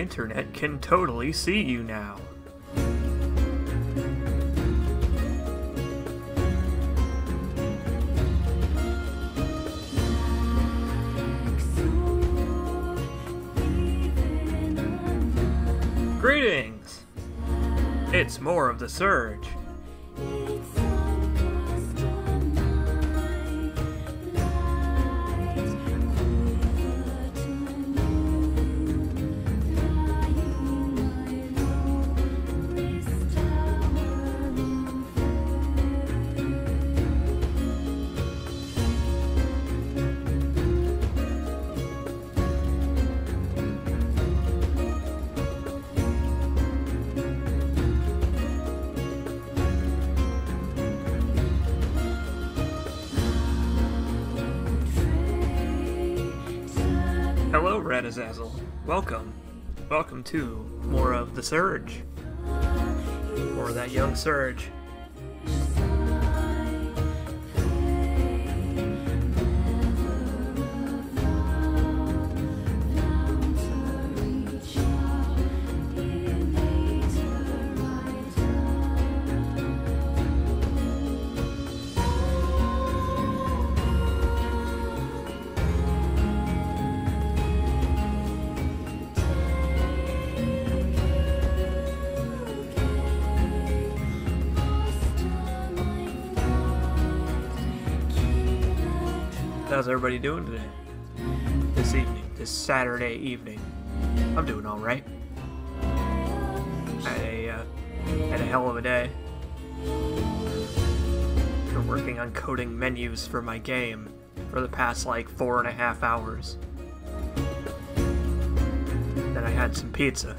internet can totally see you now. Greetings! It's more of the Surge. Hello, Red Azazel. Welcome. Welcome to more of the Surge. Or that young Surge. How's everybody doing today? This evening, this Saturday evening. I'm doing alright. Had a hell of a day. Been working on coding menus for my game for the past like 4.5 hours. Then I had some pizza.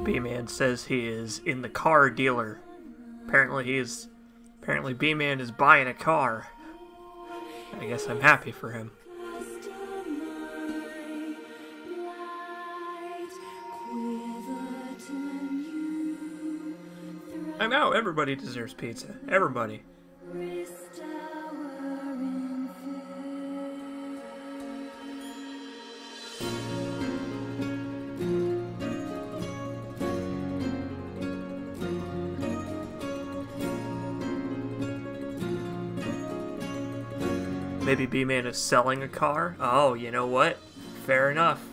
B-Man says he is in the car dealer. Apparently B-Man is buying a car. I guess I'm happy for him. I know, everybody deserves pizza. Everybody. Maybe B-Man is selling a car? Oh, you know what? Fair enough.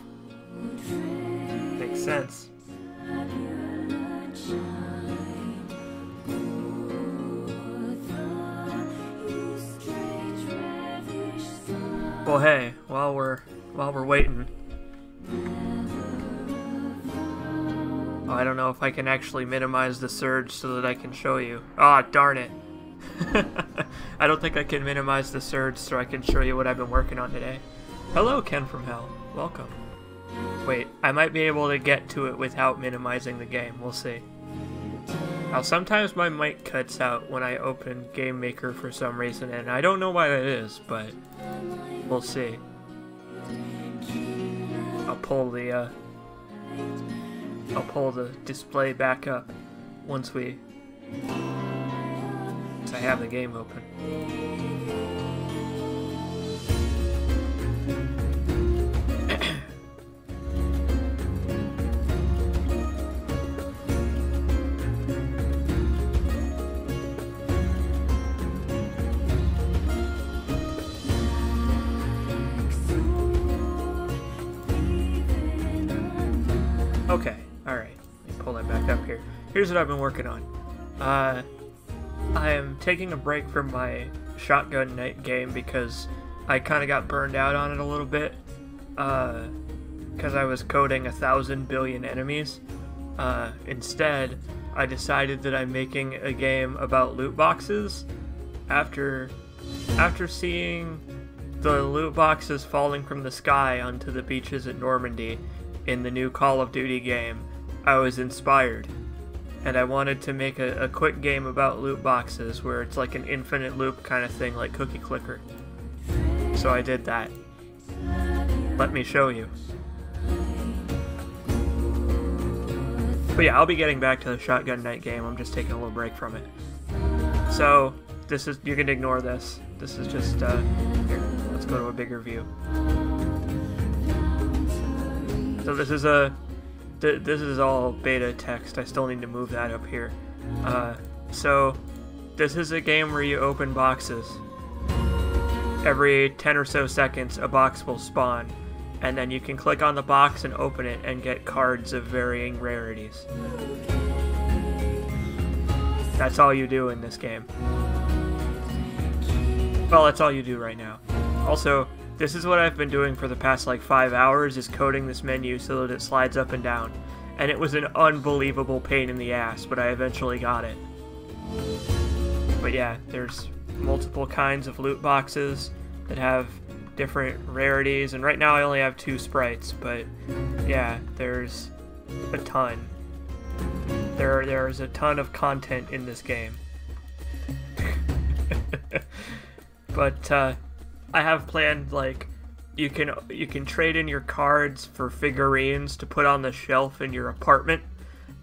Makes sense. Well, hey, while we're waiting. Oh, I don't know if I can actually minimize the surge so that I can show you. Ah, darn it. I don't think I can minimize the surge so I can show you what I've been working on today. Hello, Ken from Hell. Welcome. Wait, I might be able to get to it without minimizing the game. We'll see. Now, sometimes my mic cuts out when I open Game Maker for some reason, and I don't know why that is, but we'll see. I'll pull the display back up once I have the game open. Okay, alright. Let me pull that back up here. Here's what I've been working on. I am taking a break from my Shotgun Knight game because I kind of got burned out on it a little bit. Because I was coding 1,000 billion enemies. Instead, I decided that I'm making a game about loot boxes. After seeing the loot boxes falling from the sky onto the beaches at Normandy in the new Call of Duty game, I was inspired. And I wanted to make a quick game about loot boxes where it's like an infinite loop kind of thing, like Cookie Clicker. So I did that. Let me show you. But yeah, I'll be getting back to the Shotgun Knight game. I'm just taking a little break from it. So, this is, you can ignore this. This is just, here, let's go to a bigger view. So this is this is all beta text. I still need to move that up here. So, this is a game where you open boxes. Every 10 or so seconds, a box will spawn. And then you can click on the box and open it and get cards of varying rarities. That's all you do in this game. Well, that's all you do right now. Also, this is what I've been doing for the past like 5 hours, is coding this menu so that it slides up and down. And it was an unbelievable pain in the ass, but I eventually got it. But yeah, there's multiple kinds of loot boxes that have different rarities, and right now I only have 2 sprites, but yeah, there's a ton. There's a ton of content in this game. But I have planned, like, you can trade in your cards for figurines to put on the shelf in your apartment,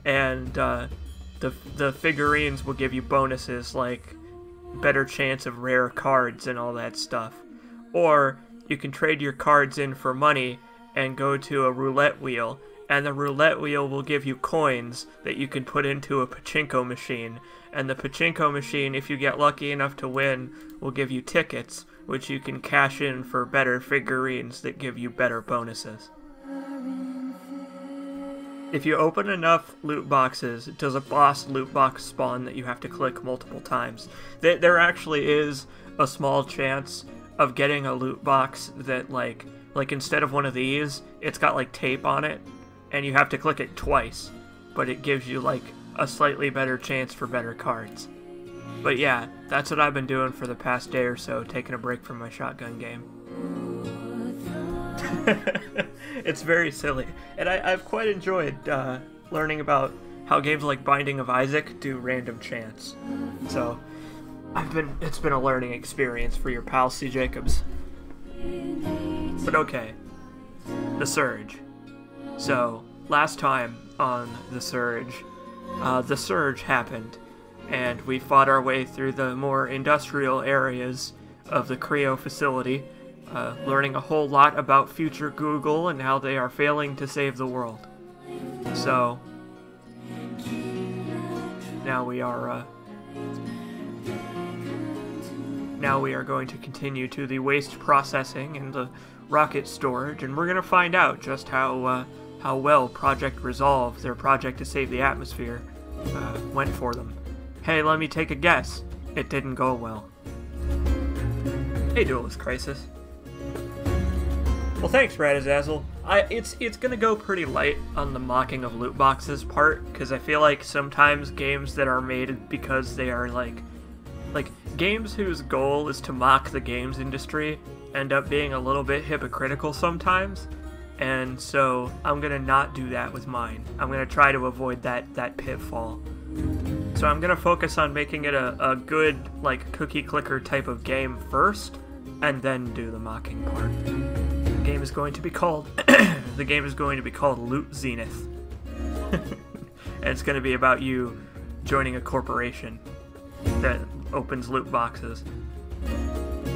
and the figurines will give you bonuses like better chance of rare cards and all that stuff. Or you can trade your cards in for money and go to a roulette wheel, and the roulette wheel will give you coins that you can put into a pachinko machine. And the pachinko machine, if you get lucky enough to win, will give you tickets, which you can cash in for better figurines that give you better bonuses. If you open enough loot boxes, does a boss loot box spawn that you have to click multiple times. There actually is a small chance of getting a loot box that, like instead of one of these, it's got like tape on it, and you have to click it twice, but it gives you like a slightly better chance for better cards. But yeah, that's what I've been doing for the past day or so, taking a break from my shotgun game. It's very silly, and I've quite enjoyed learning about how games like Binding of Isaac do random chance. So it's been a learning experience for your pal C. Jacobs. But okay, The Surge. So, last time on The Surge happened, and we fought our way through the more industrial areas of the Creo facility, learning a whole lot about future Google and how they are failing to save the world. So, now we are going to continue to the waste processing and the rocket storage, and we're going to find out just how well Project Resolve, their project to save the atmosphere, went for them. Hey, let me take a guess. It didn't go well. Hey, Duelist Crisis. Well, thanks, Radazazzle. It's gonna go pretty light on the mocking of loot boxes part, because I feel like sometimes games that are made because they are like games whose goal is to mock the games industry end up being a little bit hypocritical sometimes, and so I'm gonna not do that with mine. I'm gonna try to avoid that pitfall. So I'm gonna focus on making it a good, like, cookie clicker type of game first, and then do the mocking part. The game is going to be called Loot Zenith. And it's gonna be about you joining a corporation that opens loot boxes.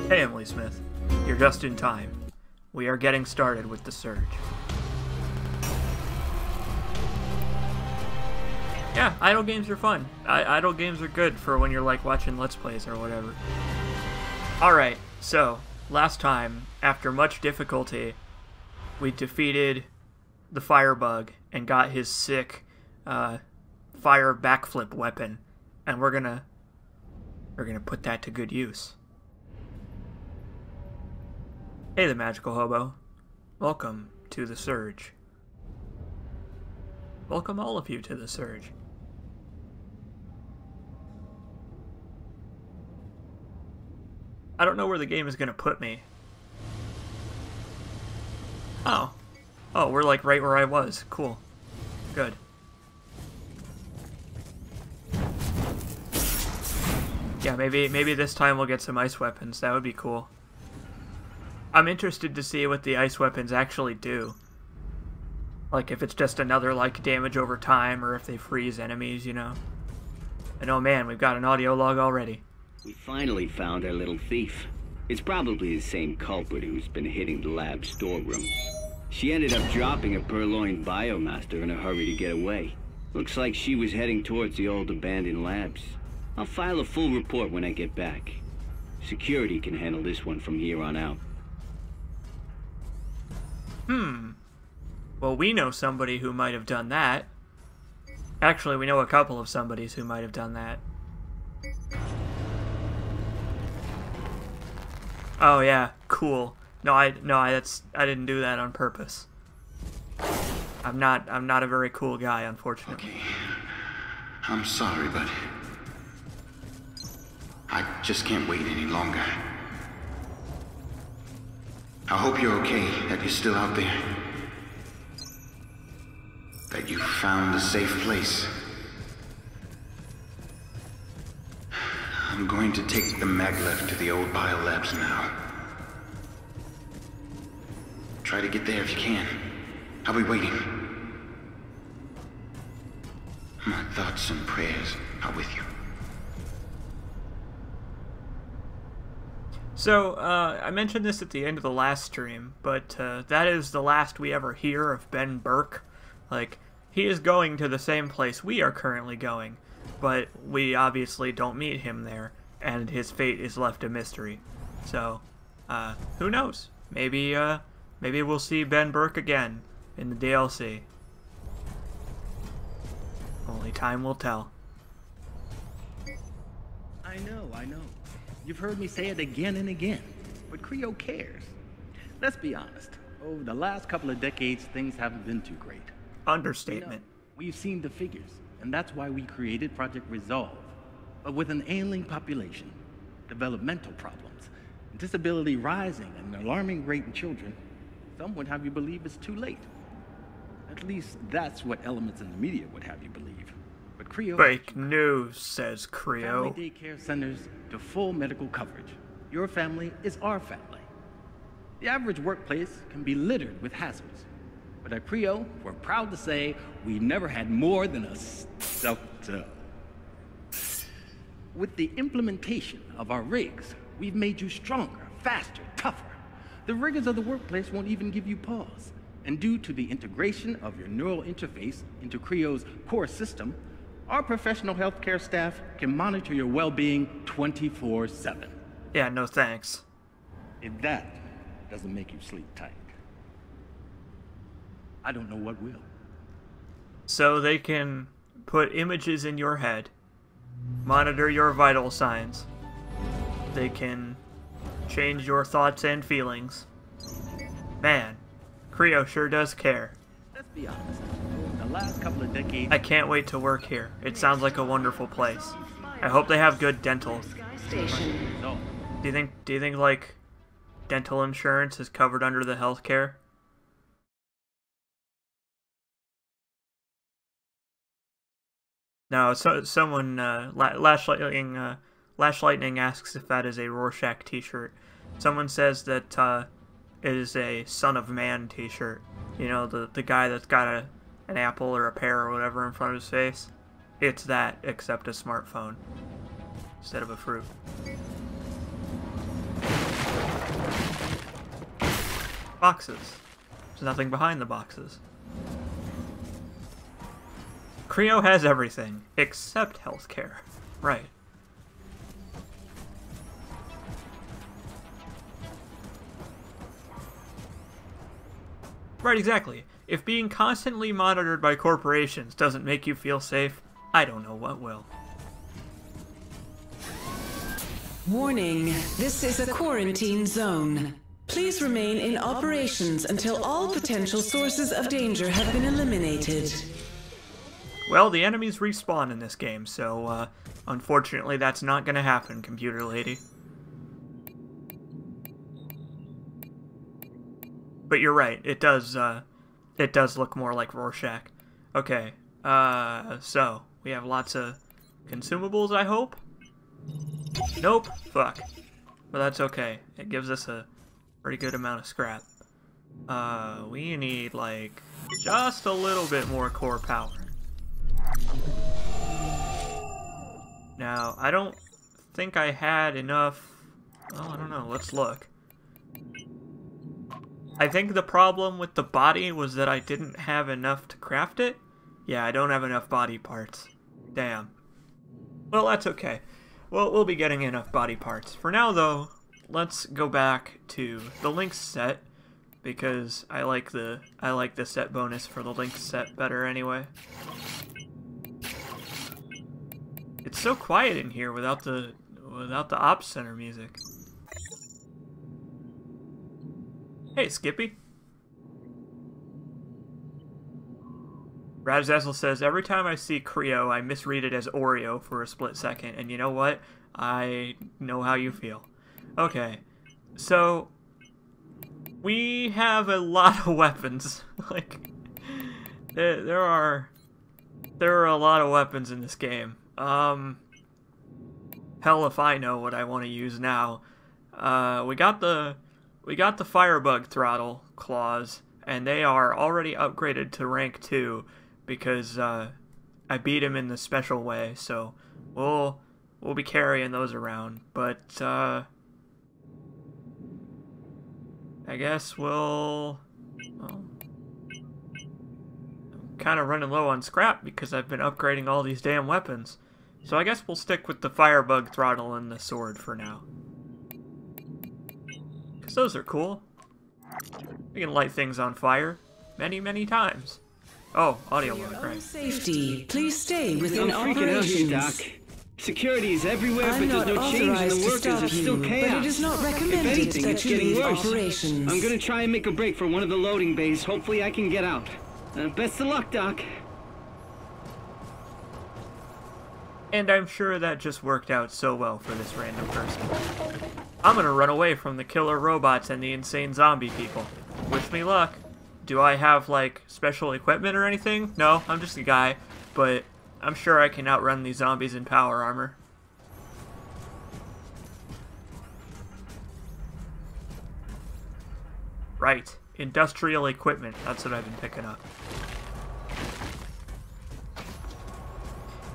Hey, Emily Smith. You're just in time. We are getting started with The Surge. Yeah, idle games are fun. Idle games are good for when you're like watching Let's Plays or whatever. Alright, so, last time, after much difficulty, we defeated the Firebug and got his sick fire backflip weapon. And we're gonna put that to good use. Hey, the Magical Hobo. Welcome to The Surge. Welcome all of you to The Surge. I don't know where the game is going to put me. Oh, we're like right where I was. Cool. Good. Yeah, maybe this time we'll get some ice weapons. That would be cool. I'm interested to see what the ice weapons actually do. Like, if it's just another, like, damage over time, or if they freeze enemies, you know? And oh man, we've got an audio log already. We finally found our little thief. It's probably the same culprit who's been hitting the lab storeroom. She ended up dropping a purloined biomaster in a hurry to get away. Looks like she was heading towards the old abandoned labs. I'll file a full report when I get back. Security can handle this one from here on out. Well, we know somebody who might have done that. Actually, we know a couple of somebodies who might have done that. Oh yeah, cool. I didn't do that on purpose. I'm not a very cool guy, unfortunately. Okay. I'm sorry, but I just can't wait any longer. I hope you're okay, that you're still out there. That you found a safe place. I'm going to take the maglev to the old biolabs now. Try to get there if you can. I'll be waiting. My thoughts and prayers are with you. So, I mentioned this at the end of the last stream, but that is the last we ever hear of Ben Burke. Like, he is going to the same place we are currently going, but we obviously don't meet him there, and his fate is left a mystery. So, who knows? Maybe we'll see Ben Burke again in the DLC. Only time will tell. I know. You've heard me say it again and again, but Creo cares. Let's be honest. Over the last couple of decades, things haven't been too great. Understatement. We've seen the figures, and that's why we created Project Resolve. But with an ailing population, developmental problems, disability rising at an alarming rate in children, some would have you believe it's too late. At least that's what elements in the media would have you believe. But Creo... Fake news, says Creo. Family daycare centers to full medical coverage. Your family is our family. The average workplace can be littered with hazards. But at Creo, we're proud to say we never had more than a self-tub. With the implementation of our rigs, we've made you stronger, faster, tougher. The rigors of the workplace won't even give you pause. And due to the integration of your neural interface into Creo's core system, our professional healthcare staff can monitor your well-being 24/7. Yeah, no thanks. If that doesn't make you sleep tight, I don't know what will. So they can put images in your head, monitor your vital signs. They can change your thoughts and feelings. Man, Creo sure does care. Let's be honest. In the last couple of decades, I can't wait to work here. It sounds like a wonderful place. I hope they have good dental. so, Do you think like dental insurance is covered under the healthcare? No, so someone Lash Lightning asks if that is a Rorschach t-shirt. Someone says that it is a Son of Man t-shirt. You know, the guy that's got an apple or a pear or whatever in front of his face. It's that, except a smartphone instead of a fruit. Boxes. There's nothing behind the boxes. Creo has everything, except healthcare. Right. Right, exactly. If being constantly monitored by corporations doesn't make you feel safe, I don't know what will. Warning, this is a quarantine zone. Please remain in operations until all potential sources of danger have been eliminated. Well, the enemies respawn in this game, so, unfortunately that's not gonna happen, computer lady. But you're right, it does look more like Rorschach. Okay, so, we have lots of consumables, I hope? Nope, fuck. But that's okay, it gives us a Pretty good amount of scrap. We need, like, just a little bit more core power. Now, I don't think I had enough... Well, I don't know. Let's look. I think the problem with the body was that I didn't have enough to craft it. Yeah, I don't have enough body parts. Damn. Well, that's okay. Well, we'll be getting enough body parts. For now, though, let's go back to the Lynx set, because I like the set bonus for the Lynx set better anyway. It's so quiet in here without the Ops Center music. Hey, Skippy. Razazel says, every time I see Creo, I misread it as Oreo for a split second, and you know what? I know how you feel. Okay, so we have a lot of weapons. Like, there are a lot of weapons in this game. Hell if I know what I want to use now. We got the Firebug throttle claws, and they are already upgraded to rank 2 because I beat him in the special way. So we'll be carrying those around. But I guess well, I'm kind of running low on scrap because I've been upgrading all these damn weapons. So I guess we'll stick with the Firebug throttle and the sword for now. Because those are cool. We can light things on fire many, many times. Oh, audio log, right. Safety. Please stay within I'm freaking out here, operations. Doc. Security is everywhere, I'm but not there's no change in authorized the to workers. stop It's still you, chaos. but it is not If recommended anything, that it's you getting leave worse. operations. I'm gonna try and make a break for one of the loading bays. Hopefully I can get out. Best of luck, Doc. And I'm sure that just worked out so well for this random person. I'm gonna run away from the killer robots and the insane zombie people. Wish me luck. Do I have, like, special equipment or anything? No, I'm just a guy, but I'm sure I can outrun these zombies in power armor. Right. Industrial equipment. That's what I've been picking up.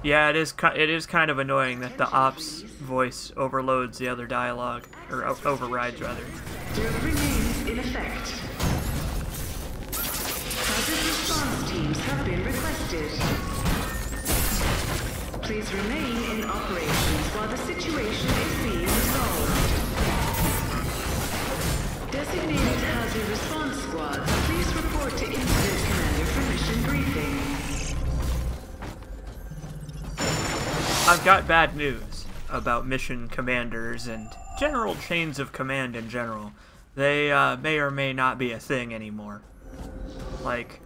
Yeah, it is kind of annoying that the Ops voice overloads the other dialogue, or overrides, rather. Drill remains in effect. Hazard response teams have been requested. Please remain in operations while the situation is being resolved. Designated hazard response squads, please report to Incident Commander for mission briefing. I've got bad news about mission commanders and general chains of command in general. They may or may not be a thing anymore. Like,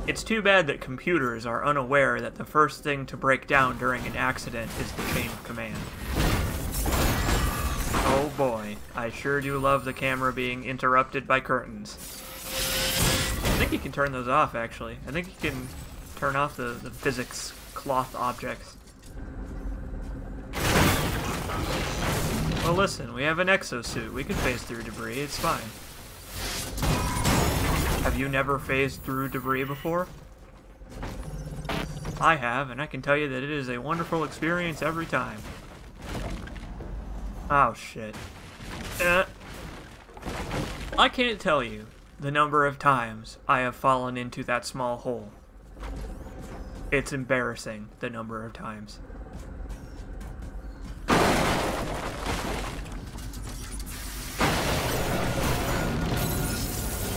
it's too bad that computers are unaware that the first thing to break down during an accident is the chain of command. Oh boy, I sure do love the camera being interrupted by curtains. I think you can turn those off, actually. I think you can turn off the physics cloth objects. Well, listen, we have an exosuit. We can phase through debris. It's fine. Have you never phased through debris before? I have, and I can tell you that it is a wonderful experience every time. Oh, shit. I can't tell you the number of times I have fallen into that small hole. It's embarrassing, the number of times.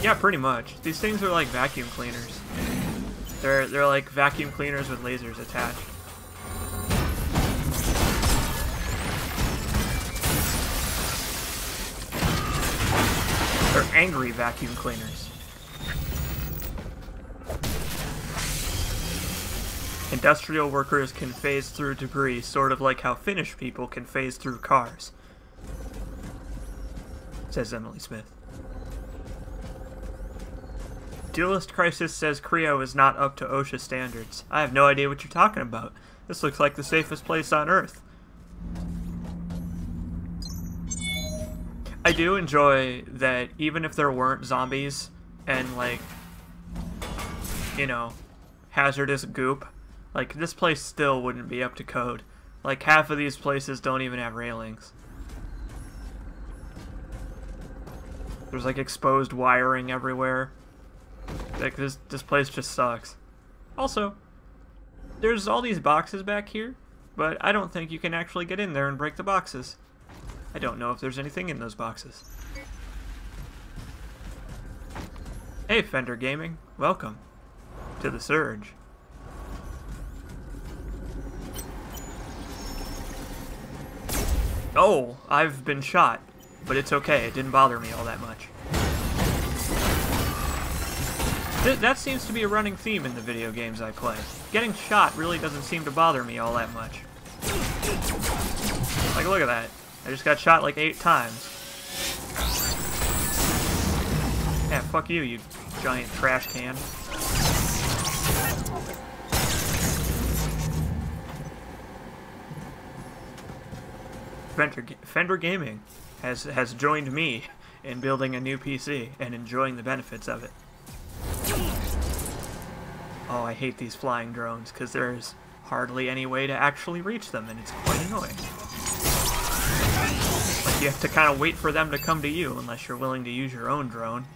Yeah, pretty much. These things are like vacuum cleaners. They're like vacuum cleaners with lasers attached. They're angry vacuum cleaners. Industrial workers can phase through debris, sort of like how Finnish people can phase through cars, says Emily Smith. Duelist Crisis says Creo is not up to OSHA standards. I have no idea what you're talking about. This looks like the safest place on Earth. I do enjoy that even if there weren't zombies and, like, you know, hazardous goop, like, this place still wouldn't be up to code. Like, half of these places don't even have railings. There's, like, exposed wiring everywhere. Like, this place just sucks. Also, there's all these boxes back here, but I don't think you can actually get in there and break the boxes. I don't know if there's anything in those boxes. Hey, Fender Gaming. Welcome to the Surge. Oh, I've been shot, but it's okay. It didn't bother me all that much. That seems to be a running theme in the video games I play. Getting shot really doesn't seem to bother me all that much. Like, look at that. I just got shot like 8 times. Yeah, fuck you, you giant trash can. Fender Gaming has joined me in building a new PC and enjoying the benefits of it. Oh, I hate these flying drones because there's hardly any way to actually reach them, and it's quite annoying. Like, you have to kind of wait for them to come to you unless you're willing to use your own drone.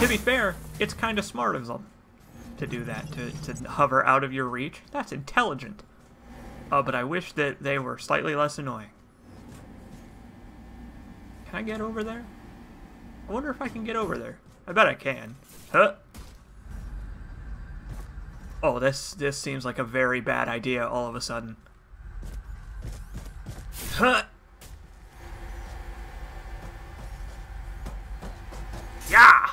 To be fair, it's kind of smart of them to do that, to hover out of your reach. That's intelligent. But I wish that they were slightly less annoying. Can I get over there? I wonder if I can get over there. I bet I can. Huh? Oh, this seems like a very bad idea all of a sudden. Huh? Yeah!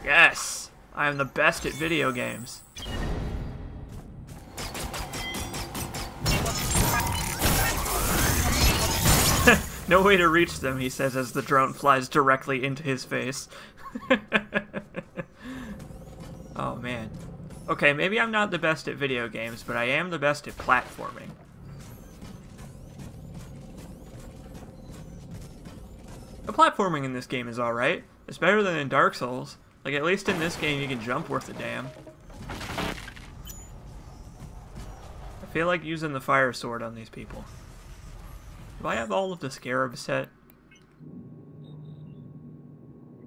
Yes! I am the best at video games. No way to reach them, he says as the drone flies directly into his face. Oh, man. Okay, maybe I'm not the best at video games, but I am the best at platforming. The platforming in this game is alright. It's better than in Dark Souls. Like, at least in this game you can jump worth a damn. I feel like using the fire sword on these people. Do I have all of the Scarab set?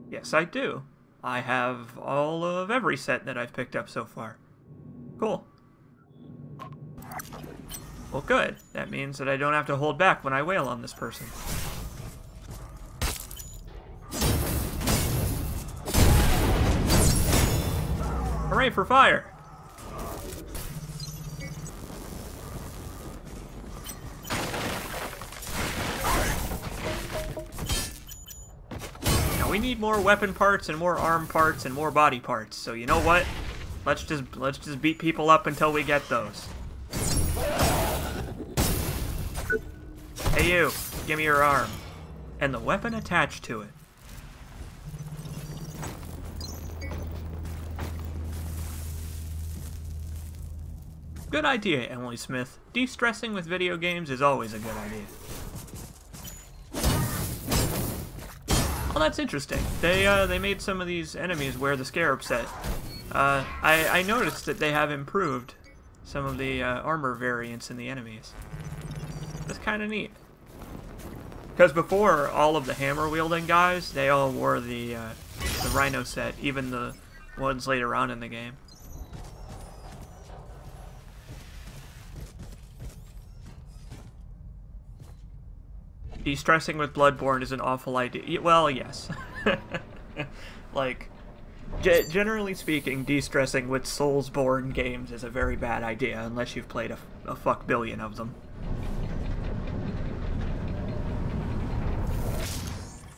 Yes, I do. I have all of every set that I've picked up so far. Cool. Well, good. That means that I don't have to hold back when I wail on this person. Hooray for fire! We need more weapon parts and more arm parts and more body parts. So you know what? Let's just beat people up until we get those. Hey you, give me your arm. And the weapon attached to it. Good idea, Emily Smith. De-stressing with video games is always a good idea. Oh, that's interesting. They made some of these enemies wear the Scarab set. I noticed that they have improved some of the armor variants in the enemies. That's kind of neat. Because before, all of the hammer-wielding guys, they all wore the Rhino set, even the ones later on in the game. De-stressing with Bloodborne is an awful idea. Well, yes. Like, generally speaking, de-stressing with Soulsborne games is a very bad idea, unless you've played a fuck billion of them.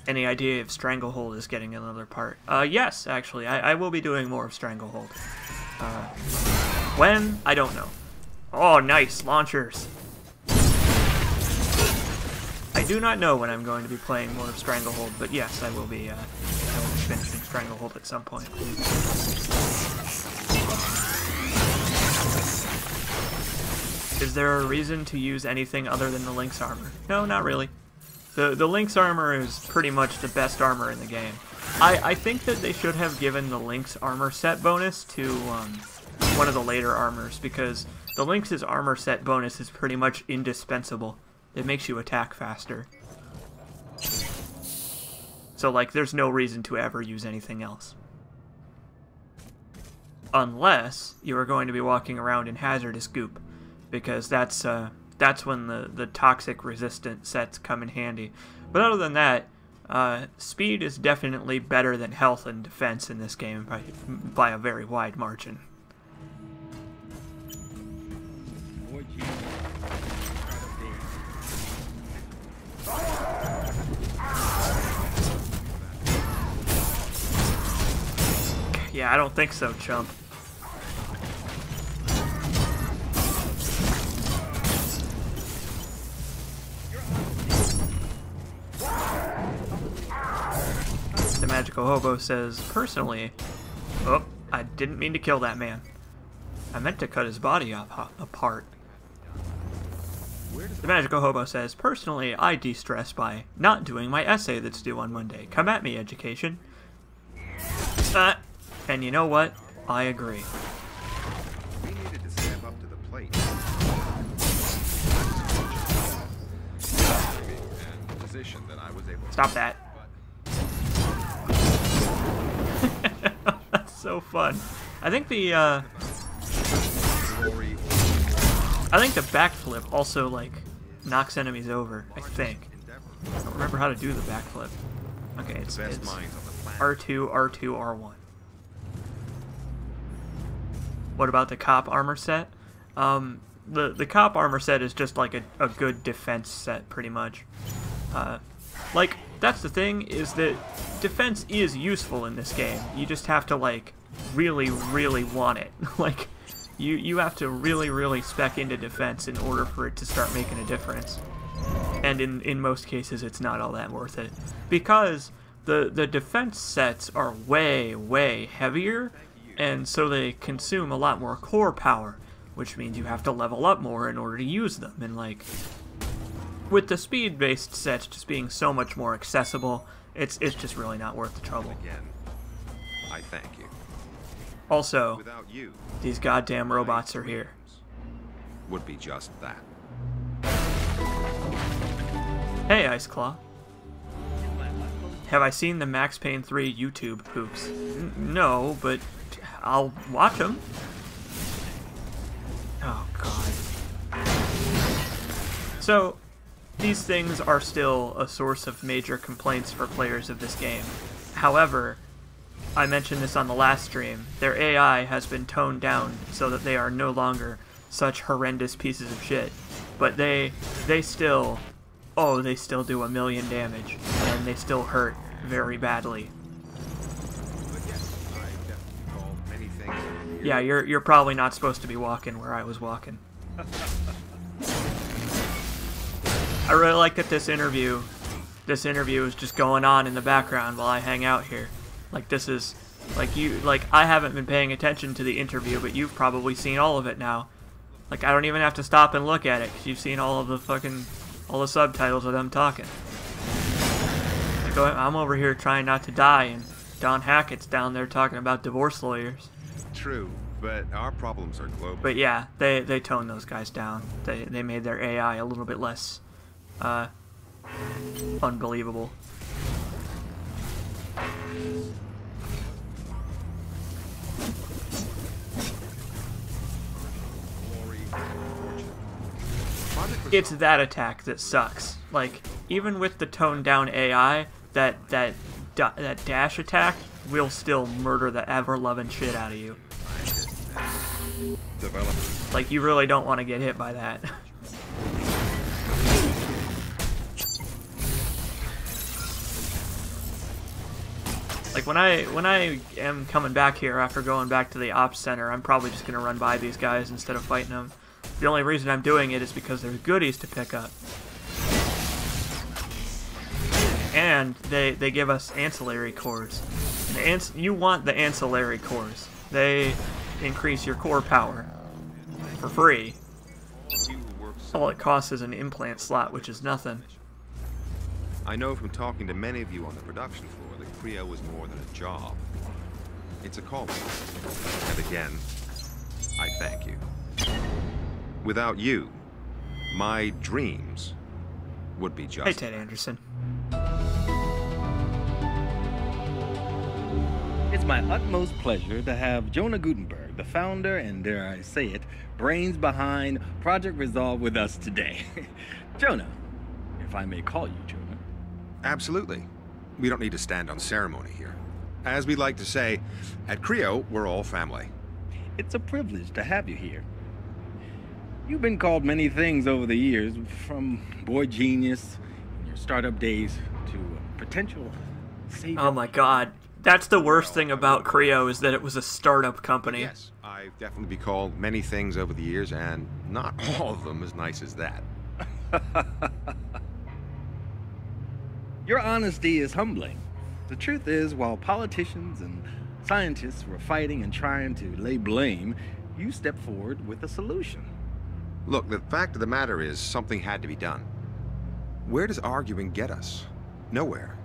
Any idea if Stranglehold is getting another part? Yes, actually. I will be doing more of Stranglehold. When? I don't know. Oh, nice. Launchers. I do not know when I'm going to be playing more of Stranglehold, but yes, I will be finishing Stranglehold at some point. Is there a reason to use anything other than the Lynx armor? No, not really. The Lynx armor is pretty much the best armor in the game. I think that they should have given the Lynx armor set bonus to one of the later armors, because the Lynx's armor set bonus is pretty much indispensable. It makes you attack faster. So, like, there's no reason to ever use anything else. Unless you are going to be walking around in hazardous goop, because that's when the toxic resistant sets come in handy. But other than that, speed is definitely better than health and defense in this game by a very wide margin. Yeah, I don't think so, chump. The Magical Hobo says, personally, oh, I didn't mean to kill that man. I meant to cut his body apart. The Magical Hobo says, personally, I de-stress by not doing my essay that's due on Monday. Come at me, education. And you know what? I agree. We needed to step up to the plate. And position that I was able to Stop that. That's so fun. I think the backflip also, like, knocks enemies over, I think. I don't remember how to do the backflip. Okay, it's R2, R2, R1. What about the cop armor set? The cop armor set is just like a good defense set, pretty much. Like, that's the thing, is that defense is useful in this game. You just have to, like, really, really want it. Like, you have to really, really spec into defense in order for it to start making a difference. And in most cases, it's not all that worth it. Because the defense sets are way, way heavier, and so they consume a lot more core power, which means you have to level up more in order to use them. And, like, with the speed-based sets just being so much more accessible, it's just really not worth the trouble. again. I thank you. Also, Without you, these goddamn robots are here. would be just that. Hey, Ice Claw. Have I seen the Max Payne 3 YouTube poops? No, but I'll watch them. Oh, God. So, these things are still a source of major complaints for players of this game. However, I mentioned this on the last stream, their AI has been toned down so that they are no longer such horrendous pieces of shit. But they still do 1 million damage, and they still hurt very badly. Yeah, you're probably not supposed to be walking where I was walking. I really like that this interview is just going on in the background while I hang out here. Like, this is, like, I haven't been paying attention to the interview, but you've probably seen all of it now. Like, I don't even have to stop and look at it, because you've seen all the subtitles of them talking. Like, I'm over here trying not to die, and Don Hackett's down there talking about divorce lawyers. True, but our problems are global. But yeah, they toned those guys down. They made their AI a little bit less, unbelievable. It's that attack that sucks. Like, even with the toned down AI, that dash attack will still murder the ever-loving shit out of you. Like, you really don't want to get hit by that. Like, when I am coming back here after going back to the ops center, I'm probably just going to run by these guys instead of fighting them. The only reason I'm doing it is because there's goodies to pick up. And they give us ancillary cores. And you want the ancillary cores. They increase your core power for free. All it costs is an implant slot, which is nothing. I know from talking to many of you on the production floor that Creo is more than a job. It's a calling. And again, I thank you. Without you, my dreams would be just... Hey, Ted Anderson. It's my utmost pleasure to have Jonah Gutenberg, the founder and, dare I say it, brains behind Project Resolve with us today. Jonah, if I may call you Jonah. Absolutely. We don't need to stand on ceremony here. As we like to say, at Creo, we're all family. It's a privilege to have you here. You've been called many things over the years, from boy genius in your startup days to potential savior. Oh my god. That's the worst thing about Creo, is that it was a startup company. Yes, I've definitely been called many things over the years, and not all of them as nice as that. Your honesty is humbling. The truth is, while politicians and scientists were fighting and trying to lay blame, you stepped forward with a solution. Look, the fact of the matter is, something had to be done. Where does arguing get us? Nowhere.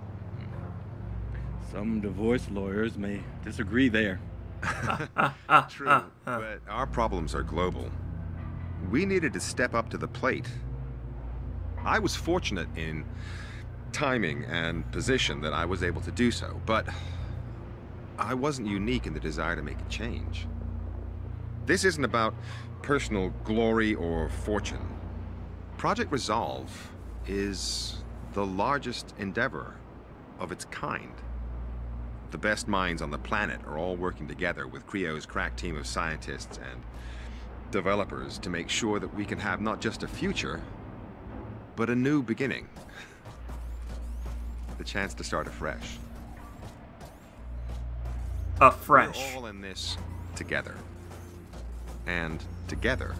Some divorce lawyers may disagree there. True, but our problems are global. We needed to step up to the plate. I was fortunate in timing and position that I was able to do so, but I wasn't unique in the desire to make a change. This isn't about personal glory or fortune. Project Resolve is the largest endeavor of its kind. The best minds on the planet are all working together with Creo's crack team of scientists and developers to make sure that we can have not just a future, but a new beginning. The chance to start afresh. Afresh. We're all in this together. And together,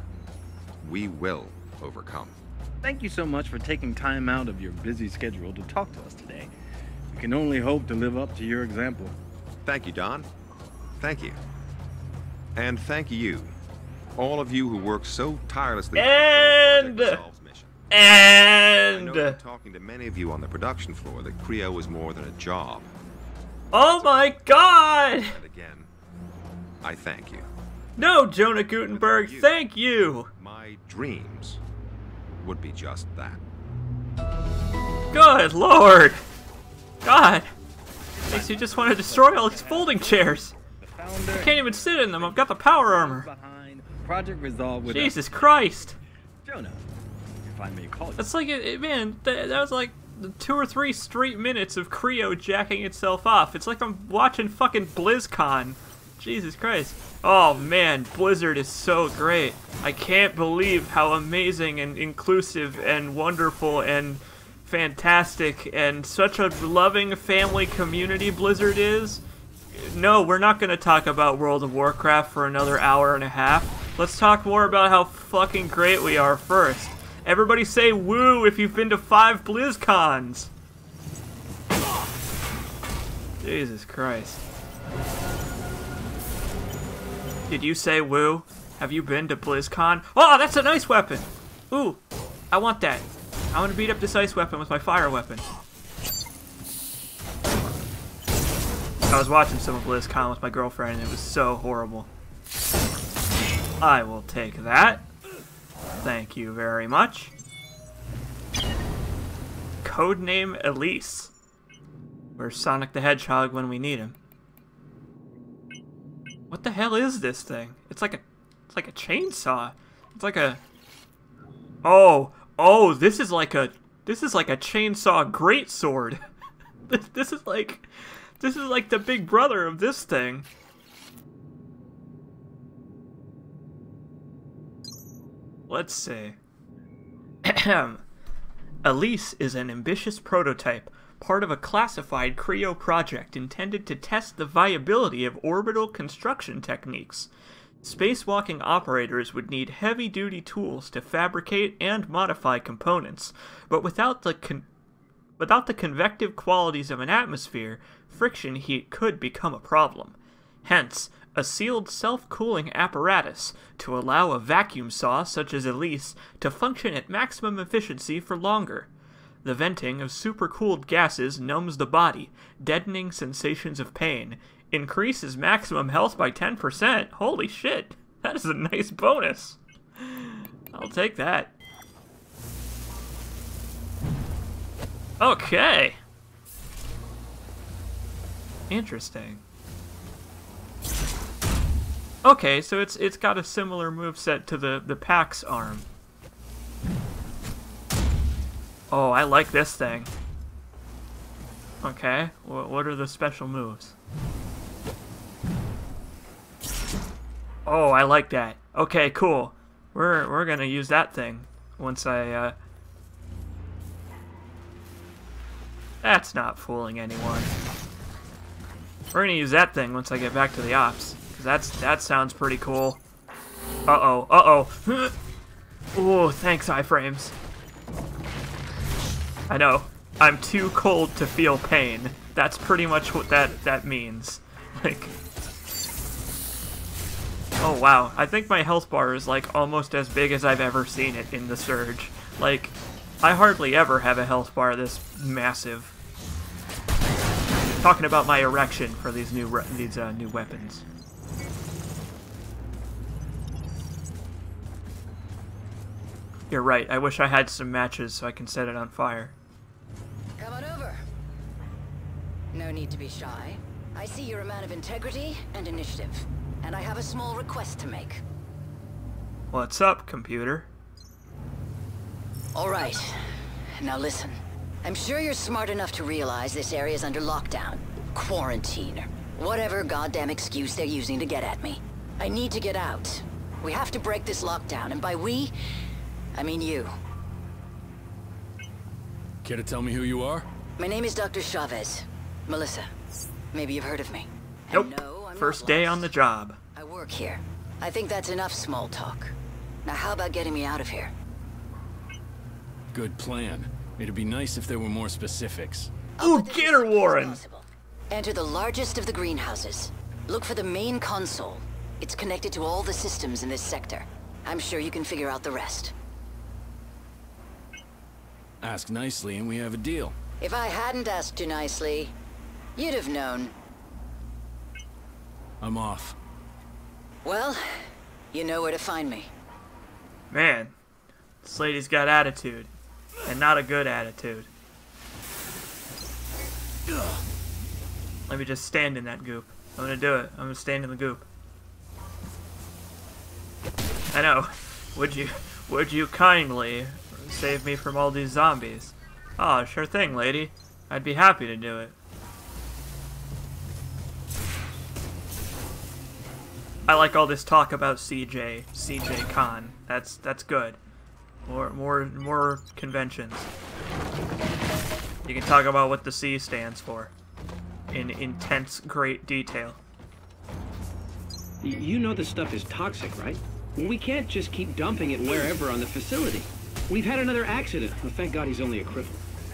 we will overcome. Thank you so much for taking time out of your busy schedule to talk to us today. We can only hope to live up to your example. Thank you, Don. Thank you. And thank you, all of you who work so tirelessly And- to fulfill Project Resolve's mission. I know from talking to many of you on the production floor that Creo is more than a job. Oh my god! And again, I thank you. No, Jonah Gutenberg, thank you! My dreams would be just that. Good lord! God! Makes you just want to destroy all these folding chairs! The founder I can't even sit in them, I've got the power armor! behind Project Resolve with us. Jesus Christ! Jonah, if I may call you. That's like, man, that was like 2 or 3 straight minutes of Creo jacking itself off. It's like I'm watching fucking BlizzCon. Jesus Christ. Oh man, Blizzard is so great. I can't believe how amazing and inclusive and wonderful and fantastic and such a loving family community Blizzard is. No, we're not going to talk about World of Warcraft for another hour and a half. Let's talk more about how fucking great we are first. Everybody say woo if you've been to 5 BlizzCons. Jesus Christ. Did you say woo? Have you been to BlizzCon? Oh, that's an ice weapon! Ooh, I want that. I want to beat up this ice weapon with my fire weapon. I was watching some of BlizzCon with my girlfriend and it was so horrible. I will take that. Thank you very much. Codename Elise. Where's Sonic the Hedgehog when we need him? What the hell is this thing? It's like a chainsaw. It's like a... Oh, this is like a chainsaw greatsword. This is like the big brother of this thing. Let's see. Elise is an ambitious prototype, part of a classified Creo project intended to test the viability of orbital construction techniques. Spacewalking operators would need heavy-duty tools to fabricate and modify components, but without the convective qualities of an atmosphere, friction heat could become a problem. Hence, a sealed self-cooling apparatus to allow a vacuum saw such as Elise to function at maximum efficiency for longer. The venting of supercooled gases numbs the body, deadening sensations of pain, increases maximum health by 10%. Holy shit, that is a nice bonus. I'll take that. Okay. Interesting. Okay, so it's got a similar moveset to the Pax arm. Oh, I like this thing. Okay, what are the special moves? Oh, I like that. Okay, cool. We're gonna use that thing once I That's not fooling anyone. We're gonna use that thing once I get back to the ops, because that sounds pretty cool. Uh-oh. Oh, thanks, iframes. I know. I'm too cold to feel pain. That's pretty much what that means. Like... Oh, wow. I think my health bar is, like, almost as big as I've ever seen it in the Surge. Like, I hardly ever have a health bar this massive. Talking about my erection for these new weapons. You're right. I wish I had some matches so I can set it on fire. Come on over. No need to be shy. I see you're a man of integrity and initiative, and I have a small request to make. What's up, computer? All right. Now listen. I'm sure you're smart enough to realize this area's under lockdown, quarantine, or whatever goddamn excuse they're using to get at me. I need to get out. We have to break this lockdown, and by we, I mean you. Care to tell me who you are? My name is Dr. Chavez. Melissa. Maybe you've heard of me. Nope. And no, I'm First not day lost. on the job. I work here. I think that's enough small talk. Now how about getting me out of here? Good plan. It'd be nice if there were more specifics. Ooh, get her, Warren! Enter the largest of the greenhouses. Look for the main console. It's connected to all the systems in this sector. I'm sure you can figure out the rest. Ask nicely and we have a deal. If I hadn't asked you nicely, you'd have known. I'm off. Well, you know where to find me. Man, this lady's got attitude. And not a good attitude. Let me just stand in that goop. I'm gonna do it. I'm gonna stand in the goop. I know. Would you kindly save me from all these zombies? Oh, sure thing, lady. I'd be happy to do it. I like all this talk about CJ Con. That's good. More conventions. You can talk about what the C stands for in intense, great detail. You know this stuff is toxic, right? We can't just keep dumping it wherever on the facility. We've had another accident. Well, thank God he's only a cripple.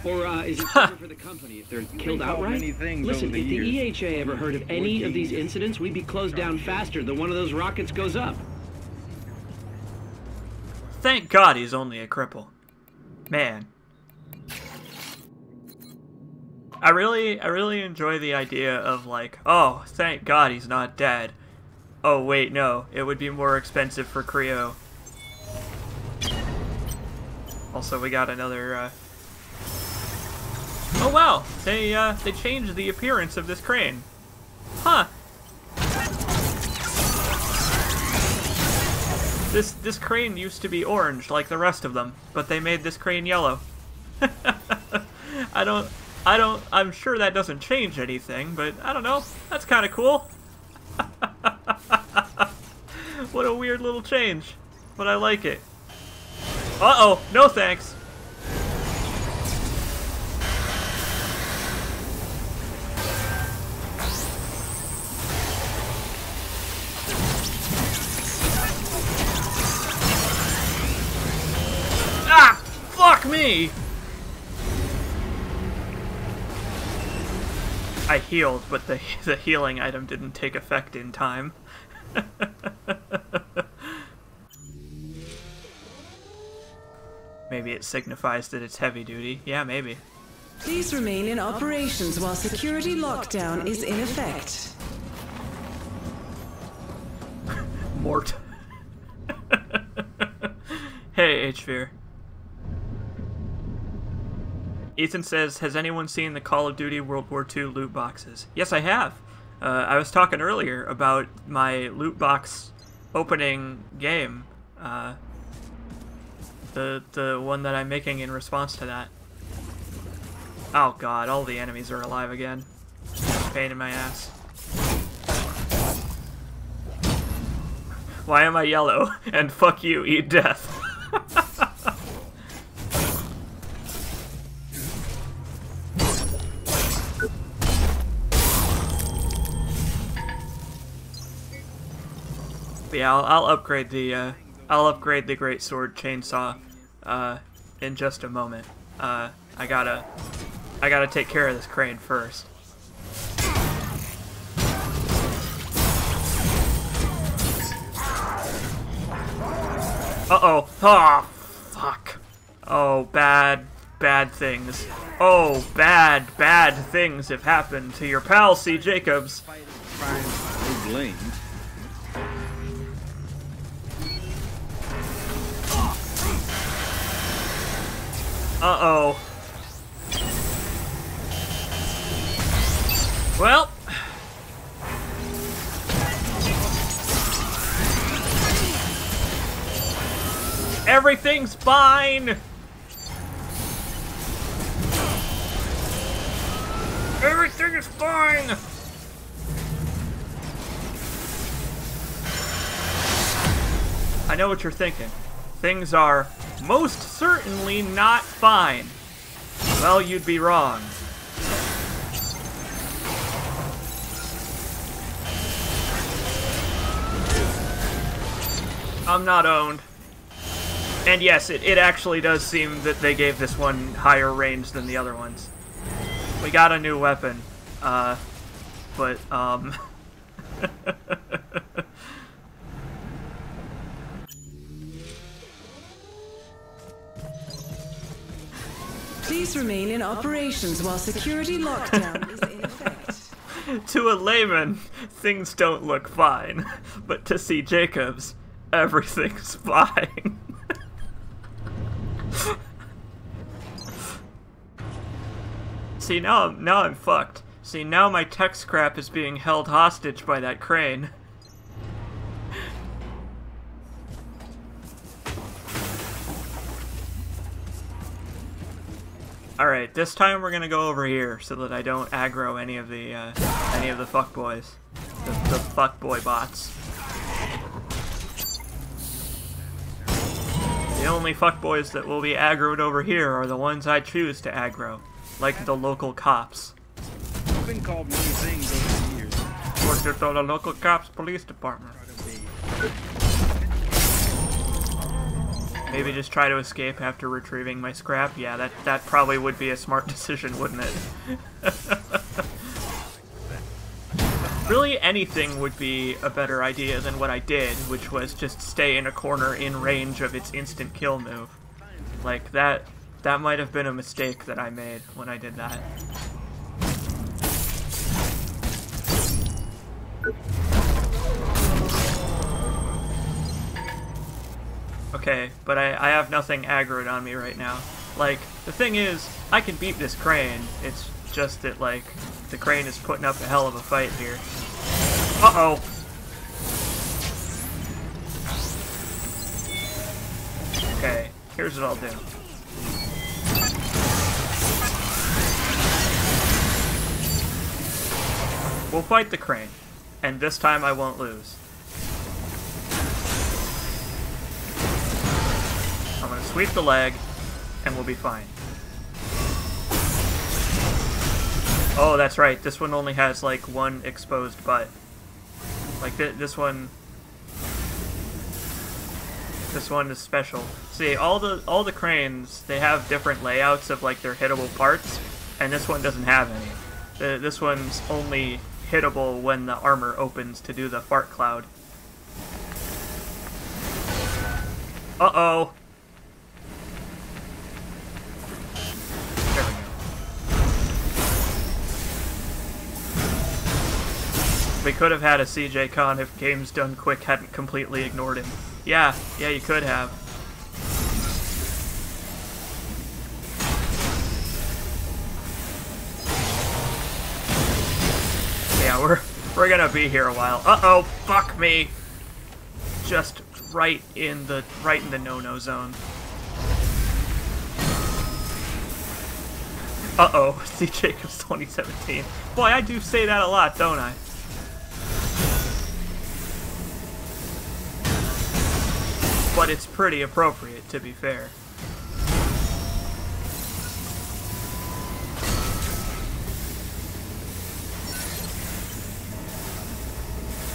Or is it better for the company if they're killed outright? Listen, if the EHA ever heard of any of these incidents, we'd be closed down faster than one of those rockets goes up. Thank God he's only a cripple. Man. I really enjoy the idea of like, oh, thank God he's not dead. Oh wait, no, it would be more expensive for Creo. Also, we got another, Oh wow, they changed the appearance of this crane. Huh. This crane used to be orange like the rest of them, but they made this crane yellow. I'm sure that doesn't change anything, but I don't know. That's kind of cool. What a weird little change, but I like it. Uh-oh, no thanks. Ah, fuck me. I healed, but the healing item didn't take effect in time. Maybe it signifies that it's heavy duty. Yeah, maybe. Please remain in operations while security lockdown is in effect. Mort. Hey, H-Fear. Ethan says, has anyone seen the Call of Duty World War II loot boxes? Yes, I have. I was talking earlier about my loot box opening game. The one that I'm making in response to that. Oh god, all the enemies are alive again. Pain in my ass. Why am I yellow? And fuck you, eat death. Yeah, I'll upgrade the great sword chainsaw in just a moment. I gotta take care of this crane first. Uh-oh. Oh, fuck. Oh, bad things. Oh, bad things have happened to your pal, C. Jacobs. Uh-oh. Well. Everything's fine! Everything is fine! I know what you're thinking. Things are most certainly not fine. Well, you'd be wrong. I'm not owned. And yes, it actually does seem that they gave this one higher range than the other ones. We got a new weapon. Please remain in operations while security lockdown is in effect. To a layman, things don't look fine. But to C. Jacobs, everything's fine. See, now I'm fucked. See, now my tech scrap is being held hostage by that crane. Alright, this time we're gonna go over here so that I don't aggro any of the fuckboys. The fuckboy bots. The only fuckboys that will be aggroed over here are the ones I choose to aggro. Like the local cops. I've been called many things over the years. Worked at the local cops police department. Maybe just try to escape after retrieving my scrap? Yeah, that probably would be a smart decision, wouldn't it? Really, anything would be a better idea than what I did, which was just stay in a corner in range of its instant kill move. Like, that might have been a mistake that I made when I did that. Okay, but I have nothing aggroed on me right now. Like, the thing is, I can beat this crane, it's just that, like, the crane is putting up a hell of a fight here. Uh-oh! Okay, here's what I'll do. We'll fight the crane, and this time I won't lose. I'm gonna sweep the leg, and we'll be fine. Oh, that's right, this one only has, like, one exposed butt. Like, this one is special. See, all the cranes, they have different layouts of, like, their hittable parts, and this one doesn't have any. This one's only hittable when the armor opens to do the fart cloud. Uh-oh. There we go. We could have had a CJ Con if Games Done Quick hadn't completely ignored him. Yeah, you could have. Yeah, we're gonna be here a while. Uh-oh, fuck me. Just right in the no-no zone. Uh-oh, C. Jacobs 2017. Boy, I do say that a lot, don't I? But it's pretty appropriate, to be fair.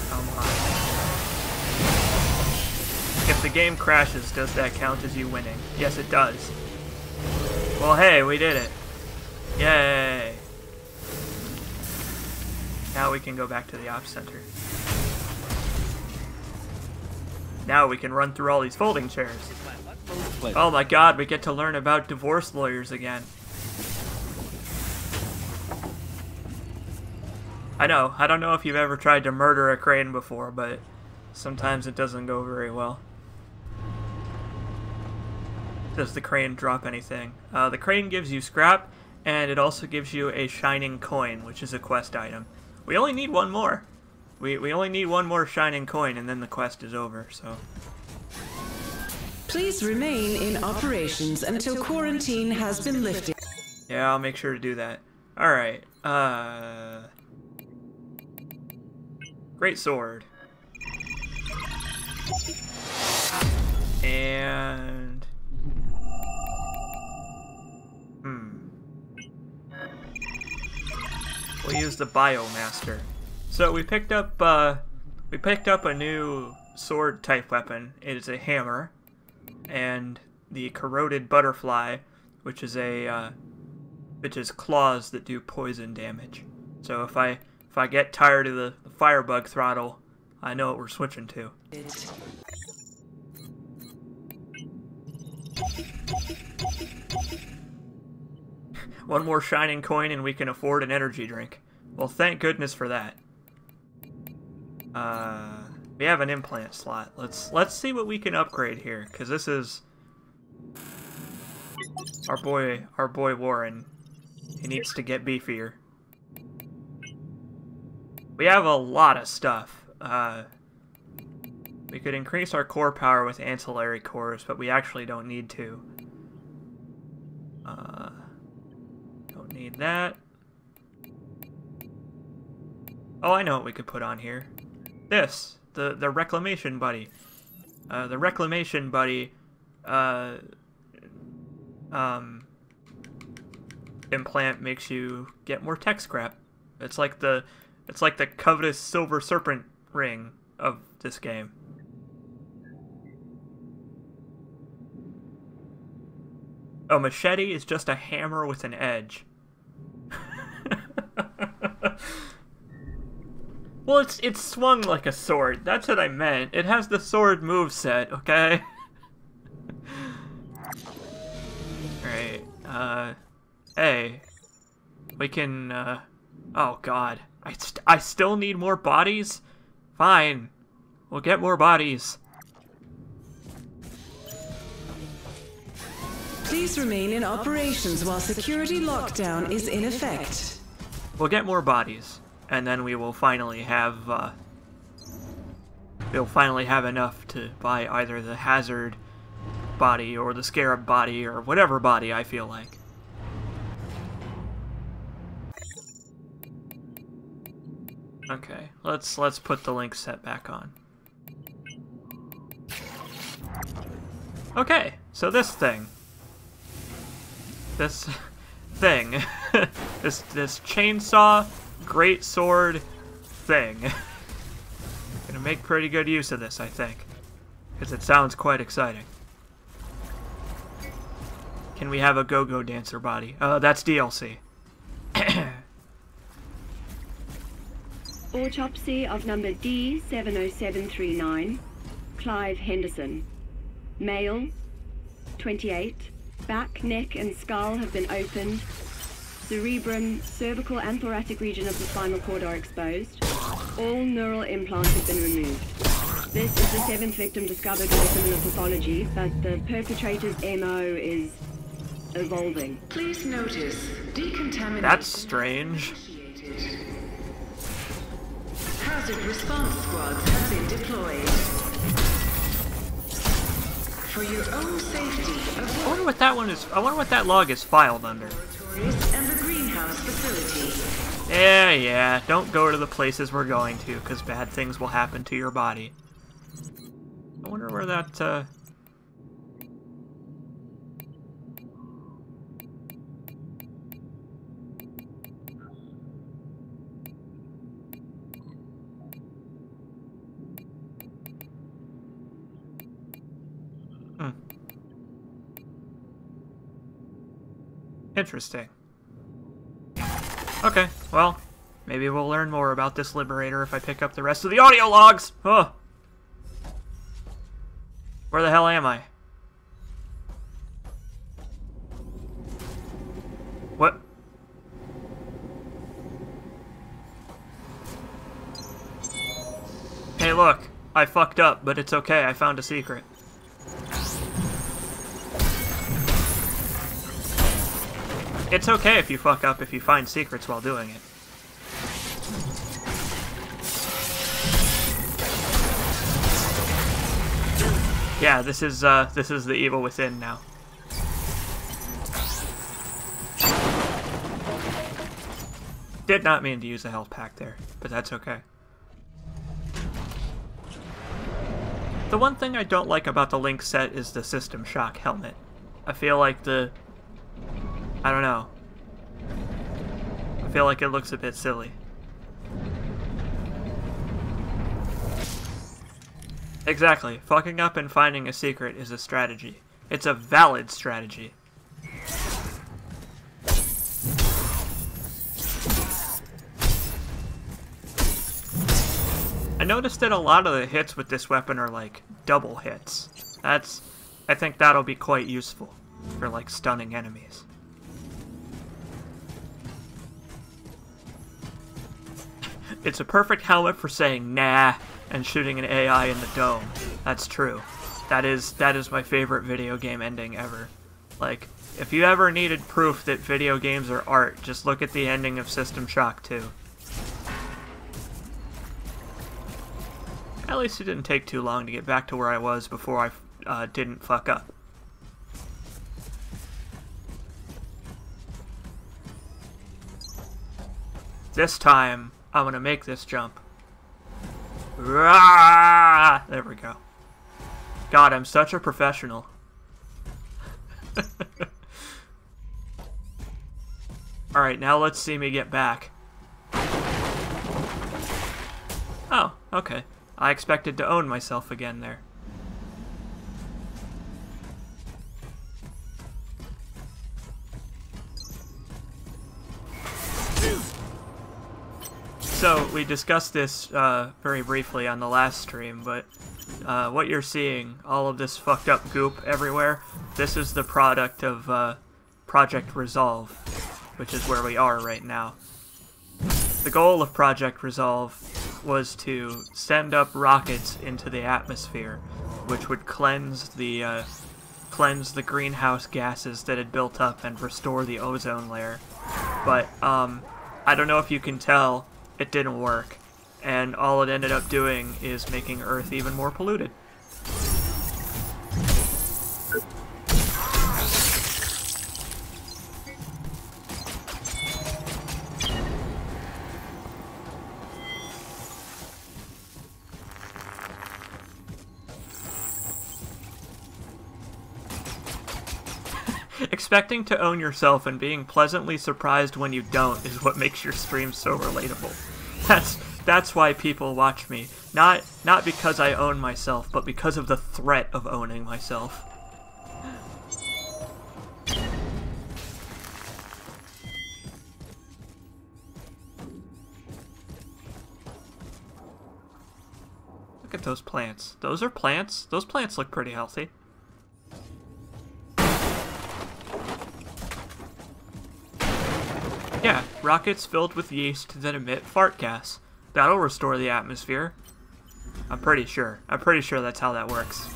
Come on. If the game crashes, does that count as you winning? Yes, it does. Well, hey, we did it. Yay! Now we can go back to the Ops Center. Now we can run through all these folding chairs. Oh my god, we get to learn about divorce lawyers again. I know, I don't know if you've ever tried to murder a crane before, but sometimes it doesn't go very well. Does the crane drop anything? The crane gives you scrap, and it also gives you a shining coin, which is a quest item. We only need one more. We only need one more shining coin, and then the quest is over, so... Please remain in operations until quarantine has been lifted. Yeah, I'll make sure to do that. Alright, Great sword. And... We'll use the Biomaster. So we picked up a new sword type weapon. It is a hammer, and the Corroded Butterfly, which is claws that do poison damage. So if I get tired of the Firebug throttle, I know what we're switching to. One more shining coin and we can afford an energy drink. Well, thank goodness for that. We have an implant slot. Let's see what we can upgrade here, because this is our boy Warren. He needs to get beefier. We have a lot of stuff. We could increase our core power with ancillary cores, but we actually don't need to. Don't need that. Oh, I know what we could put on here. This, the Reclamation Buddy. The Reclamation Buddy, implant makes you get more tech scrap. It's like the covetous Silver Serpent ring of this game. A machete is just a hammer with an edge. Well, it's swung like a sword. That's what I meant. It has the sword moveset, okay? Alright, hey. We can, oh god. I still need more bodies? Fine. We'll get more bodies. Please remain in operations while security lockdown is in effect. We'll get more bodies, and then we will finally have, enough to buy either the Hazard body or the Scarab body or whatever body I feel like. Okay, let's put the link set back on. Okay, so this thing. This chainsaw, great sword thing. Gonna make pretty good use of this, I think, because it sounds quite exciting. Can we have a go-go dancer body? That's DLC. Autopsy of number D70739, Clive Henderson. Male, 28. Back, neck, and skull have been opened. Cerebrum, cervical, and thoracic region of the spinal cord are exposed. All neural implants have been removed. This is the 7th victim discovered with similar pathology, but the perpetrator's MO is evolving. Please notice, decontamination. That's strange. Hazard response squads have been deployed. For your own safety, I wonder what that one is. I wonder what that log is filed under. and the greenhouse facility. Yeah, don't go to the places we're going to, because bad things will happen to your body. I wonder where that, Interesting. Okay, well, maybe we'll learn more about this Liberator if I pick up the rest of the audio logs! Oh! Where the hell am I? What? Hey look, I fucked up, but it's okay, I found a secret. It's okay if you fuck up if you find secrets while doing it. Yeah, this is the evil within now. Did not mean to use a health pack there, but that's okay. The one thing I don't like about the Link set is the System Shock helmet. I feel like I don't know. I feel like it looks a bit silly. Exactly. Fucking up and finding a secret is a strategy. It's a valid strategy. I noticed that a lot of the hits with this weapon are like double hits. I think that'll be quite useful for like stunning enemies. It's a perfect helmet for saying nah and shooting an AI in the dome. That's true. That is my favorite video game ending ever. Like, if you ever needed proof that video games are art, just look at the ending of System Shock 2. At least it didn't take too long to get back to where I was before I didn't fuck up. This time, I'm gonna make this jump. Rah! There we go. God, I'm such a professional. Alright, now let's see me get back. Oh, okay. I expected to own myself again there. So, we discussed this very briefly on the last stream, but what you're seeing, all of this fucked up goop everywhere, this is the product of Project Resolve, which is where we are right now. The goal of Project Resolve was to send up rockets into the atmosphere, which would cleanse the greenhouse gases that had built up and restore the ozone layer. But, I don't know if you can tell, it didn't work, and all it ended up doing is making Earth even more polluted. Expecting to own yourself and being pleasantly surprised when you don't is what makes your stream so relatable. That's why people watch me. Not because I own myself, but because of the threat of owning myself. Look at those plants. Those are plants. Those plants look pretty healthy. Yeah, rockets filled with yeast that emit fart gas. That'll restore the atmosphere. I'm pretty sure. I'm pretty sure that's how that works.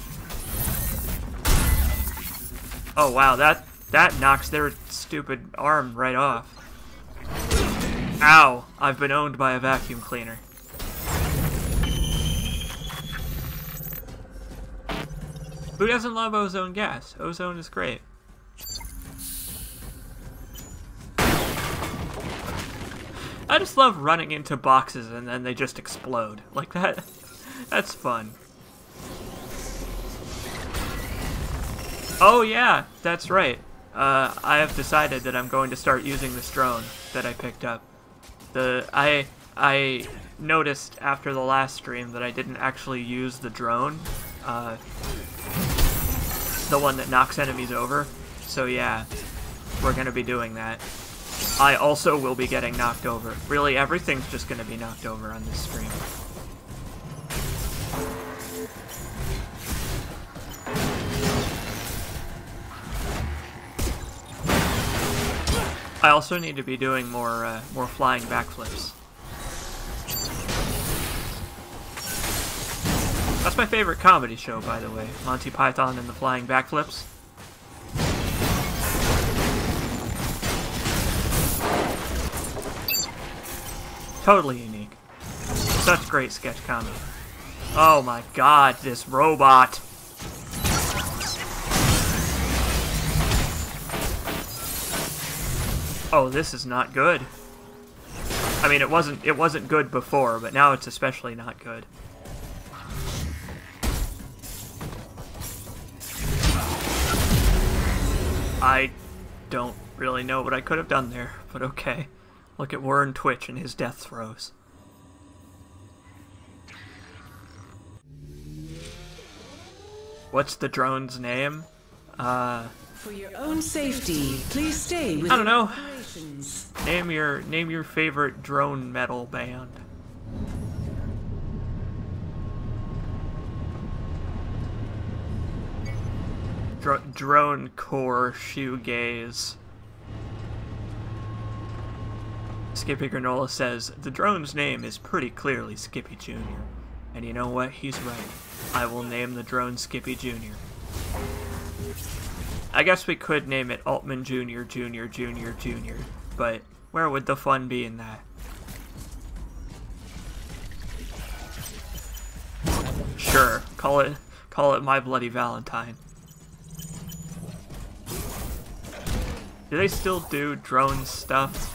Oh wow, that knocks their stupid arm right off. Ow! I've been owned by a vacuum cleaner. Who doesn't love ozone gas? Ozone is great. I just love running into boxes and then they just explode. Like that. That's fun. Oh yeah, that's right. I have decided that I'm going to start using this drone that I picked up. I noticed after the last stream that I didn't actually use the drone. The one that knocks enemies over. So yeah, we're gonna be doing that. I also will be getting knocked over. Really, everything's just gonna be knocked over on this stream. I also need to be doing more flying backflips. That's my favorite comedy show, by the way. Monty Python and the Flying Backflips. Totally unique. Such great sketch comedy. Oh my god, this robot! Oh, this is not good. I mean, it wasn't good before, but now it's especially not good. I don't really know what I could have done there, but okay. Look at Warren twitch and his death throes. What's the drone's name? For your own safety, please stay with I don't know. operations. Name your favorite drone metal band. Drone core shoegaze. Skippy Granola says, the drone's name is pretty clearly Skippy Jr. And you know what? He's right. I will name the drone Skippy Jr. I guess we could name it Altman Jr., Jr., Jr., Jr., but where would the fun be in that? Sure, call it My Bloody Valentine. Do they still do drone stuff?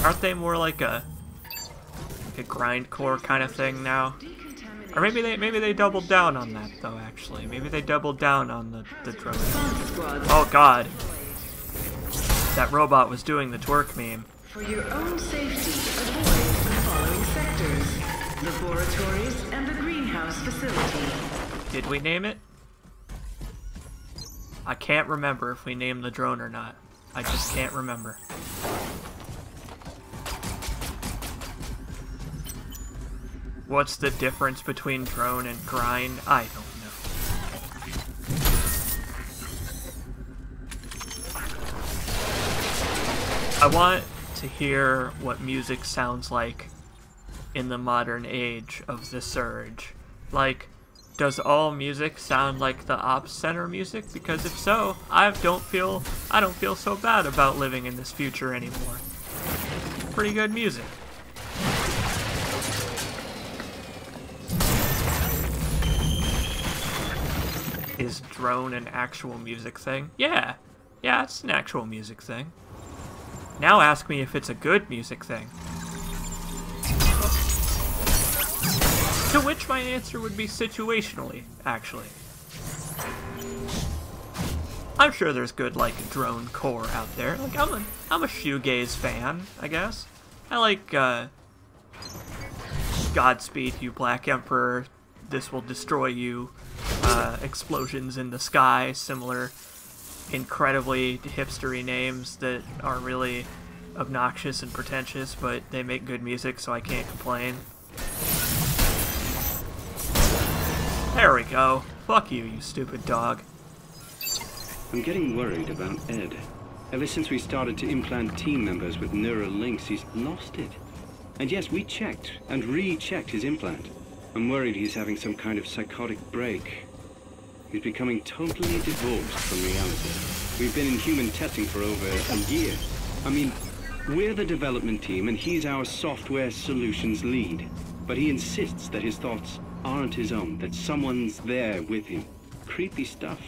Aren't they more like a grindcore kind of thing now? Or maybe they doubled down on that though. Actually, maybe they doubled down on the drone. Oh god, that robot was doing the twerk meme. For your own safety, avoid the following sectors: laboratories and the greenhouse facility. Did we name it? I can't remember if we named the drone or not. I just can't remember. What's the difference between drone and grind? I don't know. I want to hear what music sounds like in the modern age of the Surge. Like, does all music sound like the Ops Center music? Because if so, I don't feel so bad about living in this future anymore. Pretty good music. Is drone an actual music thing? Yeah, it's an actual music thing. Now ask me if it's a good music thing. To which my answer would be situationally, actually. I'm sure there's good, like, drone core out there. Like, I'm a shoegaze fan, I guess. I like, Godspeed You Black Emperor, This Will Destroy You, Explosions in the Sky, similar incredibly hipstery names that are really obnoxious and pretentious, but they make good music, so I can't complain. There we go. Fuck you, you stupid dog. I'm getting worried about Ed. Ever since we started to implant team members with neural links, he's lost it. And yes, we checked and rechecked his implant. I'm worried he's having some kind of psychotic break. He's becoming totally divorced from reality. We've been in human testing for over a year. I mean, we're the development team and he's our software solutions lead. But he insists that his thoughts aren't his own, that someone's there with him. Creepy stuff,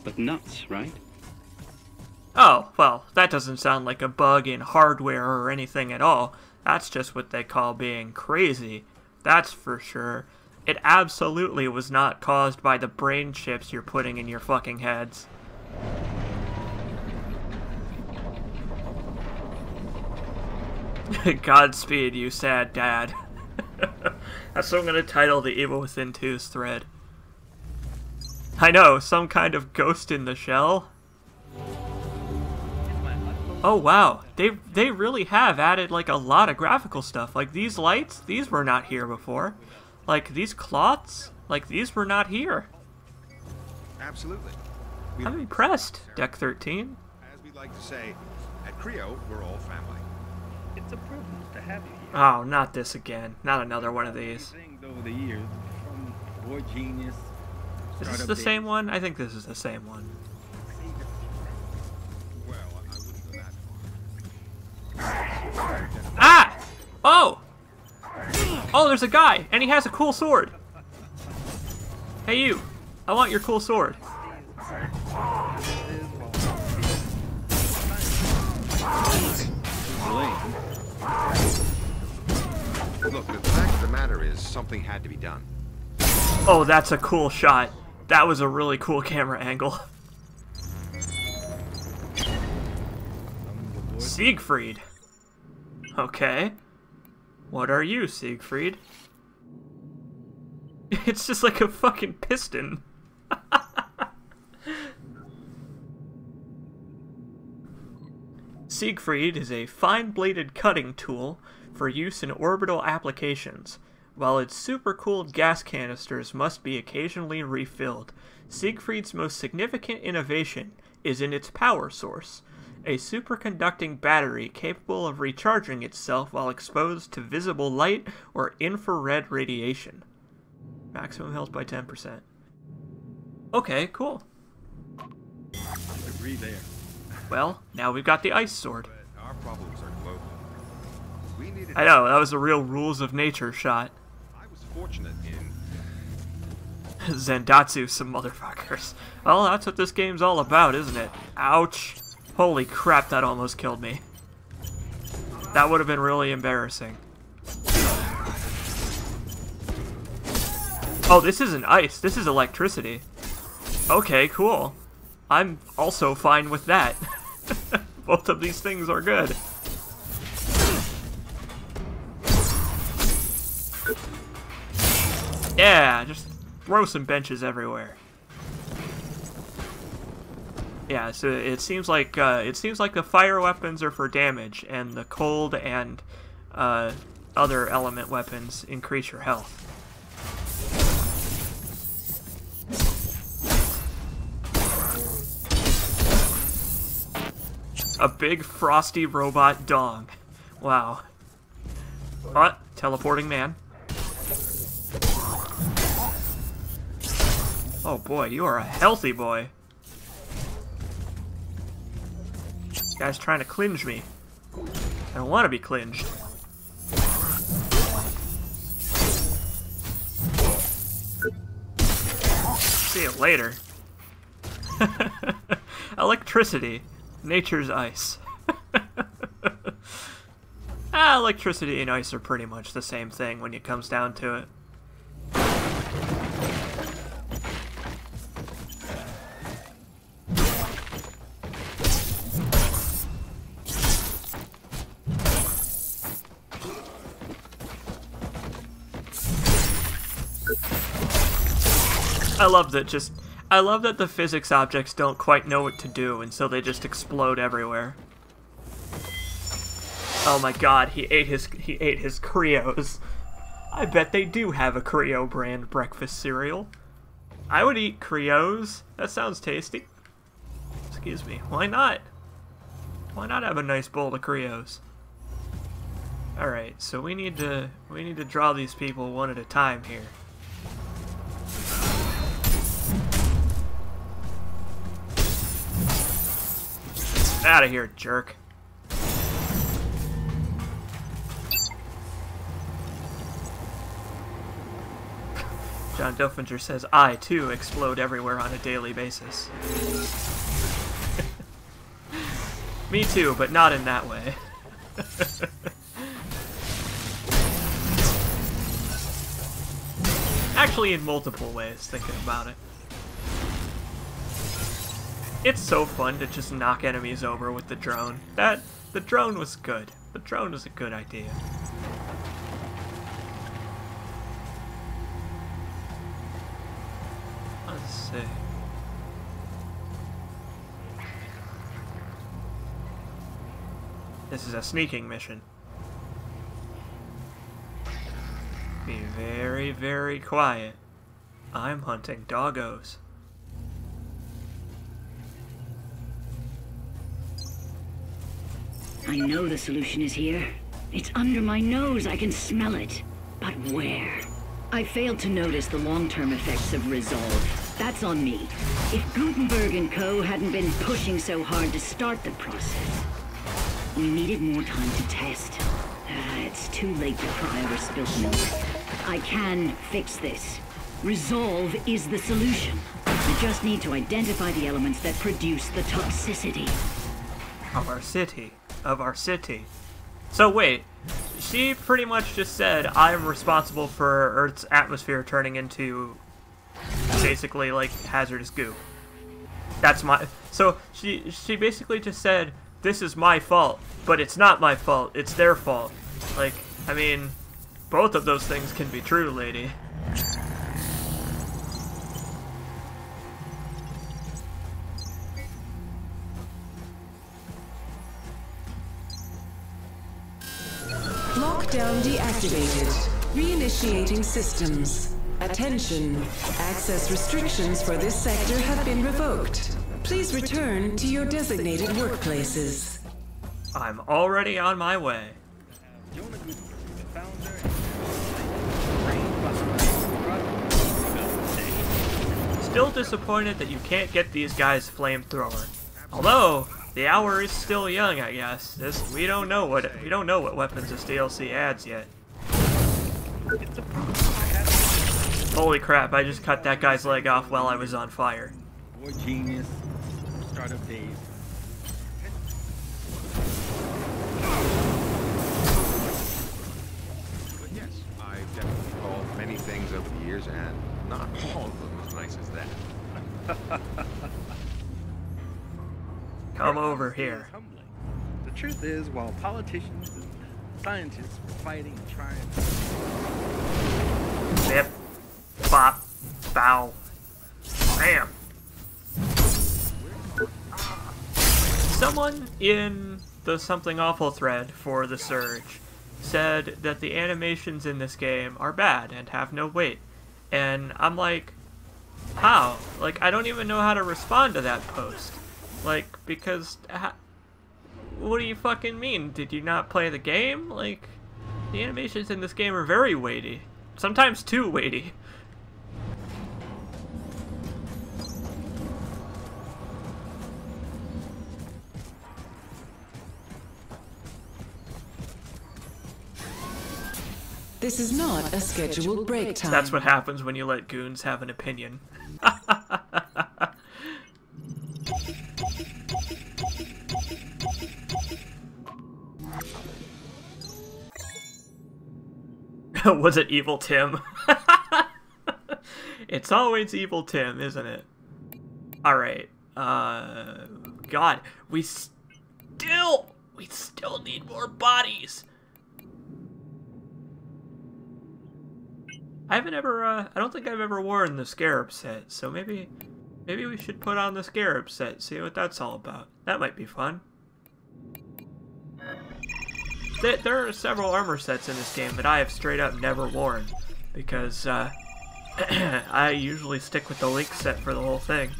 but nuts, right? Oh, well, that doesn't sound like a bug in hardware or anything at all. That's just what they call being crazy. That's for sure. It absolutely was not caused by the brain chips you're putting in your fucking heads. Godspeed, you sad dad. That's what I'm gonna title the Evil Within 2's thread. I know, some kind of ghost in the shell. Oh wow, they really have added like a lot of graphical stuff. Like these lights, these were not here before. Like these cloths, like these were not here. Absolutely. I'm impressed, Deck 13. As we like to say, at Creo, we're all family. It's a privilege to have you here. Oh, not this again. Not another one of these. Things over the years, from Boy Genius. Is this the same one? I think this is the same one. Well, I wouldn't go that far. Ah! Oh! Oh, there's a guy, and he has a cool sword. Hey you, I want your cool sword. Look, the fact of the matter is, something had to be done. Oh, that's a cool shot. That was a really cool camera angle. Siegfried. Okay. What are you, Siegfried? It's just like a fucking piston. Siegfried is a fine-bladed cutting tool for use in orbital applications. While its super-cooled gas canisters must be occasionally refilled, Siegfried's most significant innovation is in its power source, a superconducting battery capable of recharging itself while exposed to visible light or infrared radiation. Maximum health by 10%. Okay, cool. Agree there. Well, now we've got the ice sword. But our problems are global. We needed I know, that was a real rules of nature shot. I was fortunate in Zendatsu, some motherfuckers. Well, that's what this game's all about, isn't it? Ouch. Holy crap, that almost killed me. That would have been really embarrassing. Oh, this isn't ice. This is electricity. Okay, cool. I'm also fine with that. Both of these things are good. Yeah, just throw some benches everywhere. Yeah, so it seems like the fire weapons are for damage, and the cold and other element weapons increase your health. A big frosty robot dong. Wow. What? Teleporting man. Oh boy, you are a healthy boy. This guy's trying to clinch me. I don't want to be clinged. See you later. Electricity. Nature's ice. Electricity and ice are pretty much the same thing when it comes down to it. I love that the physics objects don't quite know what to do, and so they just explode everywhere. Oh my god, he ate his Creos. I bet they do have a Creo brand breakfast cereal. I would eat Creos. That sounds tasty. Excuse me. Why not? Why not have a nice bowl of Creos? Alright, so we need to draw these people one at a time here. Out of here, jerk. John Dilfinger says, I, too, explode everywhere on a daily basis. Me too, but not in that way. Actually, in multiple ways, thinking about it. It's so fun to just knock enemies over with the drone. The drone was good. The drone was a good idea. Let's see. This is a sneaking mission. Be very, very quiet. I'm hunting doggos. I know the solution is here. It's under my nose. I can smell it. But where? I failed to notice the long-term effects of Resolve. That's on me. If Gutenberg and Co. hadn't been pushing so hard to start the process, we needed more time to test. It's too late to cry over spilt milk. I can fix this. Resolve is the solution. I just need to identify the elements that produce the toxicity. Of our city. Of our city. So wait, she pretty much just said I'm responsible for Earth's atmosphere turning into basically like hazardous goo. That's my... So she basically just said this is my fault, but it's not my fault, it's their fault. Like, I mean, both of those things can be true, lady. Lockdown deactivated. Reinitiating systems. Attention. Access restrictions for this sector have been revoked. Please return to your designated workplaces. I'm already on my way. Still disappointed that you can't get these guys flamethrower. Although the hour is still young, I guess. We don't know what weapons this DLC adds yet. Holy crap! I just cut that guy's leg off while I was on fire. Boy genius. Startup days. But yes, I've definitely called many things over the years, and not all of them as nice as that. Come over here. The truth is, while politicians and scientists were fighting and trying... Zip. Bop. Bow. Bam. Someone in the Something Awful thread for The Surge said that the animations in this game are bad and have no weight. And I'm like, how? Like, I don't even know how to respond to that post. Like, because, what do you fucking mean? Did you not play the game? Like, the animations in this game are very weighty. Sometimes too weighty. This is not a scheduled break time. That's what happens when you let goons have an opinion. Was it Evil Tim? It's always Evil Tim, isn't it? Alright. God, we still need more bodies. I don't think I've ever worn the Scarab set, so maybe we should put on the Scarab set, see what that's all about. That might be fun. There are several armor sets in this game that I have straight up never worn, because I usually stick with the link set for the whole thing.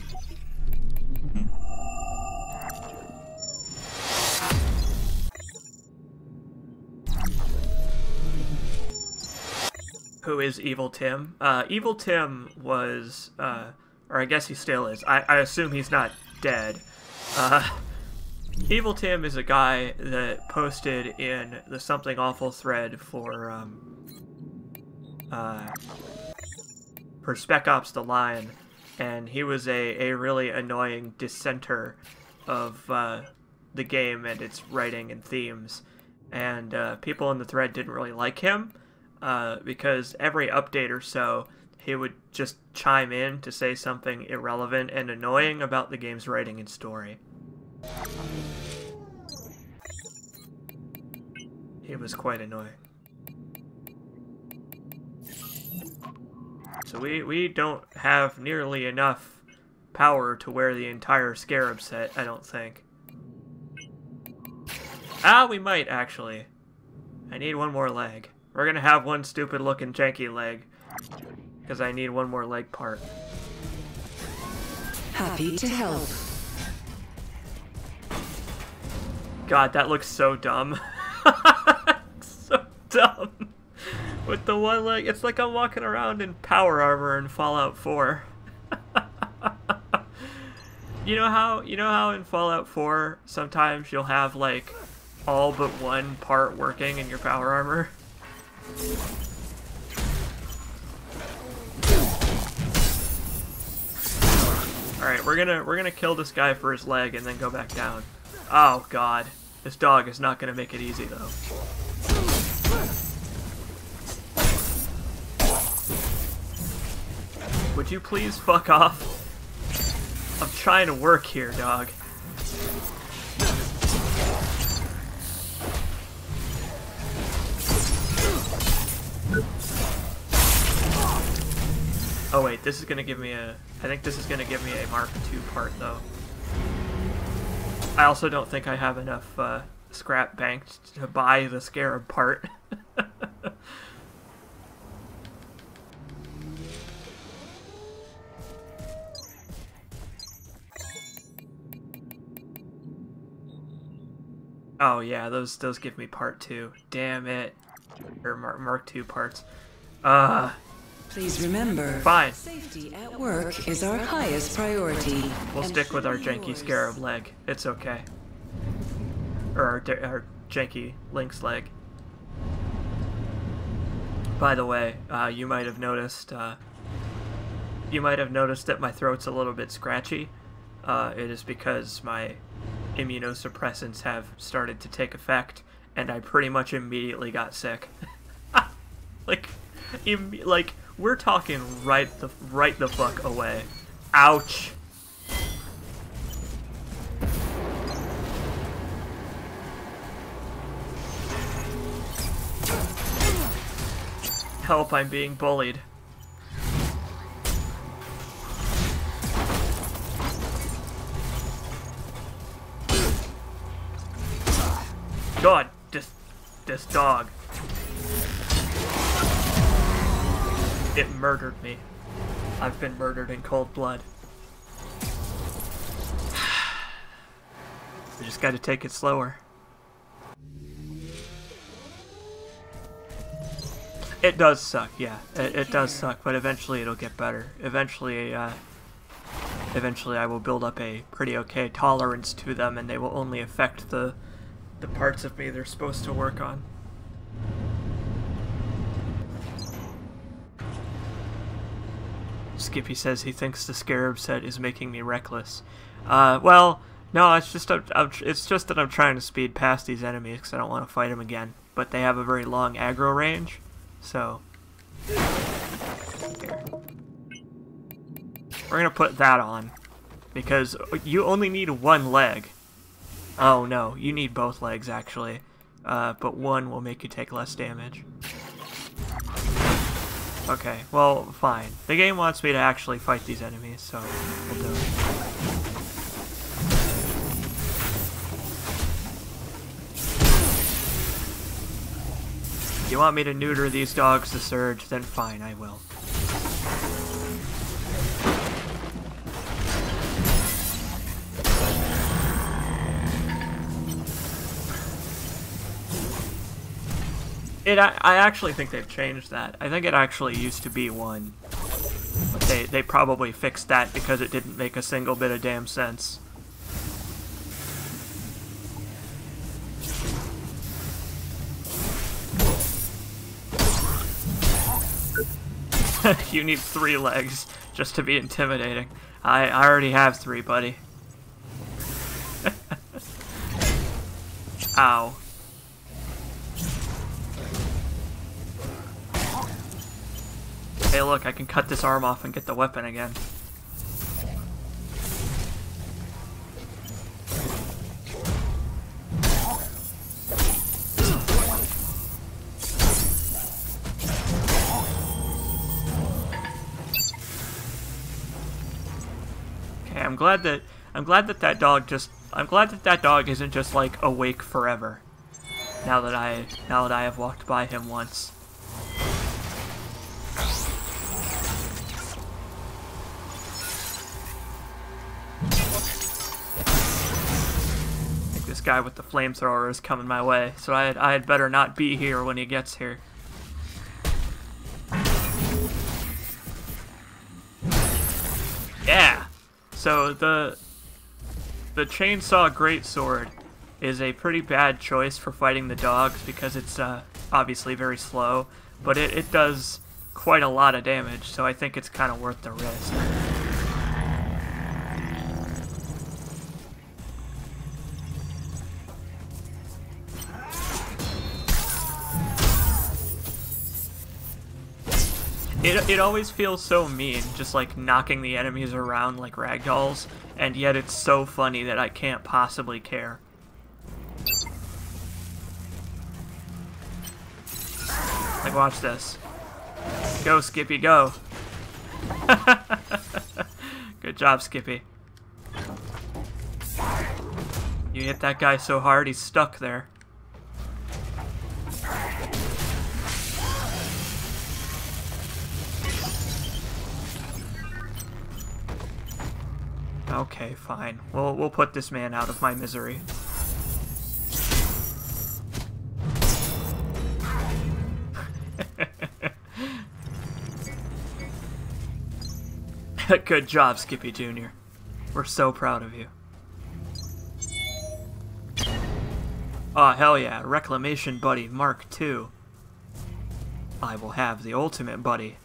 Who is Evil Tim? Evil Tim was, or I guess he still is. I assume he's not dead. Evil Tim is a guy that posted in the Something Awful thread for Spec Ops: The Line, and he was a really annoying dissenter of the game and its writing and themes, and people in the thread didn't really like him. Because every update or so, he would just chime in to say something irrelevant and annoying about the game's writing and story. He was quite annoying. So we don't have nearly enough power to wear the entire Scarab set, I don't think. Ah, we might, actually. I need one more leg. We're gonna have one stupid looking janky leg, because I need one more leg part. Happy to help. God, that looks so dumb. So dumb. With the one leg, it's like I'm walking around in power armor in Fallout 4. You know how in Fallout 4 sometimes you'll have like all but one part working in your power armor? Alright, we're gonna kill this guy for his leg and then go back down. Oh god. This dog is not gonna make it easy though. Would you please fuck off? I'm trying to work here, dog. Oh wait, this is gonna give me a... I think this is gonna give me a Mark II part, though. I also don't think I have enough scrap banked to buy the Scarab part. Oh yeah, those give me part 2. Damn it. Or Mark II parts. Please remember, fine. Safety at work is our highest priority. We'll stick with our janky Scarab leg. It's okay. Or our janky Lynx leg. By the way, you might have noticed that my throat's a little bit scratchy. It is because my immunosuppressants have started to take effect, and I pretty much immediately got sick. like, we're talking right the fuck away. Ouch. Help, I'm being bullied. God, this dog. It murdered me. I've been murdered in cold blood. We just gotta take it slower. It does suck, yeah. It does suck, but eventually it'll get better. Eventually I will build up a pretty okay tolerance to them, and they will only affect the parts of me they're supposed to work on. Skippy says he thinks the Scarab set is making me reckless. Well, no, it's just that I'm trying to speed past these enemies because I don't want to fight them again. But they have a very long aggro range, so... Here. We're gonna put that on, because you only need one leg. Oh no, you need both legs actually, but one will make you take less damage. Okay, well, fine. The game wants me to actually fight these enemies, so we'll do it. If you want me to neuter these dogs to Surge, then fine, I will. I actually think they've changed that. I think it actually used to be 1. But they probably fixed that because it didn't make a single bit of damn sense. You need 3 legs just to be intimidating. I already have 3, buddy. Ow. Hey look, I can cut this arm off and get the weapon again. Okay, I'm glad that that dog isn't just like awake forever. Now that I have walked by him once. I think this guy with the flamethrower is coming my way, so I had better not be here when he gets here. Yeah. So the chainsaw greatsword is a pretty bad choice for fighting the dogs because it's obviously very slow, but it does quite a lot of damage, so I think it's kind of worth the risk. It always feels so mean, just like knocking the enemies around like ragdolls, and yet it's so funny that I can't possibly care. Like, watch this. Go, Skippy, go. Good job, Skippy. You hit that guy so hard, he's stuck there. Okay, fine. We'll put this man out of my misery. Good job, Skippy Jr. We're so proud of you. Oh, hell yeah. Reclamation Buddy Mark II. I will have the ultimate buddy.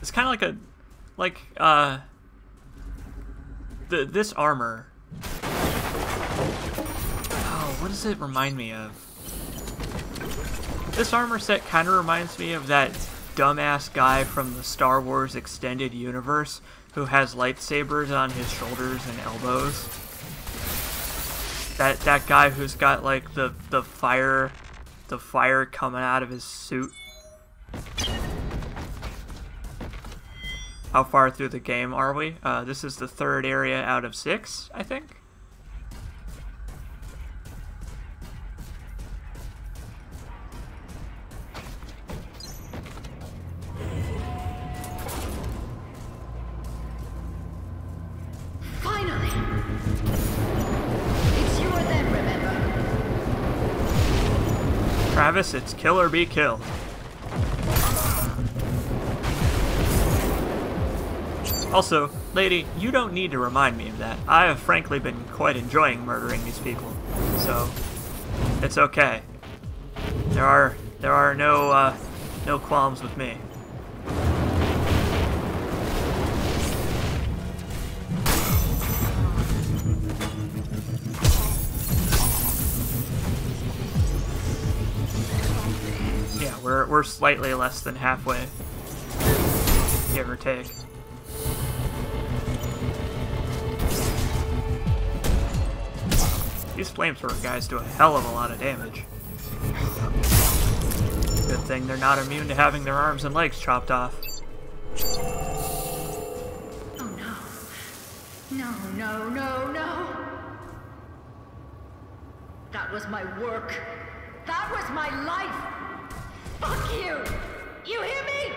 It's kind of like this armor. Oh, what does it remind me of? This armor set kind of reminds me of that dumbass guy from the Star Wars Extended Universe who has lightsabers on his shoulders and elbows. That guy who's got like the fire coming out of his suit. How far through the game are we? This is the 3rd area out of 6, I think. Finally! It's you or them, remember? Travis, it's kill or be killed. Also, lady, you don't need to remind me of that. I have frankly been quite enjoying murdering these people, so it's okay. There are no qualms with me. Yeah, we're slightly less than halfway, give or take. These flamethrower guys do a hell of a lot of damage. Good thing they're not immune to having their arms and legs chopped off. Oh no. No, no, no, no. That was my work. That was my life. Fuck you! You hear me?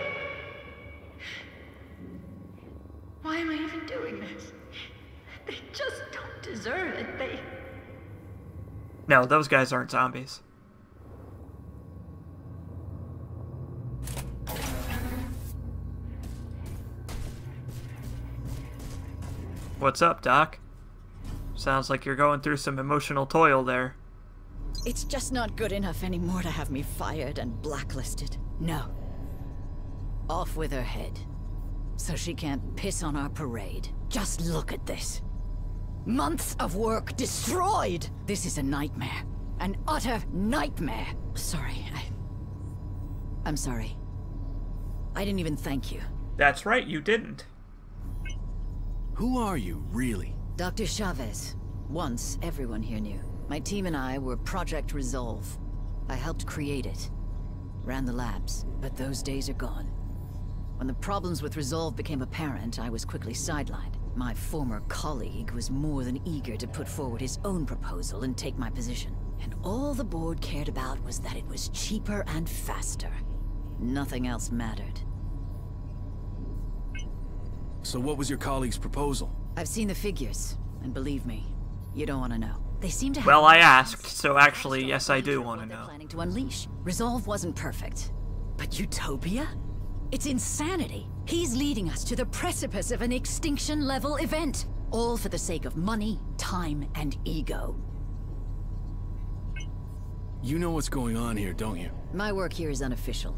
Why am I even doing this? They just don't deserve it. No, those guys aren't zombies. What's up, Doc? Sounds like you're going through some emotional toil there. It's just not good enough anymore to have me fired and blacklisted. No. Off with her head. So she can't piss on our parade. Just look at this. Months of work destroyed! This is a nightmare. An utter nightmare. Sorry, I'm sorry. I didn't even thank you. That's right, you didn't. Who are you, really? Dr. Chavez. Once, everyone here knew. My team and I were Project Resolve. I helped create it. Ran the labs, but those days are gone. When the problems with Resolve became apparent, I was quickly sidelined. My former colleague was more than eager to put forward his own proposal and take my position. And all the board cared about was that it was cheaper and faster. Nothing else mattered. So what was your colleague's proposal? I've seen the figures, and believe me, you don't want to know. They seem to have... Well, I asked, so actually, yes, I do want to know. Planning to unleash. Resolve wasn't perfect. But Utopia? It's insanity. He's leading us to the precipice of an extinction-level event. All for the sake of money, time, and ego. You know what's going on here, don't you? My work here is unofficial.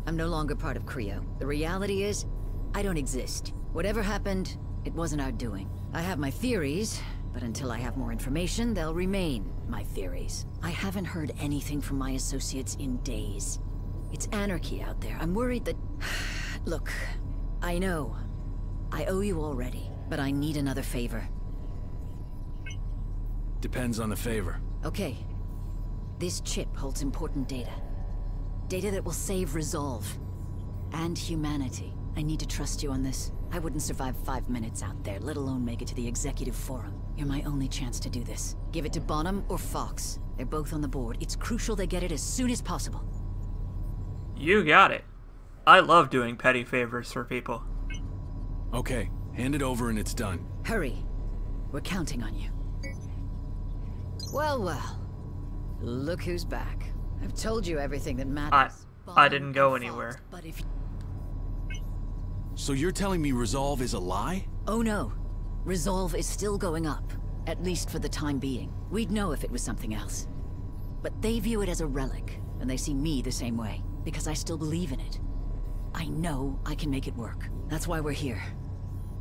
I'm no longer part of Creo. The reality is, I don't exist. Whatever happened, it wasn't our doing. I have my theories, but until I have more information, they'll remain my theories. I haven't heard anything from my associates in days. It's anarchy out there. I'm worried that... Look, I know. I owe you already, but I need another favor. Depends on the favor. Okay. This chip holds important data. Data that will save Resolve. And humanity. I need to trust you on this. I wouldn't survive 5 minutes out there, let alone make it to the executive forum. You're my only chance to do this. Give it to Bonham or Fox. They're both on the board. It's crucial they get it as soon as possible. You got it. I love doing petty favors for people. Okay, hand it over and it's done. Hurry. We're counting on you. Well, well. Look who's back. I've told you everything that matters. I didn't go anywhere. But if... So you're telling me Resolve is a lie? Oh no. Resolve is still going up. At least for the time being. We'd know if it was something else. But they view it as a relic, and they see me the same way. Because I still believe in it. I know I can make it work. That's why we're here.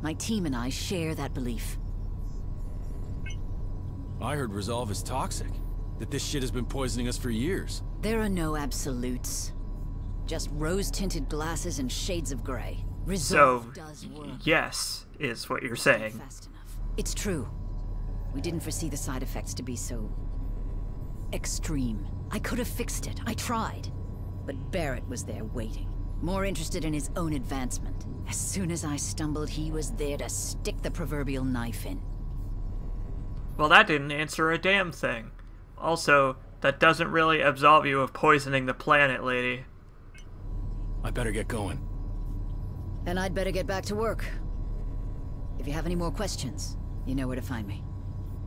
My team and I share that belief. I heard Resolve is toxic. That this shit has been poisoning us for years. There are no absolutes. Just rose-tinted glasses and shades of gray. Resolve does work. Yes, is what you're saying. Fast enough. It's true. We didn't foresee the side effects to be so... extreme. I could have fixed it. I tried. But Barrett was there waiting. More interested in his own advancement. As soon as I stumbled, he was there to stick the proverbial knife in. Well, that didn't answer a damn thing. Also, that doesn't really absolve you of poisoning the planet, lady. I better get going. And I'd better get back to work. If you have any more questions, you know where to find me.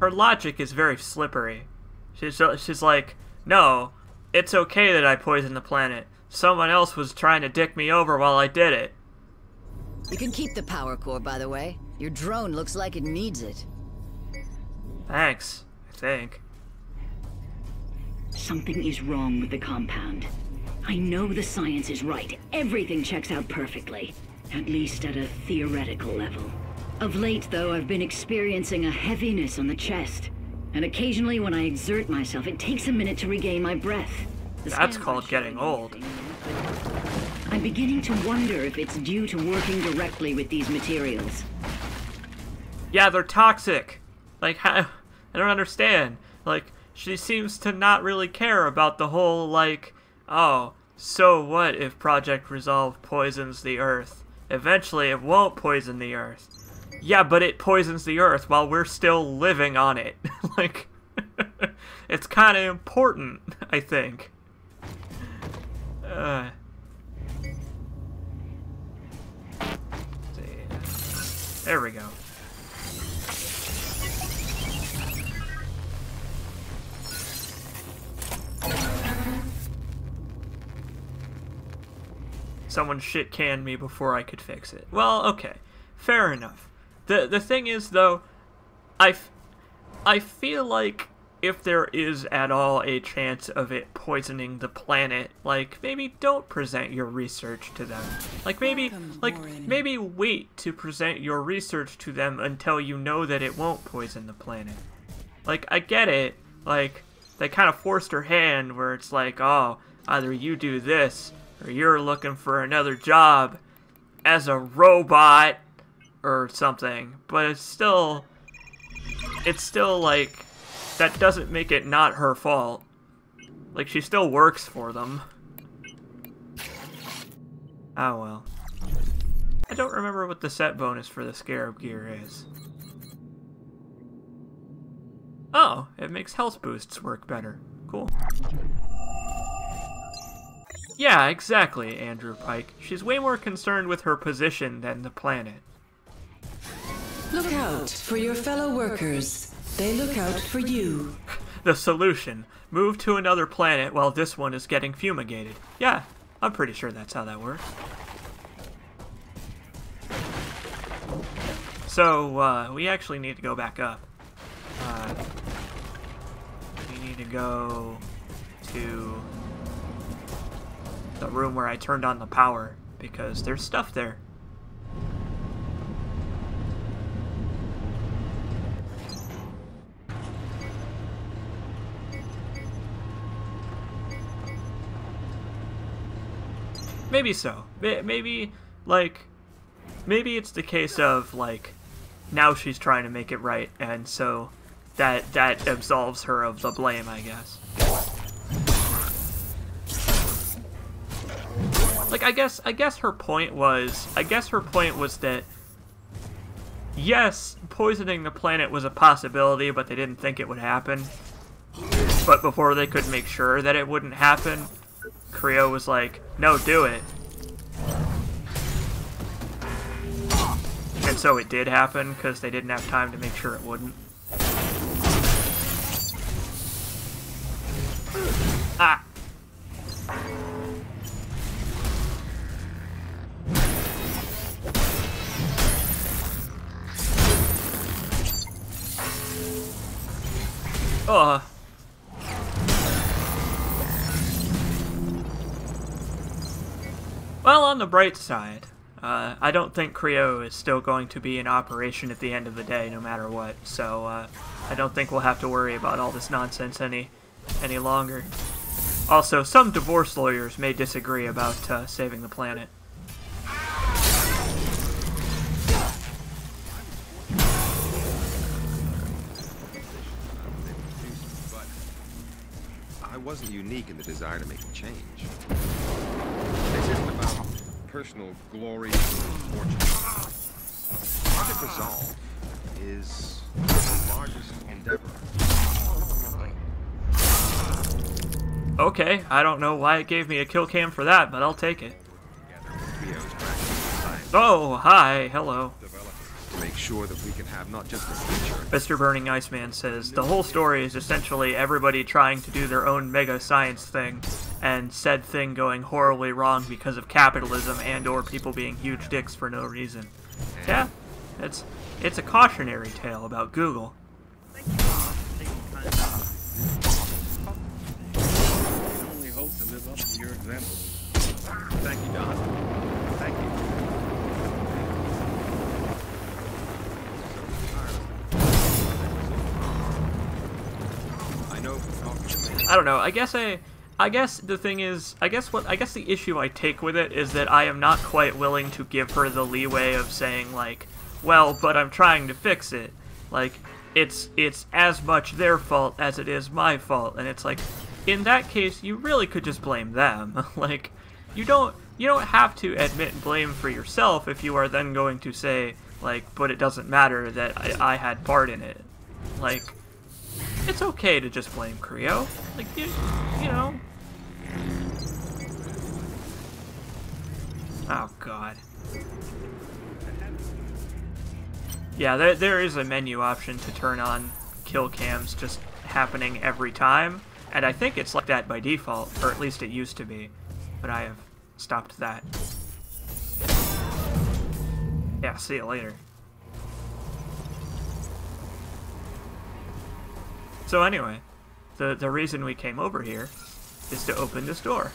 Her logic is very slippery. She's like, no, it's okay that I poisoned the planet. Someone else was trying to dick me over while I did it. You can keep the power core, by the way. Your drone looks like it needs it. Thanks, I think. Something is wrong with the compound. I know the science is right. Everything checks out perfectly. At least at a theoretical level. Of late, though, I've been experiencing a heaviness on the chest. And occasionally when I exert myself, it takes a minute to regain my breath. That's called getting old. I'm beginning to wonder if it's due to working directly with these materials. Yeah, they're toxic. Like, I don't understand. Like, she seems to not really care about the whole, like, oh, so what if Project Resolve poisons the Earth? Eventually it won't poison the Earth. Yeah, but it poisons the Earth while we're still living on it. Like, it's kind of important, I think. There we go. Someone shit-canned me before I could fix it. Well, okay. Fair enough. The thing is, though, I feel like if there is at all a chance of it poisoning the planet, like, maybe don't present your research to them. Like, maybe wait to present your research to them until you know that it won't poison the planet. Like, I get it. Like, they kind of forced her hand where it's like, oh, either you do this, or you're looking for another job as a robot, or something. But it's still, like, that doesn't make it not her fault. Like, she still works for them. Oh well. I don't remember what the set bonus for the Scarab gear is. Oh, it makes health boosts work better. Cool. Yeah, exactly, Andrew Pike. She's way more concerned with her position than the planet. Look out for your fellow workers. They look out for you. The solution. Move to another planet while this one is getting fumigated. Yeah, I'm pretty sure that's how that works. So, we actually need to go back up. We need to go to the room where I turned on the power, because there's stuff there. Maybe so. Maybe, like, maybe it's the case of, like, now she's trying to make it right, and so that absolves her of the blame, I guess. Like, I guess her point was that, yes, poisoning the planet was a possibility, but they didn't think it would happen. But before they could make sure that it wouldn't happen, Creo was like, no, do it. And so it did happen, because they didn't have time to make sure it wouldn't. Ah! Ugh. Well, on the bright side, I don't think Creo is still going to be in operation at the end of the day, no matter what. So I don't think we'll have to worry about all this nonsense any longer. Also, some divorce lawyers may disagree about saving the planet. I wasn't unique in the desire to make a change. This isn't about personal glory or fortune. Project Resolve is the largest endeavor. Okay, I don't know why it gave me a kill cam for that, but I'll take it. Oh, hi, hello. To make sure that we can have not just the future. Mr. Burning Iceman says, the whole story is essentially everybody trying to do their own mega science thing, and said thing going horribly wrong because of capitalism and or people being huge dicks for no reason. Yeah, it's a cautionary tale about Google. I only hope to live up to your example. Thank you, Don. Thank you. I don't know. I guess the thing is, I guess the issue I take with it is that I am not quite willing to give her the leeway of saying, like, well, but I'm trying to fix it. Like, it's as much their fault as it is my fault, and it's like, in that case, you really could just blame them. Like, you don't have to admit blame for yourself if you are then going to say, like, but it doesn't matter that I had part in it. Like, it's okay to just blame Creo. Like, you know. Oh, God. Yeah, there is a menu option to turn on kill cams just happening every time, and I think it's like that by default, or at least it used to be, but I have stopped that. Yeah, see you later. So anyway, the reason we came over here is to open this door.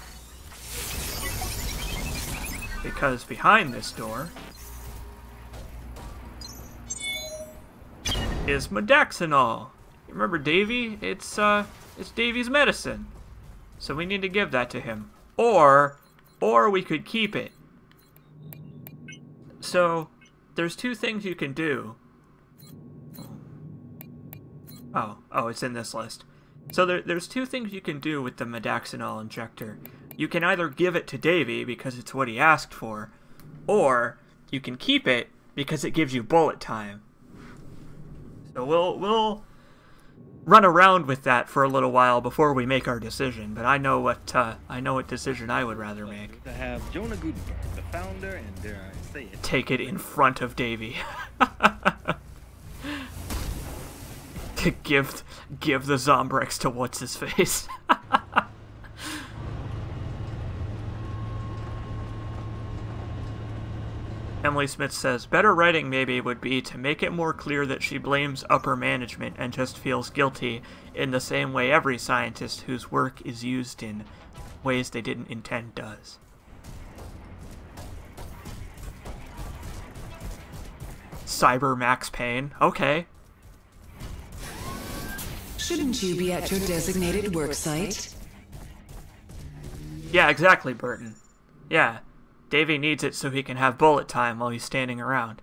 Because behind this door is Modaxinol. You remember Davy? It's Davy's medicine. So we need to give that to him. Or we could keep it. So there's two things you can do. Oh, it's in this list. So there's two things you can do with the Modaxinol injector. You can either give it to Davy because it's what he asked for, or you can keep it because it gives you bullet time. So we'll run around with that for a little while before we make our decision. But I know what decision I would rather make. To have Jonah Gutenberg, the founder, and dare I say it, take it in front of Davy. To give the Zombrex to what's his face. Emily Smith says, better writing maybe would be to make it more clear that she blames upper management and just feels guilty in the same way every scientist whose work is used in ways they didn't intend does. Cyber Max Payne. Okay. Shouldn't you be at your designated work site? Yeah, exactly, Burton. Yeah. Davy needs it so he can have bullet time while he's standing around.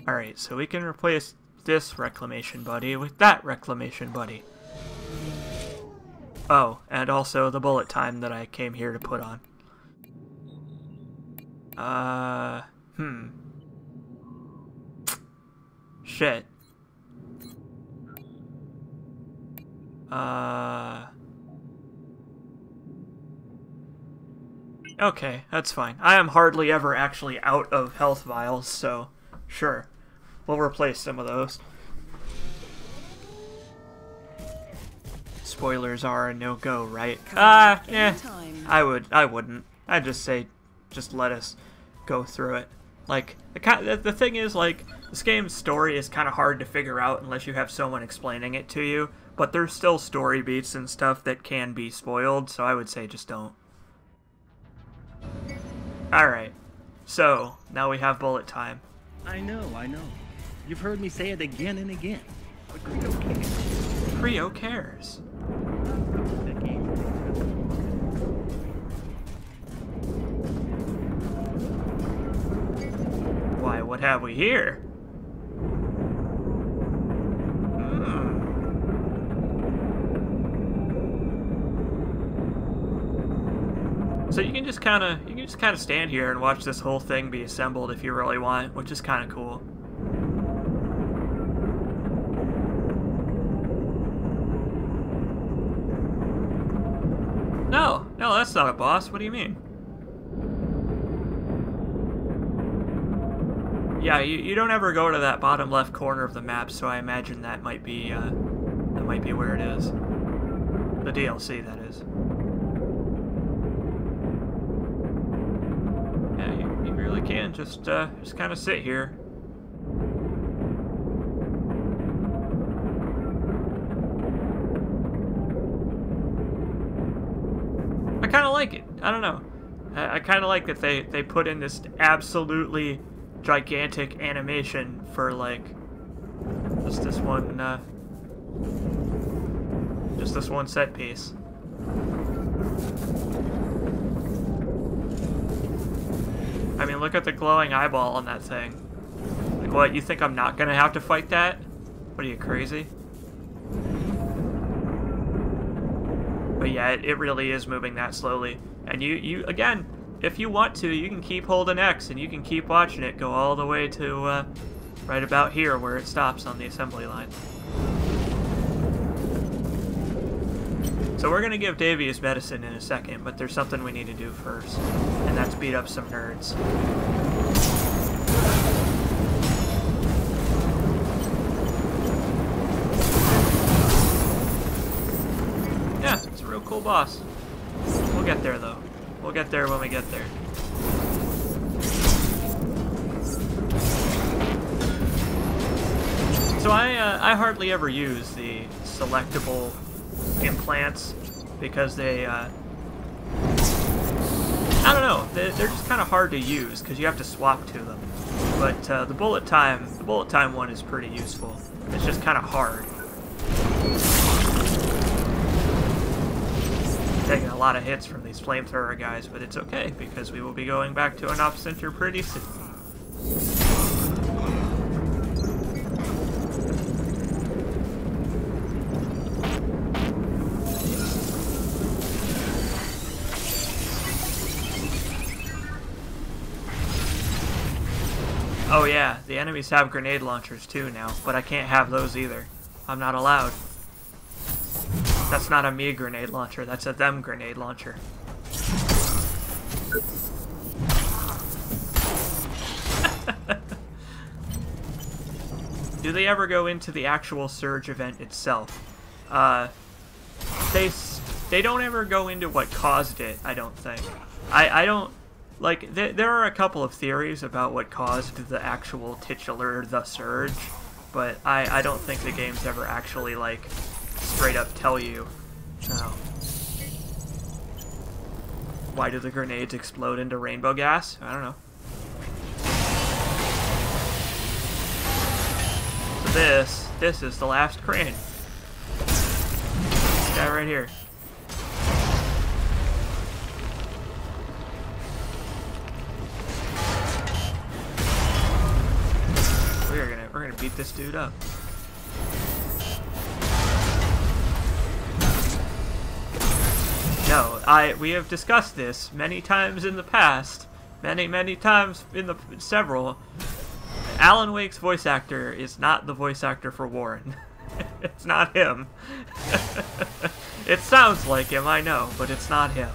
Alright, so we can replace this reclamation buddy with that reclamation buddy. Oh, and also the bullet time that I came here to put on. Shit. Okay, that's fine. I am hardly ever actually out of health vials, so sure. We'll replace some of those. Spoilers are a no-go, right? Yeah. I wouldn't. I'd just say, just let us go through it. Like, the thing is, like, this game's story is kind of hard to figure out unless you have someone explaining it to you, but there's still story beats and stuff that can be spoiled, so I would say just don't. Alright, so, now we have bullet time. I know. You've heard me say it again and again. But Creo cares. Creo cares. Why, what have we here? So you can just kind of stand here and watch this whole thing be assembled if you really want, which is kind of cool. No, that's not a boss. What do you mean? Yeah, you don't ever go to that bottom left corner of the map, so I imagine that might be where it is. The DLC, that is. You really can just kind of sit here. I kind of like it. I don't know. I kind of like that they put in this absolutely gigantic animation for like just this one set piece. I mean, look at the glowing eyeball on that thing. Like, what, you think I'm not gonna have to fight that? What, are you crazy? But yeah, it really is moving that slowly. And you again, if you want to, you can keep holding X and you can keep watching it go all the way to right about here where it stops on the assembly line. So we're gonna give Davey his medicine in a second, but there's something we need to do first, and that's beat up some nerds. Yeah, it's a real cool boss. We'll get there though. We'll get there when we get there. So I hardly ever use the selectable implants because they, I don't know, they're just kind of hard to use because you have to swap to them. But the bullet time one is pretty useful. It's just kind of hard. Taking a lot of hits from these flamethrower guys, but it's okay because we will be going back to an off center pretty soon. Oh yeah, the enemies have grenade launchers too now, but I can't have those either. I'm not allowed. That's not a me grenade launcher, that's a them grenade launcher. Do they ever go into the actual Surge event itself? They don't ever go into what caused it, I don't think. I don't... Like, there are a couple of theories about what caused the actual titular The Surge, but I don't think the game's ever actually, like, straight up tell you. Oh. Why do the grenades explode into rainbow gas? I don't know. So this is the last crane. This guy right here. We're gonna beat this dude up. No, we have discussed this many times in the past, many times in the several. Alan Wake's voice actor is not the voice actor for Warren. It's not him. It sounds like him, I know, but it's not him.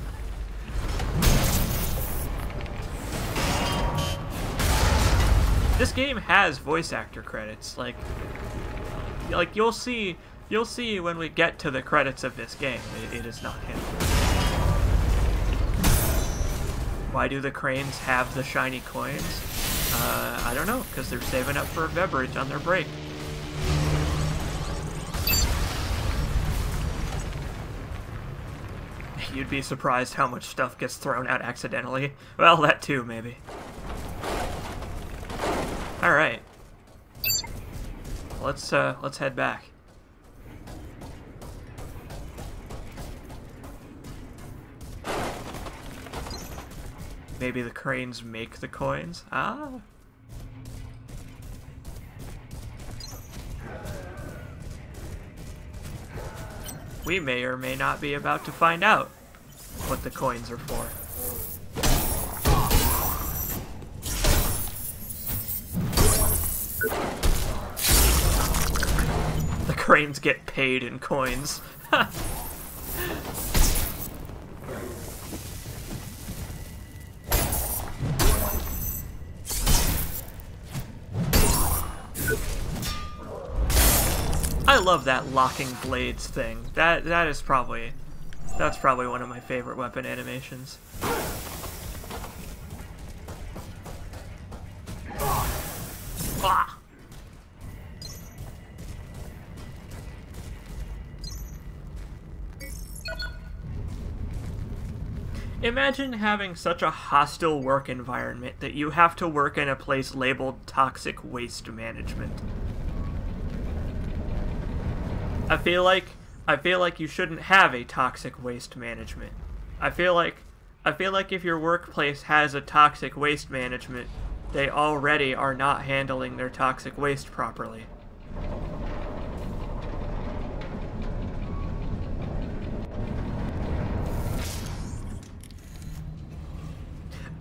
This game has voice actor credits, like you'll see when we get to the credits of this game. It is not him. Why do the cranes have the shiny coins? I don't know, because they're saving up for a beverage on their break. You'd be surprised how much stuff gets thrown out accidentally. Well, that too, maybe. Alright. Let's head back. Maybe the cranes make the coins? Ah. We may or may not be about to find out what the coins are for. The cranes get paid in coins. I love that locking blades thing. That's probably one of my favorite weapon animations. Ah. Imagine having such a hostile work environment that you have to work in a place labeled toxic waste management. I feel like you shouldn't have a toxic waste management. I feel like if your workplace has a toxic waste management, they already are not handling their toxic waste properly.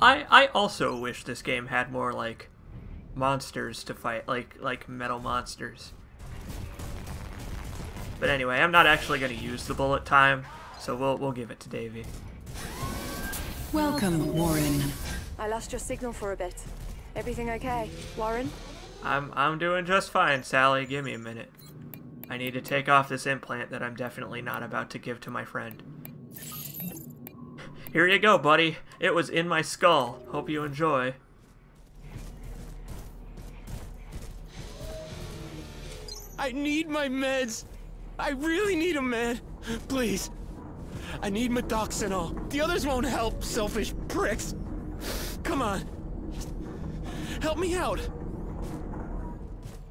I also wish this game had more, like, monsters to fight, like metal monsters. But anyway, I'm not actually going to use the bullet time. so we'll give it to Davy. Welcome, Warren. I lost your signal for a bit. Everything okay, Warren? I'm doing just fine, Sally. Give me a minute. I need to take off this implant that I'm definitely not about to give to my friend. Here you go, buddy. It was in my skull. Hope you enjoy. I need my meds. I really need them, man. Please. I need Medoxanol. The others won't help, selfish pricks. Come on. Help me out.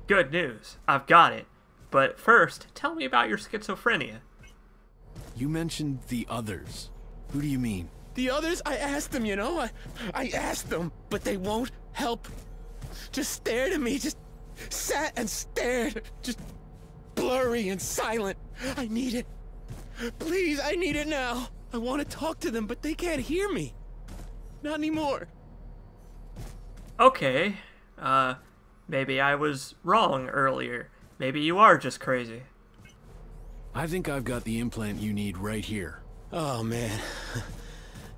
Good news. I've got it. But first, tell me about your schizophrenia. You mentioned the others. Who do you mean? The others? I asked them, you know? I asked them, but they won't help. Just stared at me, just sat and stared. Just blurry and silent. I need it. Please, I need it now. I want to talk to them, but they can't hear me. Not anymore. Okay. Maybe I was wrong earlier. Maybe you are just crazy. I think I've got the implant you need right here. Oh, man.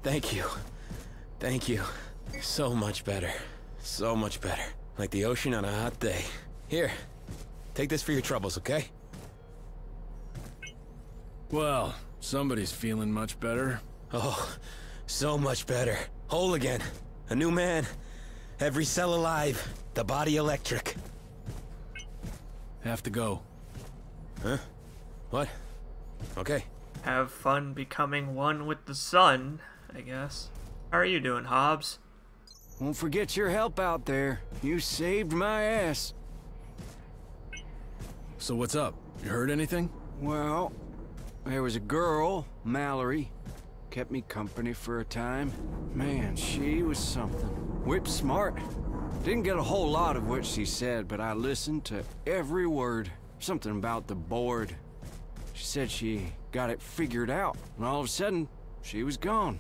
Thank you. Thank you. So much better. So much better. Like the ocean on a hot day. Here, take this for your troubles, okay? Well, somebody's feeling much better. Oh, so much better. Whole again. A new man. Every cell alive. The body electric. Have to go. Huh? What? Okay. Have fun becoming one with the sun, I guess. How are you doing, Hobbs? Won't forget your help out there. You saved my ass. So what's up? You heard anything? Well, there was a girl, Mallory. Kept me company for a time. Man, she was something. Whip smart. Didn't get a whole lot of what she said, but I listened to every word. Something about the board. She said she got it figured out, and all of a sudden, she was gone.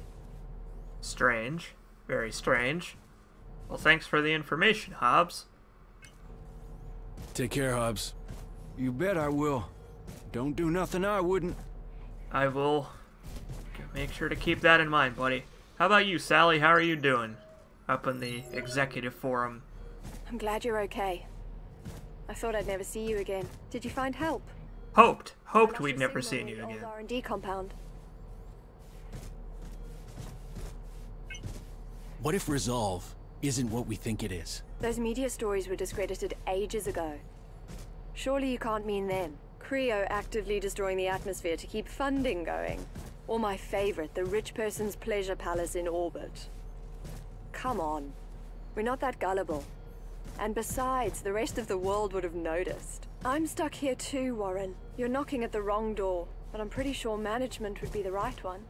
Strange. Very strange. Well, thanks for the information, Hobbs. Take care, Hobbs. You bet I will. Don't do nothing I wouldn't. I will make sure to keep that in mind, buddy. How about you, Sally? How are you doing? Up in the executive forum. I'm glad you're okay. I thought I'd never see you again. Did you find help? Hoped we'd never seen you again. R&D compound. What if Resolve isn't what we think it is? Those media stories were discredited ages ago. Surely you can't mean them. Creo actively destroying the atmosphere to keep funding going. Or my favorite, the rich person's pleasure palace in orbit. Come on. We're not that gullible. And besides, the rest of the world would have noticed. I'm stuck here too, Warren. You're knocking at the wrong door, but I'm pretty sure management would be the right one.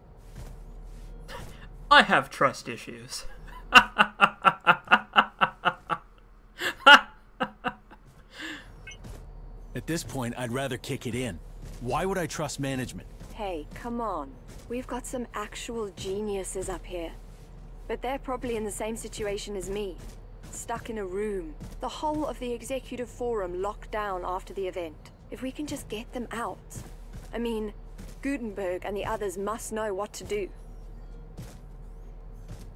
I have trust issues. At this point, I'd rather kick it in. Why would I trust management? Hey, come on. We've got some actual geniuses up here. But they're probably in the same situation as me. Stuck in a room. The whole of the executive forum locked down after the event. If we can just get them out. I mean, Gutenberg and the others must know what to do.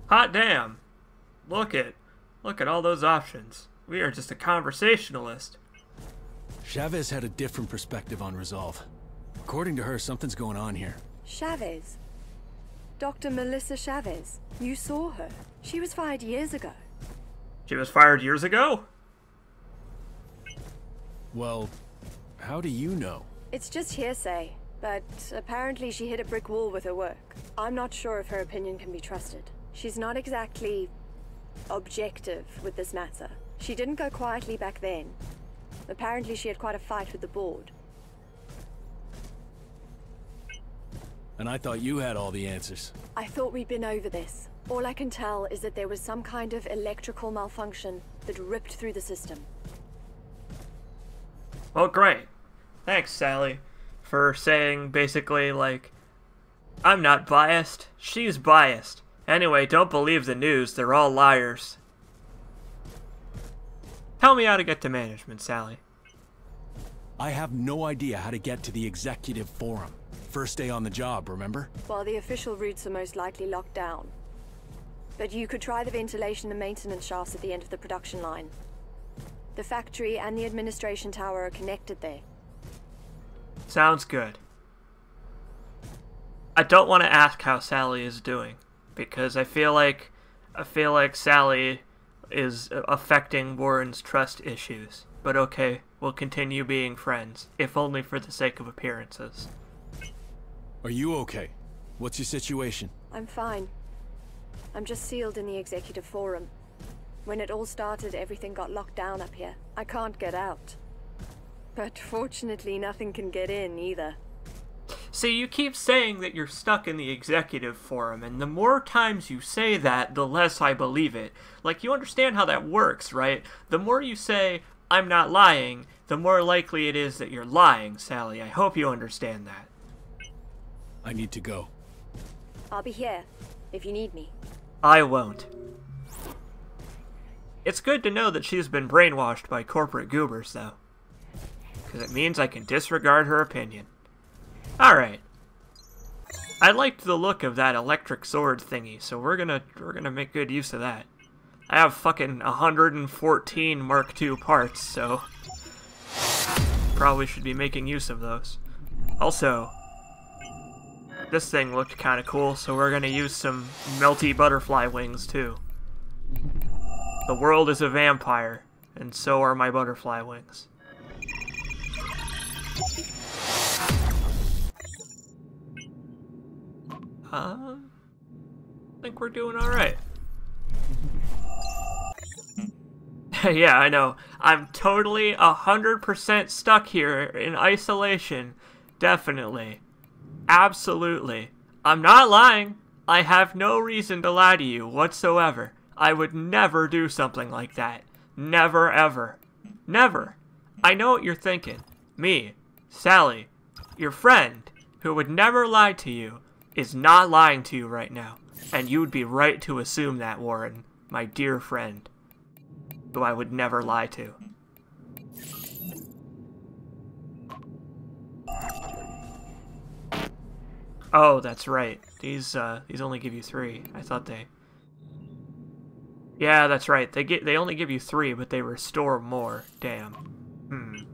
Hot damn. Look at all those options. We are just a conversationalist. Chavez had a different perspective on Resolve. According to her, something's going on here. Chavez? Dr. Melissa Chavez. You saw her. She was fired years ago. She was fired years ago? Well, how do you know? It's just hearsay, but apparently she hit a brick wall with her work. I'm not sure if her opinion can be trusted. She's not exactly objective with this matter. She didn't go quietly back then. Apparently she had quite a fight with the board. And I thought you had all the answers. I thought we'd been over this. All I can tell is that there was some kind of electrical malfunction that ripped through the system. Well, great. Thanks, Sally, for saying basically, like, I'm not biased, she's biased. Anyway, don't believe the news, they're all liars. Tell me how to get to management, Sally. I have no idea how to get to the executive forum. First day on the job, remember? Well, the official routes are most likely locked down. But you could try the ventilation and maintenance shafts at the end of the production line. The factory and the administration tower are connected there. Sounds good. I don't want to ask how Sally is doing, because I feel like Sally is affecting Warren's trust issues. But okay, we'll continue being friends, if only for the sake of appearances. Are you okay? What's your situation? I'm fine. I'm just sealed in the executive forum. When it all started, everything got locked down up here. I can't get out. But fortunately, nothing can get in either. See, you keep saying that you're stuck in the executive forum, and the more times you say that, the less I believe it. Like, you understand how that works, right? The more you say, I'm not lying, the more likely it is that you're lying, Sally. I hope you understand that. I need to go. I'll be here, if you need me. I won't. It's good to know that she's been brainwashed by corporate goobers, though. Because it means I can disregard her opinion. Alright. I liked the look of that electric sword thingy, so we're gonna make good use of that. I have fucking 114 Mark II parts, so probably should be making use of those. Also, this thing looked kind of cool, so we're gonna use some melty butterfly wings too. The world is a vampire, and so are my butterfly wings. I think we're doing alright. Yeah, I know. I'm totally 100% stuck here in isolation. Definitely. Absolutely. I'm not lying. I have no reason to lie to you whatsoever. I would never do something like that. Never, ever. Never. I know what you're thinking. Me, Sally, your friend, who would never lie to you, is not lying to you right now. And you would be right to assume that, Warren, my dear friend, who I would never lie to. Oh, that's right. These only give you 3. I thought they... Yeah, that's right. They only give you 3, but they restore more. Damn.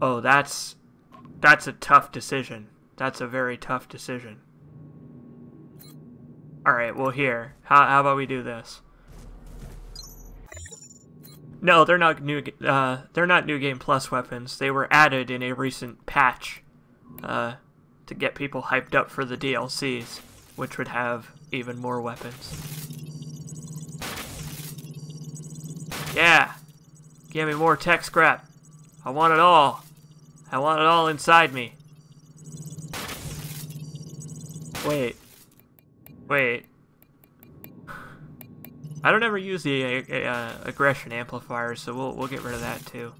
Oh, that's a tough decision. That's a very tough decision. Alright, well here. How about we do this? No, they're not new Game Plus weapons. They were added in a recent patch to get people hyped up for the DLCs, which would have even more weapons. Yeah! Give me more tech scrap. I want it all. I want it all inside me. Wait. I don't ever use the aggression amplifier, so we'll get rid of that too.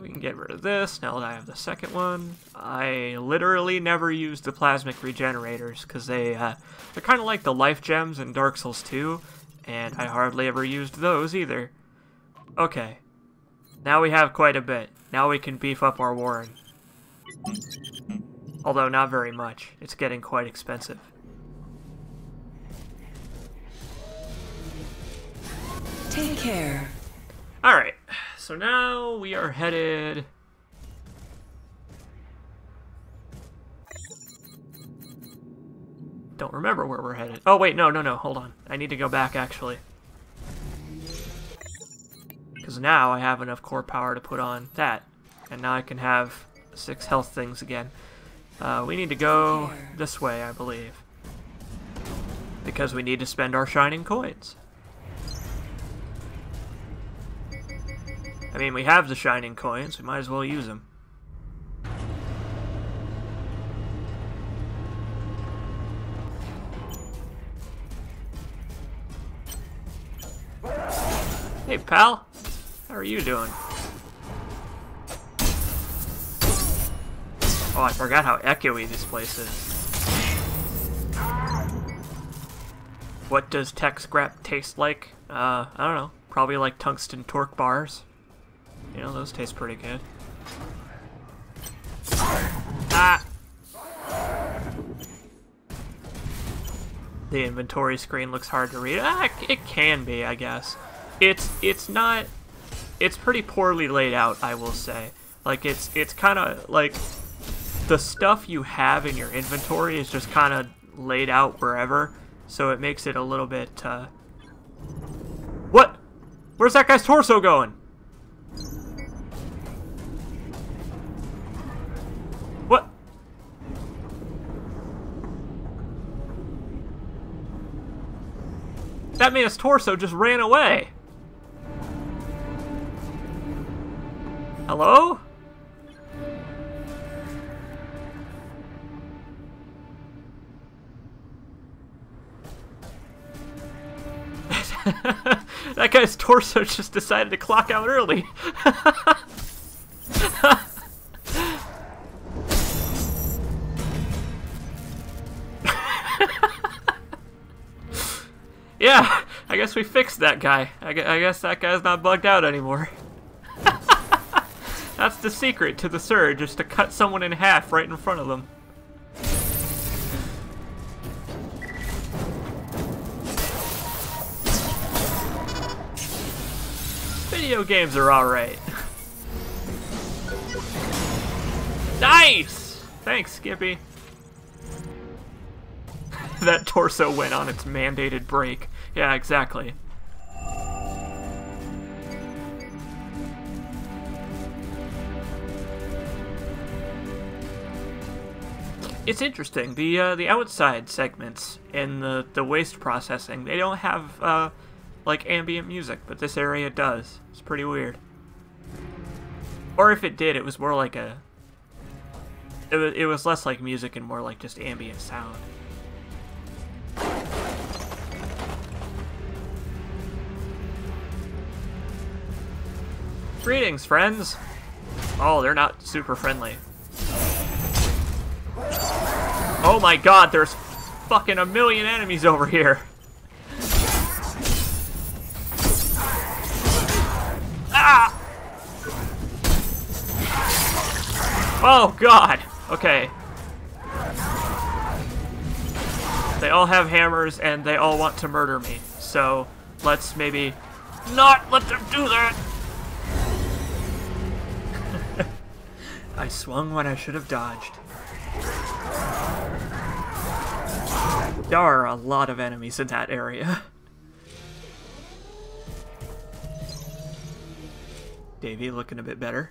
We can get rid of this now that I have the second one. I literally never use the plasmic regenerators because they're kind of like the life gems in Dark Souls 2, and I hardly ever used those either. Okay, now we have quite a bit. Now we can beef up our Warren. Although not very much. It's getting quite expensive. Take care. Alright, so now we are headed... Don't remember where we're headed. Oh wait, no, hold on. I need to go back actually. Because now I have enough core power to put on that. And now I can have 6 health things again. We need to go this way, I believe. Because we need to spend our shining coins. I mean, we have the shining coins, we might as well use them. Hey, pal. How are you doing? Oh, I forgot how echoey this place is. What does tech scrap taste like? I don't know. Probably like tungsten torque bars. You know, those taste pretty good. Ah! The inventory screen looks hard to read. Ah, it can be, I guess. It's not... It's pretty poorly laid out, I will say. Like, it's kind of like... The stuff you have in your inventory is just kind of laid out wherever, so it makes it a little bit, What? Where's that guy's torso going? What? That man's torso just ran away. Hello? That guy's torso just decided to clock out early. Yeah, I guess we fixed that guy. I guess that guy's not bugged out anymore. That's the secret to the surge, is to cut someone in half right in front of them. Video games are alright. Nice! Thanks, Skippy. That torso went on its mandated break. Yeah, exactly. It's interesting. The outside segments in the waste processing, they don't have like ambient music, but this area does. It's pretty weird. Or if it did, it was more like a... It was less like music and more like just ambient sound. Greetings, friends! Oh, they're not super friendly. Oh my god, there's fucking a million enemies over here! Ah! Oh god! Okay. They all have hammers and they all want to murder me. So, let's maybe not let them do that! I swung when I should have dodged. There are a lot of enemies in that area. Davey looking a bit better.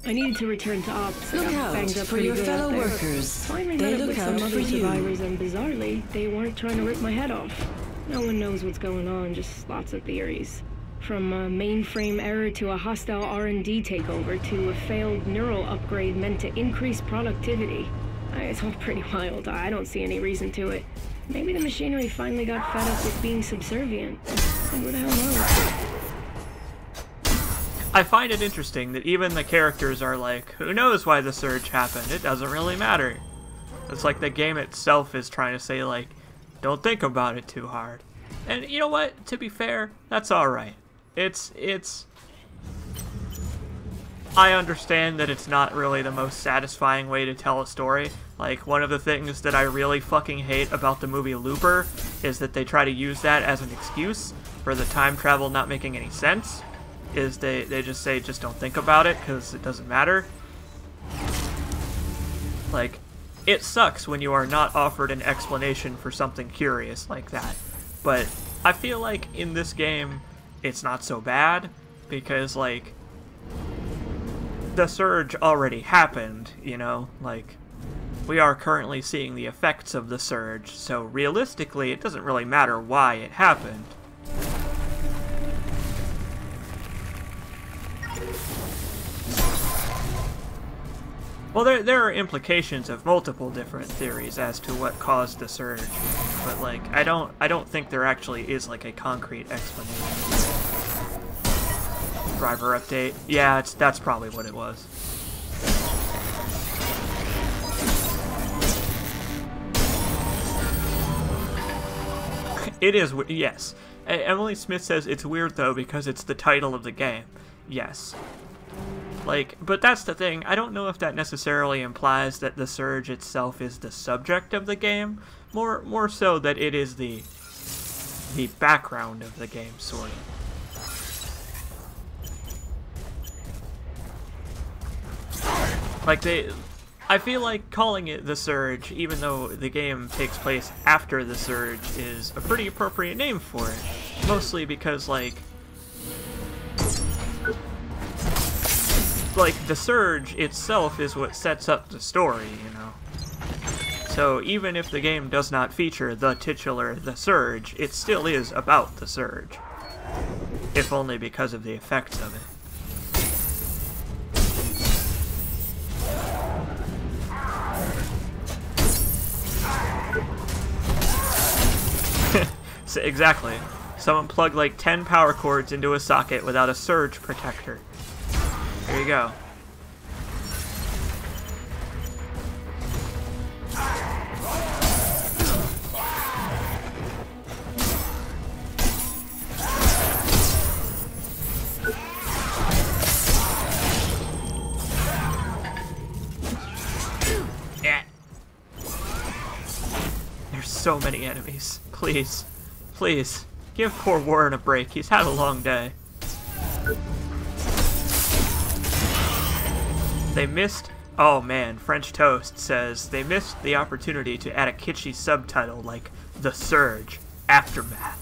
I needed to return to ops. Look out for your fellow workers. Finally They met up look with out some for other you. survivors, and bizarrely, they weren't trying to rip my head off. No one knows what's going on, just lots of theories. From a mainframe error to a hostile R&D takeover to a failed neural upgrade meant to increase productivity. It's all pretty wild. I don't see any reason to it. Maybe the machinery finally got fed up with being subservient. And who the hell knows? I find it interesting that even the characters are like, who knows why the surge happened? It doesn't really matter. It's like the game itself is trying to say, like, don't think about it too hard. And you know what? To be fair, that's alright. I understand that it's not really the most satisfying way to tell a story. Like, one of the things that I really fucking hate about the movie Looper is that they try to use that as an excuse for the time travel not making any sense. Is they just say, just don't think about it, because it doesn't matter. Like, it sucks when you are not offered an explanation for something curious like that. But I feel like in this game, it's not so bad, because, like, the surge already happened, you know? Like, we are currently seeing the effects of the surge, so realistically, it doesn't really matter why it happened. Well, there are implications of multiple different theories as to what caused the surge, but like I don't think there actually is like a concrete explanation. Driver update. Yeah, that's probably what it was. It is, yes. Emily Smith says it's weird, though, because it's the title of the game. Yes. Like, but that's the thing. I don't know if that necessarily implies that the Surge itself is the subject of the game. More so that it is the background of the game, sort of. Like, I feel like calling it the Surge, even though the game takes place after the Surge, is a pretty appropriate name for it. Mostly because, like, the Surge itself is what sets up the story, you know? So even if the game does not feature the titular The Surge, it still is about the Surge. If only because of the effects of it. So, exactly. Someone plugged like 10 power cords into a socket without a surge protector. There you go. Yeah. There's so many enemies. Please. Please. Give poor Warren a break. He's had a long day. They missed... Oh man, French Toast says they missed the opportunity to add a kitschy subtitle like The Surge Aftermath.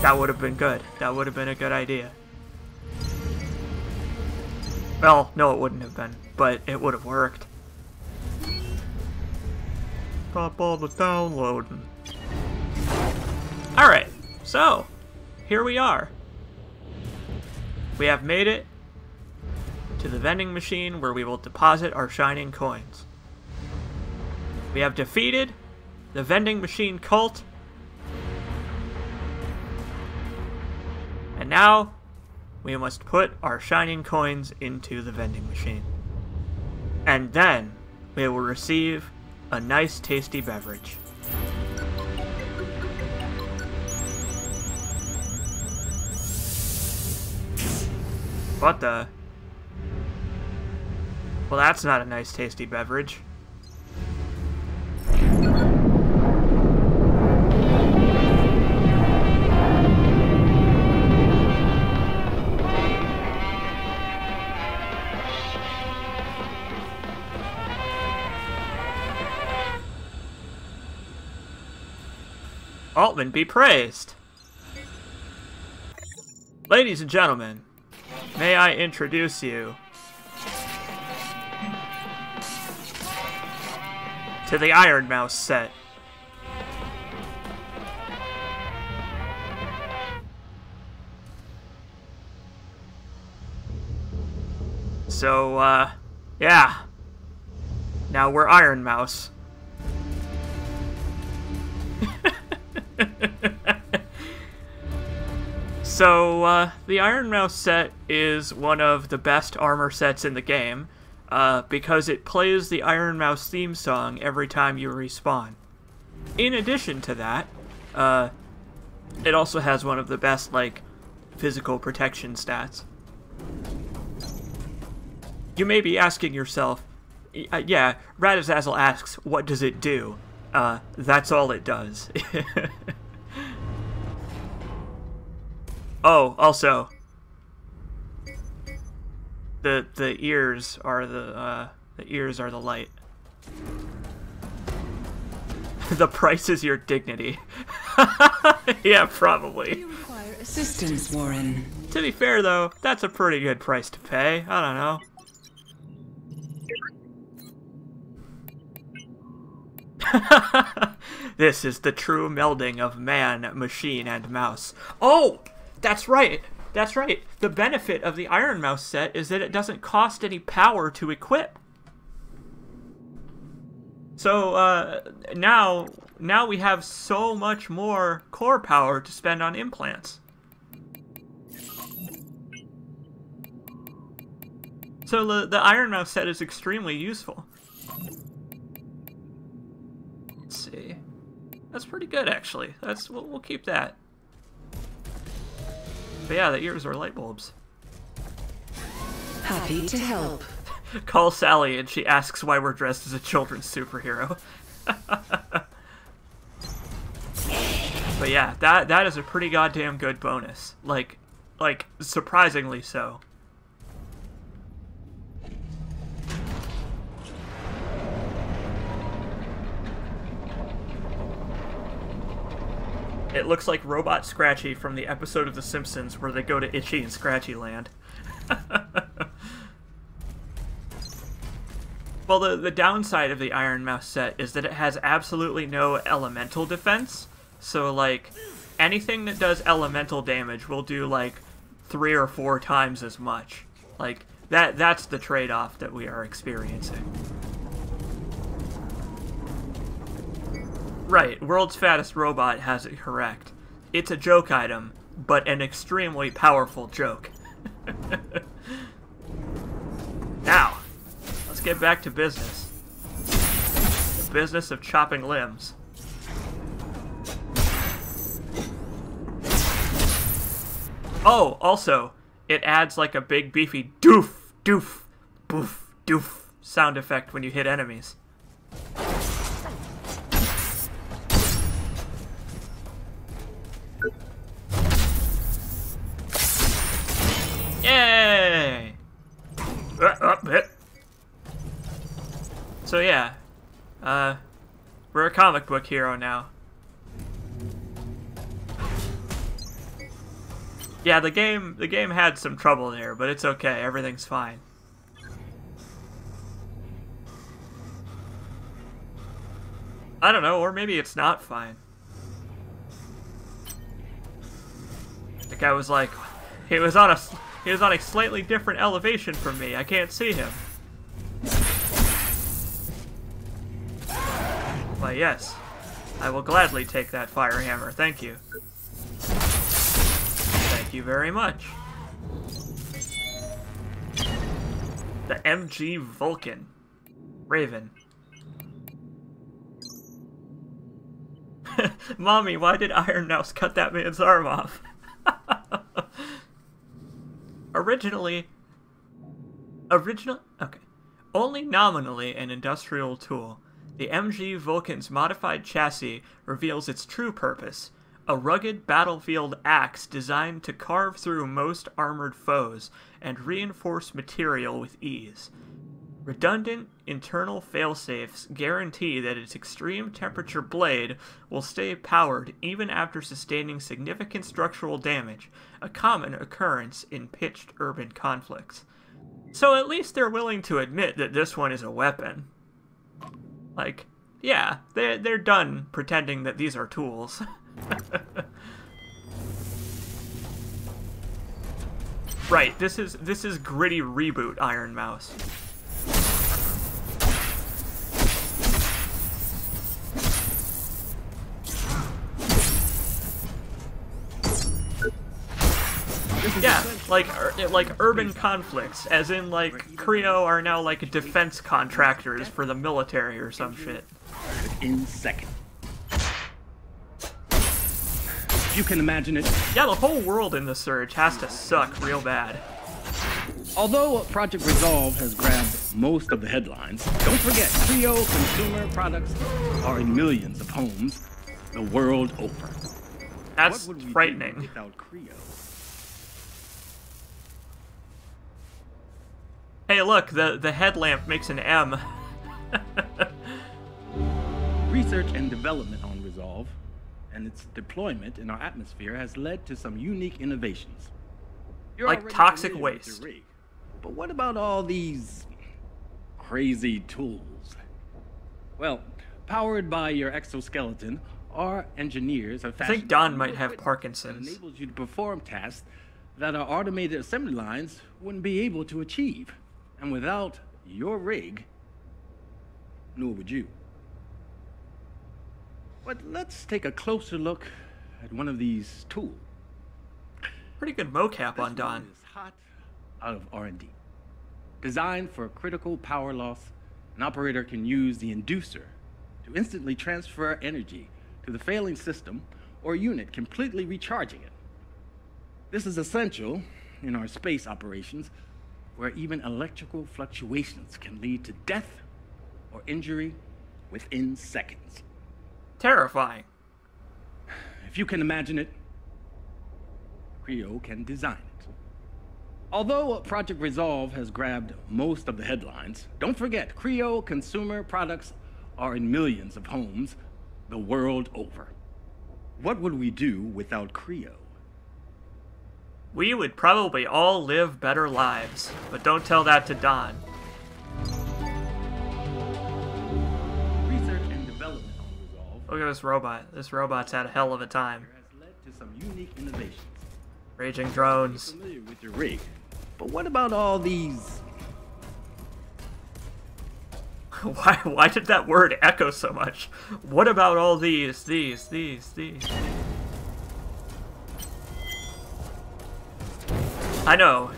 That would have been good. That would have been a good idea. Well, no it wouldn't have been, but it would have worked. Stop all the downloading. Alright, so, here we are. We have made it to the vending machine where we will deposit our shining coins. We have defeated the vending machine cult. And now, we must put our shining coins into the vending machine. And then, we will receive a nice tasty beverage. What the? Well, that's not a nice tasty beverage. Altman be praised. Ladies and gentlemen, may I introduce you to the Iron Mouse set. So, yeah. Now we're Iron Mouse. So, the Iron Mouse set is one of the best armor sets in the game, because it plays the Iron Mouse theme song every time you respawn. In addition to that, it also has one of the best, like, physical protection stats. You may be asking yourself, yeah, Radazazel asks, what does it do? That's all it does. Oh, also, the ears are the light. The price is your dignity. Yeah, probably. You require assistance, Warren. To be fair, though, that's a pretty good price to pay. I don't know. This is the true melding of man, machine, and mouse. Oh! That's right! That's right! The benefit of the Iron Mouse set is that it doesn't cost any power to equip. So, now we have so much more core power to spend on implants. So the Iron Mouse set is extremely useful. Let's see. That's pretty good, actually. We'll keep that. But yeah, the ears are light bulbs. Happy to help. Call Sally and she asks why we're dressed as a children's superhero. But yeah, that is a pretty goddamn good bonus. Like surprisingly so. It looks like Robot Scratchy from the episode of The Simpsons where they go to Itchy and Scratchy Land. Well, the downside of the Iron Mouse set is that it has absolutely no elemental defense. So, like, anything that does elemental damage will do, like, 3 or 4 times as much. Like, that's the trade-off that we are experiencing. Right, World's Fattest Robot has it correct. It's a joke item, but an extremely powerful joke. Now, let's get back to business. The business of chopping limbs. Oh, also, it adds like a big beefy doof, doof, boof, doof sound effect when you hit enemies. Yay! So yeah, we're a comic book hero now. Yeah, the game had some trouble there, but it's okay. Everything's fine. I don't know, or maybe it's not fine. The guy was like, he was on a slightly different elevation from me. I can't see him. Why, yes. I will gladly take that fire hammer. Thank you. Thank you very much. The MG Vulcan. Raven. Mommy, why did Iron Mouse cut that man's arm off? Originally, okay. Only nominally an industrial tool, the MG Vulcan's modified chassis reveals its true purpose, a rugged battlefield axe designed to carve through most armored foes and reinforce material with ease. Redundant internal failsafes guarantee that its extreme temperature blade will stay powered even after sustaining significant structural damage, a common occurrence in pitched urban conflicts. So at least they're willing to admit that this one is a weapon. Like, yeah, they're done pretending that these are tools. Right, this is gritty reboot Iron Mouse. Yeah, like urban conflicts, as in like Creo are now like defense contractors for the military or some shit. In second. You can imagine it. Yeah, the whole world in the Surge has to suck real bad. Although Project Resolve has grabbed most of the headlines, don't forget, Creo consumer products are in millions of homes the world over. That's frightening. Without Creo? Hey, look, the headlamp makes an M. Research and development on Resolve and its deployment in our atmosphere has led to some unique innovations. You're like toxic waste. But what about all these crazy tools? Well, powered by your exoskeleton, our engineers have fashioned... I think Don might have Parkinson's. ...that enables you to perform tasks that our automated assembly lines wouldn't be able to achieve. And without your rig, nor would you. But let's take a closer look at one of these tools. Pretty good mocap on Don. This is hot out of R&D. Designed for critical power loss, an operator can use the inducer to to instantly transfer energy to the failing system or unit, completely recharging it. This is essential in our space operations, where even electrical fluctuations can lead to death or injury within seconds. Terrifying. If you can imagine it, Creo can design it. Although Project Resolve has grabbed most of the headlines, don't forget, Creo consumer products are in millions of homes the world over. What would we do without Creo? We would probably all live better lives, but don't tell that to Don. Research and development on Resolve. Look at this robot. This robot's had a hell of a time. Has led to some unique innovations. Raging drones. You're familiar with your rig, but what about all these? Why did that word echo so much? What about all these? I know,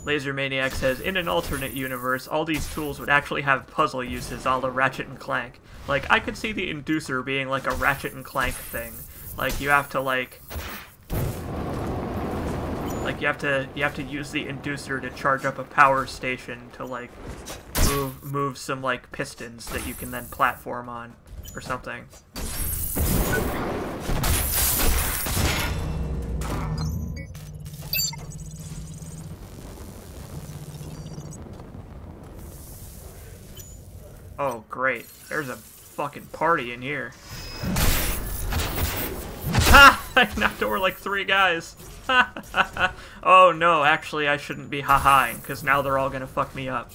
Laser Maniac says, in an alternate universe, all these tools would actually have puzzle uses a la Ratchet and Clank. Like, I could see the Inducer being like a Ratchet and Clank thing. Like, you have to, you have to use the Inducer to charge up a power station to, like, move some, like, pistons that you can then platform on, or something. Oh, great. There's a fucking party in here. Ha! I knocked over like 3 guys. Oh no, actually I shouldn't be ha-haing, because now they're all gonna fuck me up.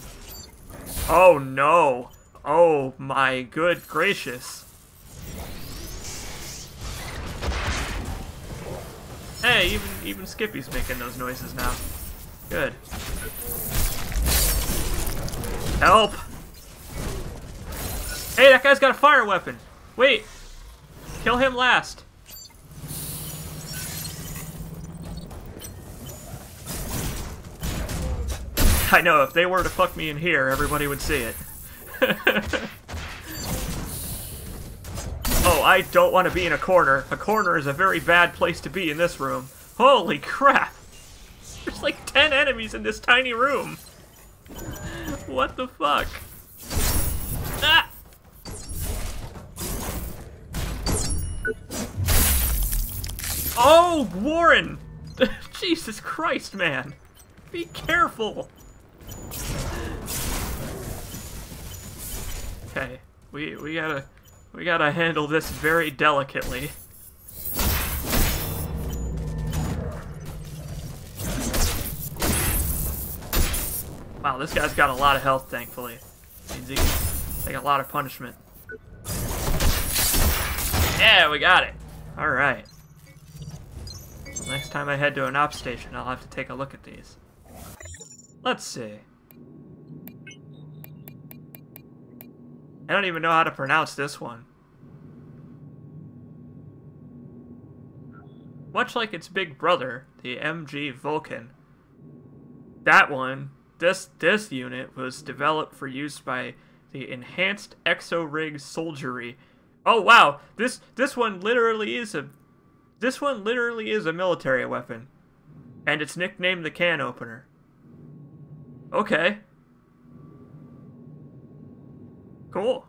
Oh no! Oh my good gracious. Hey, even Skippy's making those noises now. Good. Help! Hey, that guy's got a fire weapon! Wait! Kill him last! I know, if they were to fuck me in here, everybody would see it. Oh, I don't want to be in a corner. A corner is a very bad place to be in this room. Holy crap! There's like 10 enemies in this tiny room! What the fuck? Ah! Oh, Warren! Jesus Christ, man! Be careful! Okay, we gotta handle this very delicately. Wow, this guy's got a lot of health, thankfully. Means he can take a lot of punishment. Yeah, we got it! Alright. Well, next time I head to an op station, I'll have to take a look at these. Let's see. I don't even know how to pronounce this one. Much like its big brother, the MG Vulcan. That one, this unit was developed for use by the Enhanced Exo-Rig Soldiery. Oh wow, this one literally is a military weapon, and it's nicknamed the Can Opener. Okay. Cool.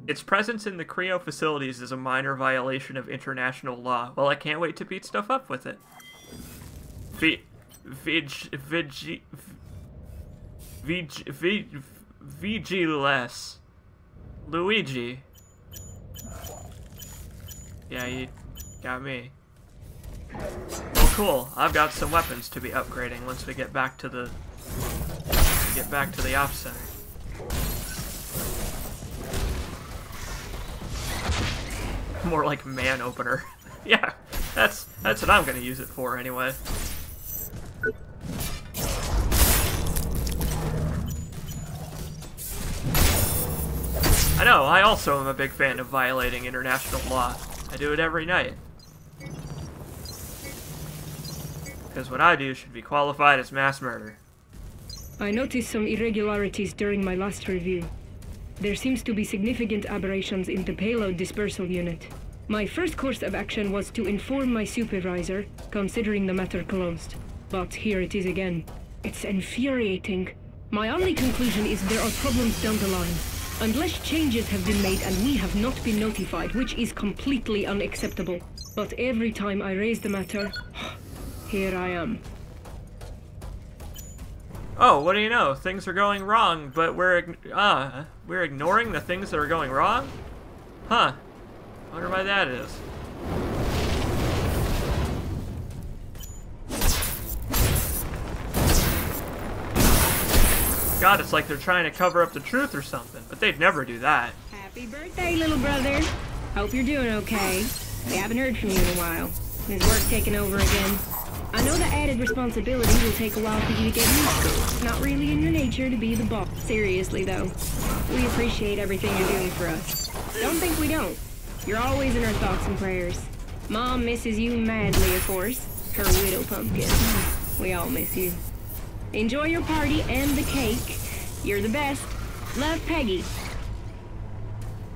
Its presence in the Creo facilities is a minor violation of international law. Well, I can't wait to beat stuff up with it. Vigiles. Luigi. Yeah, you got me. Well, cool. I've got some weapons to be upgrading once we get back to the op center. More like man opener. Yeah, that's what I'm gonna use it for anyway. I know, I also am a big fan of violating international law. I do it every night. Because what I do should be qualified as mass murder. I noticed some irregularities during my last review. There seems to be significant aberrations in the payload dispersal unit. My first course of action was to inform my supervisor, considering the matter closed. But here it is again. It's infuriating. My only conclusion is there are problems down the line. Unless changes have been made and we have not been notified, which is completely unacceptable. But every time I raise the matter, here I am. Oh, what do you know? Things are going wrong, but we're ignoring the things that are going wrong? Huh. Wonder why that is. God, it's like they're trying to cover up the truth or something, but they'd never do that. Happy birthday, little brother. Hope you're doing okay. We haven't heard from you in a while. Is work taking over again? I know the added responsibility will take a while for you to get used to. It's not really in your nature to be the boss. Seriously, though, we appreciate everything you're doing for us. Don't think we don't. You're always in our thoughts and prayers. Mom misses you madly, of course. Her widow pumpkin. We all miss you. Enjoy your party and the cake. You're the best. Love, Peggy.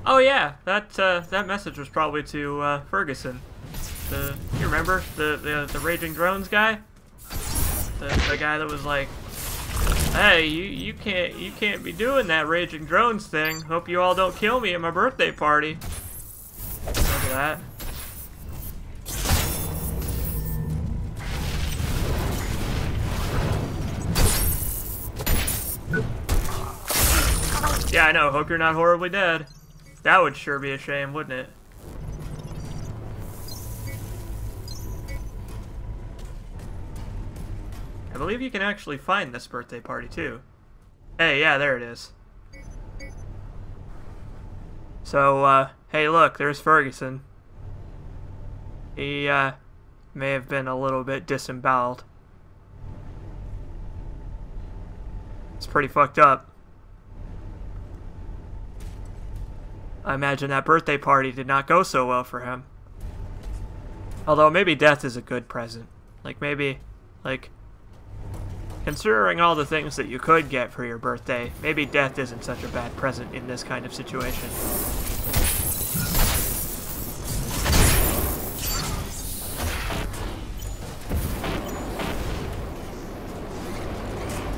Oh yeah, that message was probably to Ferguson. You remember the Raging Drones guy? The guy that was like, "Hey, you can't be doing that Raging Drones thing. Hope you all don't kill me at my birthday party." Remember that? Yeah, I know. Hope you're not horribly dead. That would sure be a shame, wouldn't it? I believe you can actually find this birthday party, too. Hey, yeah, there it is. So, hey, look, there's Ferguson. He, may have been a little bit disemboweled. It's pretty fucked up. I imagine that birthday party did not go so well for him. Although, maybe death is a good present. Like, maybe, like, considering all the things that you could get for your birthday, maybe death isn't such a bad present in this kind of situation.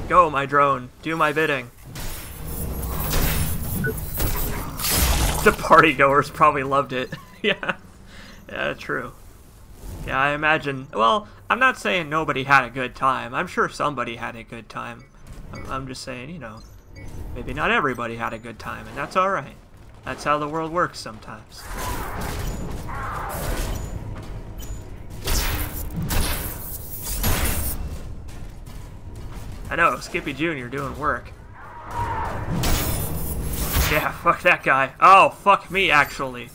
Go, my drone. Do my bidding. The partygoers probably loved it. Yeah. Yeah, true. Yeah, I imagine... Well, I'm not saying nobody had a good time. I'm sure somebody had a good time. I'm just saying, you know, maybe not everybody had a good time, and that's alright. That's how the world works sometimes. I know, Skippy Jr. doing work. Yeah, fuck that guy. Oh, fuck me, actually.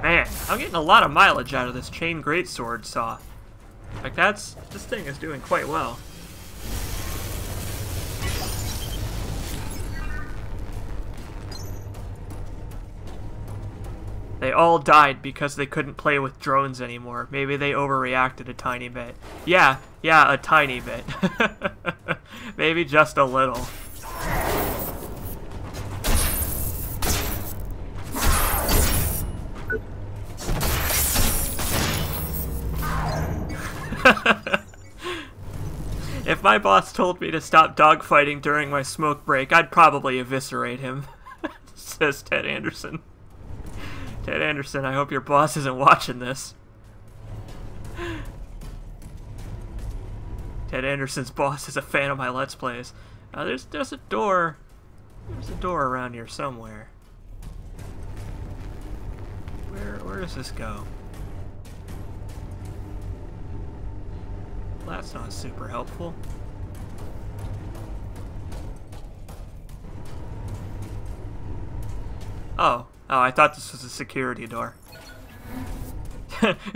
Man, I'm getting a lot of mileage out of this chain greatsword saw. Like, this thing is doing quite well. They all died because they couldn't play with drones anymore. Maybe they overreacted a tiny bit. Yeah, a tiny bit. Maybe just a little. If my boss told me to stop dogfighting during my smoke break, I'd probably eviscerate him, says Ted Anderson. Ted Anderson, I hope your boss isn't watching this. Ted Anderson's boss is a fan of my Let's Plays. There's a door. There's a door around here somewhere. Where does this go? Well, that's not super helpful. Oh, I thought this was a security door.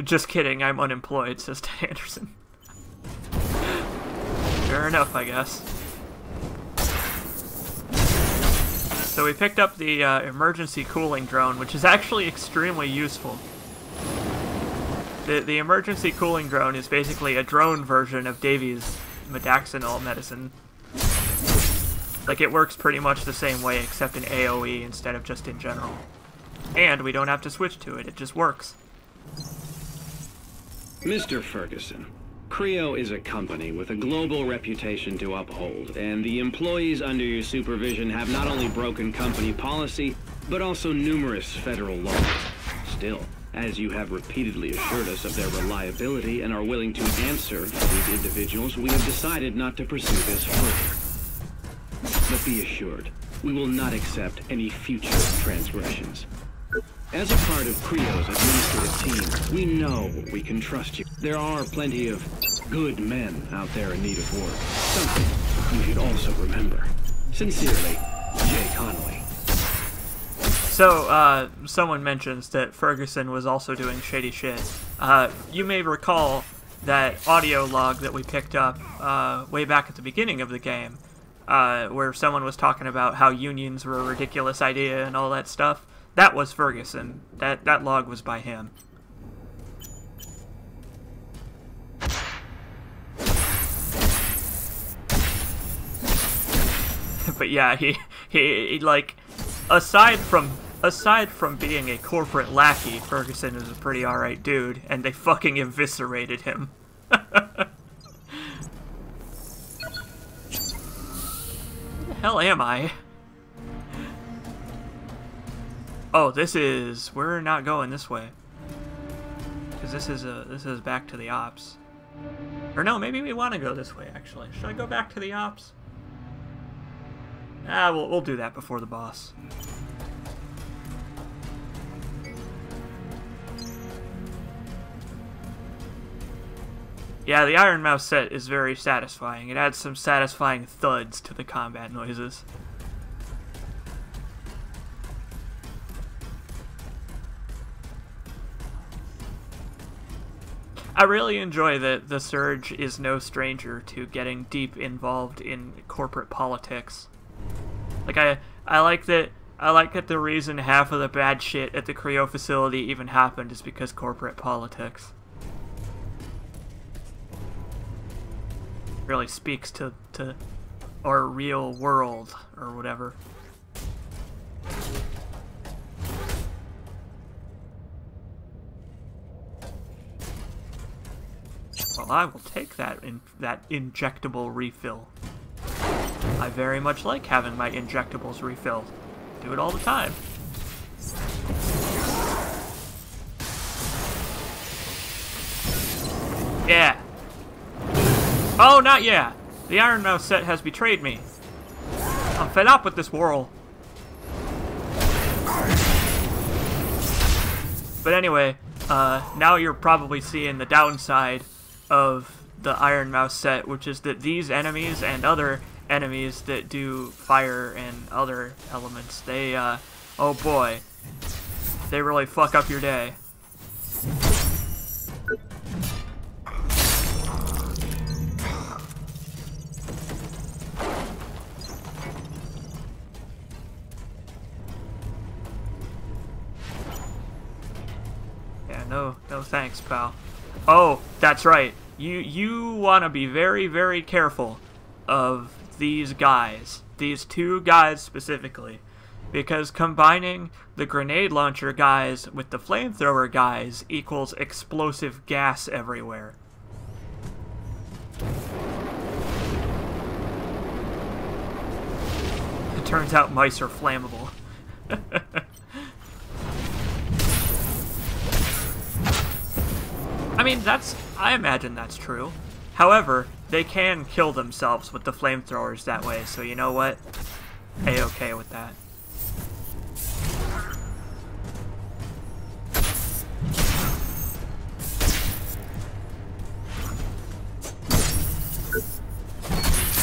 Just kidding, I'm unemployed, says Ted Anderson. Fair enough, I guess. So we picked up the emergency cooling drone, which is actually extremely useful. The emergency cooling drone is basically a drone version of Davy's Modaxinol medicine. Like, it works pretty much the same way, except in AoE instead of just in general. And we don't have to switch to it, it just works. Mr. Ferguson, Creo is a company with a global reputation to uphold, and the employees under your supervision have not only broken company policy, but also numerous federal laws. Still, as you have repeatedly assured us of their reliability and are willing to answer for these individuals, we have decided not to pursue this further. But be assured, we will not accept any future transgressions. As a part of Creo's administrative team, we know we can trust you. There are plenty of good men out there in need of work. Something you should also remember. Sincerely, Jay Connolly. So, someone mentions that Ferguson was also doing shady shit. You may recall that audio log that we picked up way back at the beginning of the game, where someone was talking about how unions were a ridiculous idea and all that stuff. That was Ferguson. That log was by him. But yeah, he like, aside from being a corporate lackey, Ferguson is a pretty alright dude, and they fucking eviscerated him. Where the hell am I? Oh, we're not going this way. Because this is back to the ops. Or no, maybe we want to go this way, actually. Should I go back to the ops? We'll do that before the boss. Yeah, the Iron Mouse set is very satisfying. It adds some satisfying thuds to the combat noises. I really enjoy that the Surge is no stranger to getting deep involved in corporate politics. Like, I like that the reason half of the bad shit at the Creo facility even happened is because corporate politics. Really speaks to our real world, or whatever. Well, I will take that injectable refill. I very much like having my injectables refilled. Do it all the time. Yeah. Oh, not yeah. The Iron Mouse set has betrayed me. I'm fed up with this world. But anyway, now you're probably seeing the downside of the Iron Mouse set, which is that these enemies and other enemies that do fire and other elements, they, oh boy, they really fuck up your day. Yeah, no thanks, pal. Oh, that's right. You want to be very, very careful of these guys. These two guys specifically. Because combining the grenade launcher guys with the flamethrower guys equals explosive gas everywhere. It turns out mice are flammable. I mean, I imagine that's true. However, they can kill themselves with the flamethrowers that way, so you know what? A-okay with that.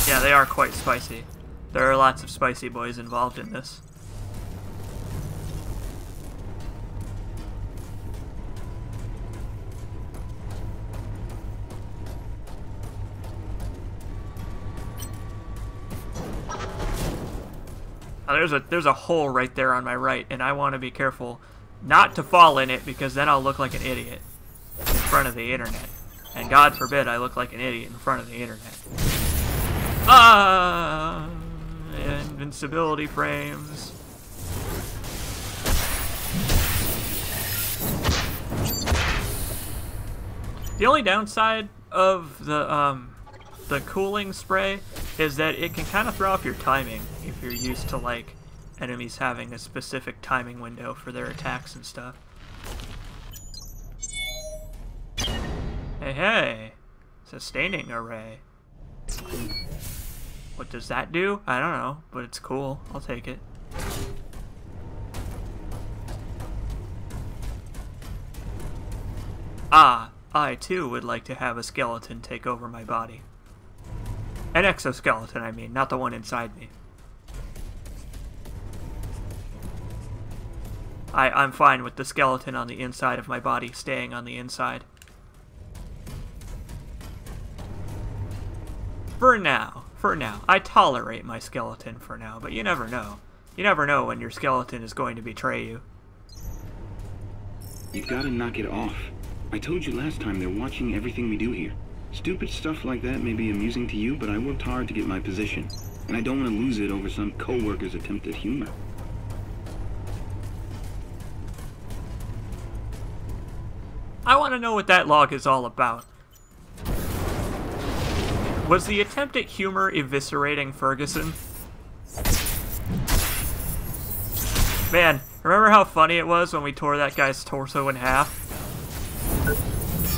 Yeah, they are quite spicy. There are lots of spicy boys involved in this. There's a hole right there on my right, and I want to be careful not to fall in it, because then I'll look like an idiot. front of the internet. And God forbid I look like an idiot in front of the internet. Ah! Invincibility frames. The only downside of the cooling spray is that it can kind of throw off your timing if you're used to, like, enemies having a specific timing window for their attacks and stuff. Hey, hey! Sustaining array. What does that do? I don't know, but it's cool. I'll take it. Ah, I too would like to have a skeleton take over my body. An exoskeleton, I mean, not the one inside me. I'm fine with the skeleton on the inside of my body staying on the inside. For now. I tolerate my skeleton for now, but you never know. You never know when your skeleton is going to betray you. You've got to knock it off. I told you last time they're watching everything we do here. Stupid stuff like that may be amusing to you, but I worked hard to get my position, and I don't want to lose it over some co-worker's attempt at humor. I want to know what that log is all about. Was the attempt at humor eviscerating Ferguson? Man, remember how funny it was when we tore that guy's torso in half?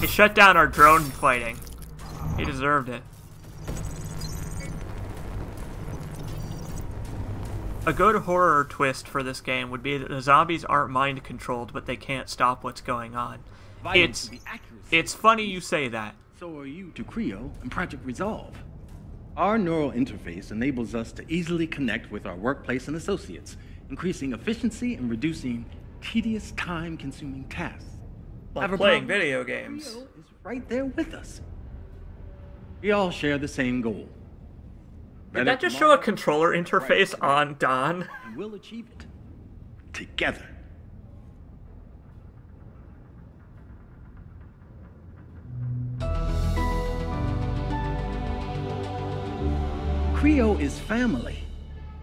He shut down our drone fighting. He deserved it. A good horror twist for this game would be that the zombies aren't mind controlled, but they can't stop what's going on. It's funny you say that. So are you to Creo and Project Resolve. Our neural interface enables us to easily connect with our workplace and associates, increasing efficiency and reducing tedious, time-consuming tasks. Like playing video games. Creo is right there with us. We all share the same goal. Did that just show a controller interface on Don? And we'll achieve it together. Creo is family.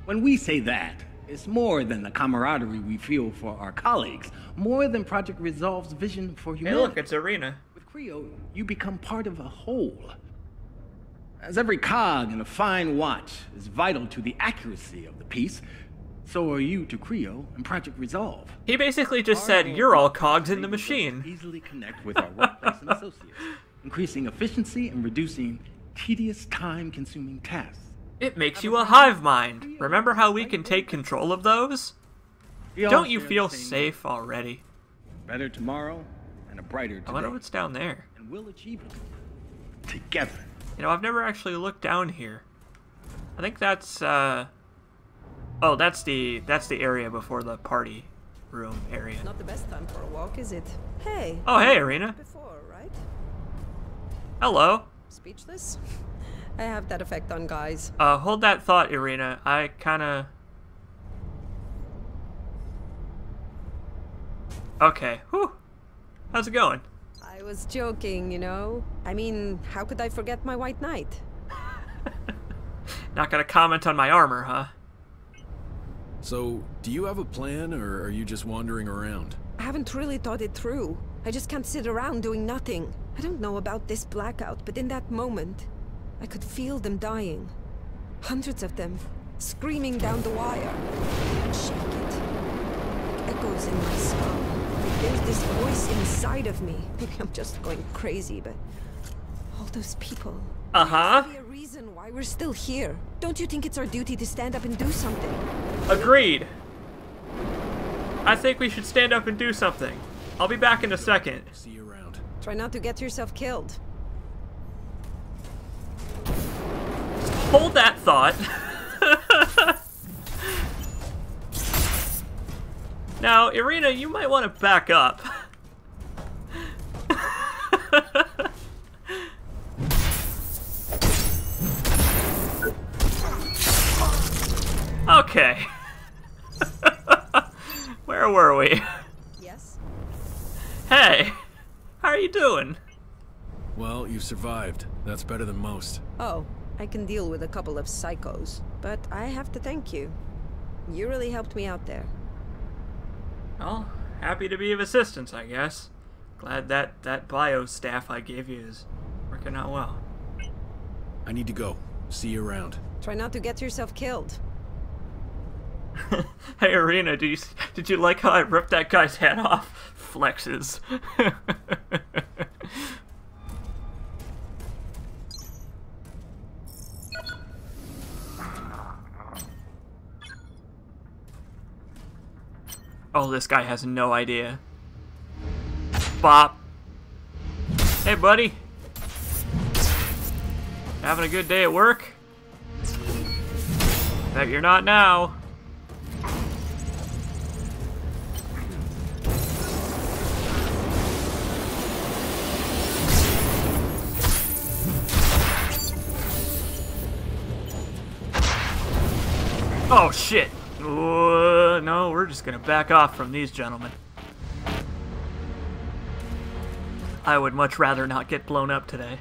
When we say that, it's more than the camaraderie we feel for our colleagues, more than Project Resolve's vision for humanity. Hey look, it's Irina. With Creo, you become part of a whole. As every cog in a fine watch is vital to the accuracy of the piece, so are you to Creo and Project Resolve. He basically just said, you're all cogs in the machine. Easily connect with our workplace and associates, increasing efficiency and reducing tedious, time-consuming tasks. It makes you a hive mind. Remember how we can take control of those? Don't you feel safe already? Better tomorrow and a brighter today. I wonder what's down there. And we'll achieve it together. You know, I've never actually looked down here. I think that's oh, that's the area before the party room area. Not the best time for a walk, is it? Hey. Oh, hey, Irina. Before, right? Hello. Speechless? I have that effect on guys. Hold that thought, Irina. I kinda... Okay. Whew. How's it going? I was joking, you know. I mean, how could I forget my white knight? Not gonna comment on my armor, huh? So, do you have a plan, or are you just wandering around? I haven't really thought it through. I just can't sit around doing nothing. I don't know about this blackout, but in that moment, I could feel them dying. Hundreds of them, screaming down the wire. I can't shake it. It echoes in my skull. There's this voice inside of me. Maybe I'm just going crazy, but all those people. Uh-huh. There's a reason why we're still here. Don't you think it's our duty to stand up and do something? Agreed. I think we should stand up and do something. I'll be back in a second. See you around. Try not to get yourself killed. Hold that thought. Now, Irina, you might want to back up. Okay. Where were we? Yes? Hey, how are you doing? Well, you survived. That's better than most. Oh, I can deal with a couple of psychos, but I have to thank you. You really helped me out there. Well, happy to be of assistance, I guess. Glad that bio staff I gave you is working out well. I need to go. See you around. Try not to get yourself killed. Hey, Arena, did you like how I ripped that guy's head off? Flexes. Oh, this guy has no idea. Bop. Hey, buddy. Having a good day at work? Bet you're not now. Oh, shit. No, we're just gonna back off from these gentlemen. I would much rather not get blown up today.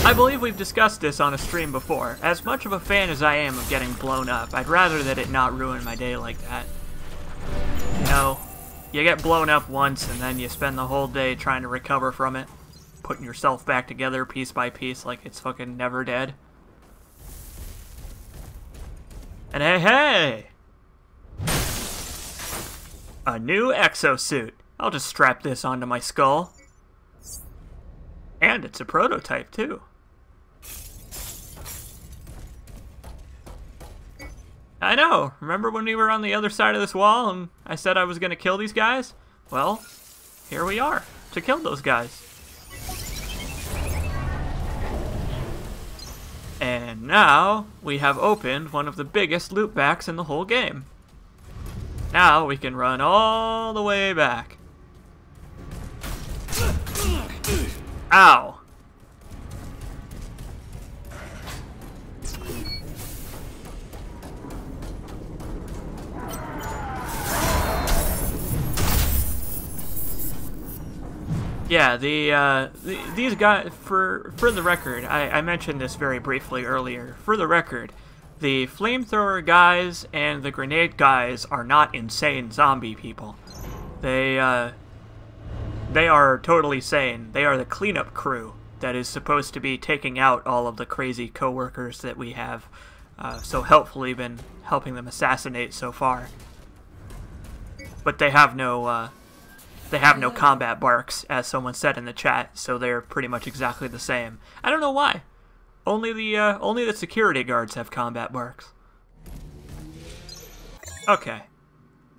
I believe we've discussed this on a stream before. As much of a fan as I am of getting blown up, I'd rather that it not ruin my day like that. You know, you get blown up once and then you spend the whole day trying to recover from it. Putting yourself back together piece by piece like it's fucking never dead. And hey! A new exosuit. I'll just strap this onto my skull. And it's a prototype, too. I know. Remember when we were on the other side of this wall and I said I was going to kill these guys? Well, here we are, to kill those guys. And now, we have opened one of the biggest loopbacks in the whole game. Now we can run all the way back. Ow! Yeah, these guys, for the record, I mentioned this very briefly earlier. For the record, the flamethrower guys and the grenade guys are not insane zombie people. They are totally sane. They are the cleanup crew that is supposed to be taking out all of the crazy coworkers that we have so helpfully been helping them assassinate so far. But they have no combat barks, as someone said in the chat, so they're pretty much exactly the same. I don't know why. Only the security guards have combat barks. Okay,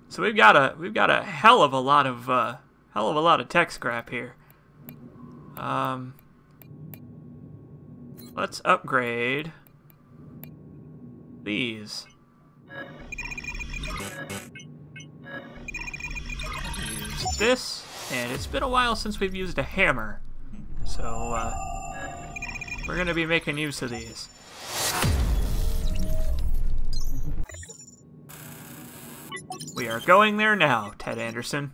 so we've got a hell of a lot of tech scrap here. Let's upgrade these. Use this, and it's been a while since we've used a hammer, so we're gonna be making use of these. We are going there now, Ted Anderson.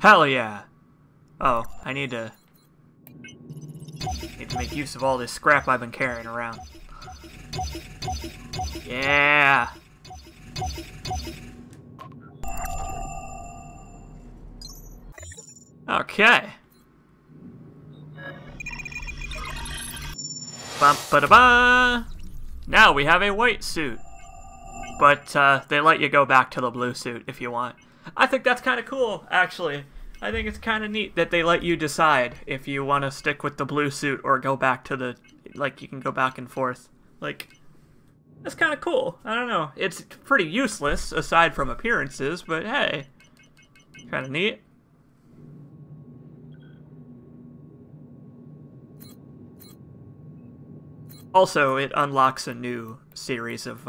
Hell yeah! Oh, I need to make use of all this scrap I've been carrying around. Yeah! Okay. Bum-ba-da-ba! Now we have a white suit. But they let you go back to the blue suit if you want. I think that's kind of cool, actually. I think it's kind of neat that they let you decide if you want to stick with the blue suit or go back to the... Like, you can go back and forth. Like, that's kind of cool. I don't know. It's pretty useless, aside from appearances, but hey. Kind of neat. Also, it unlocks a new series of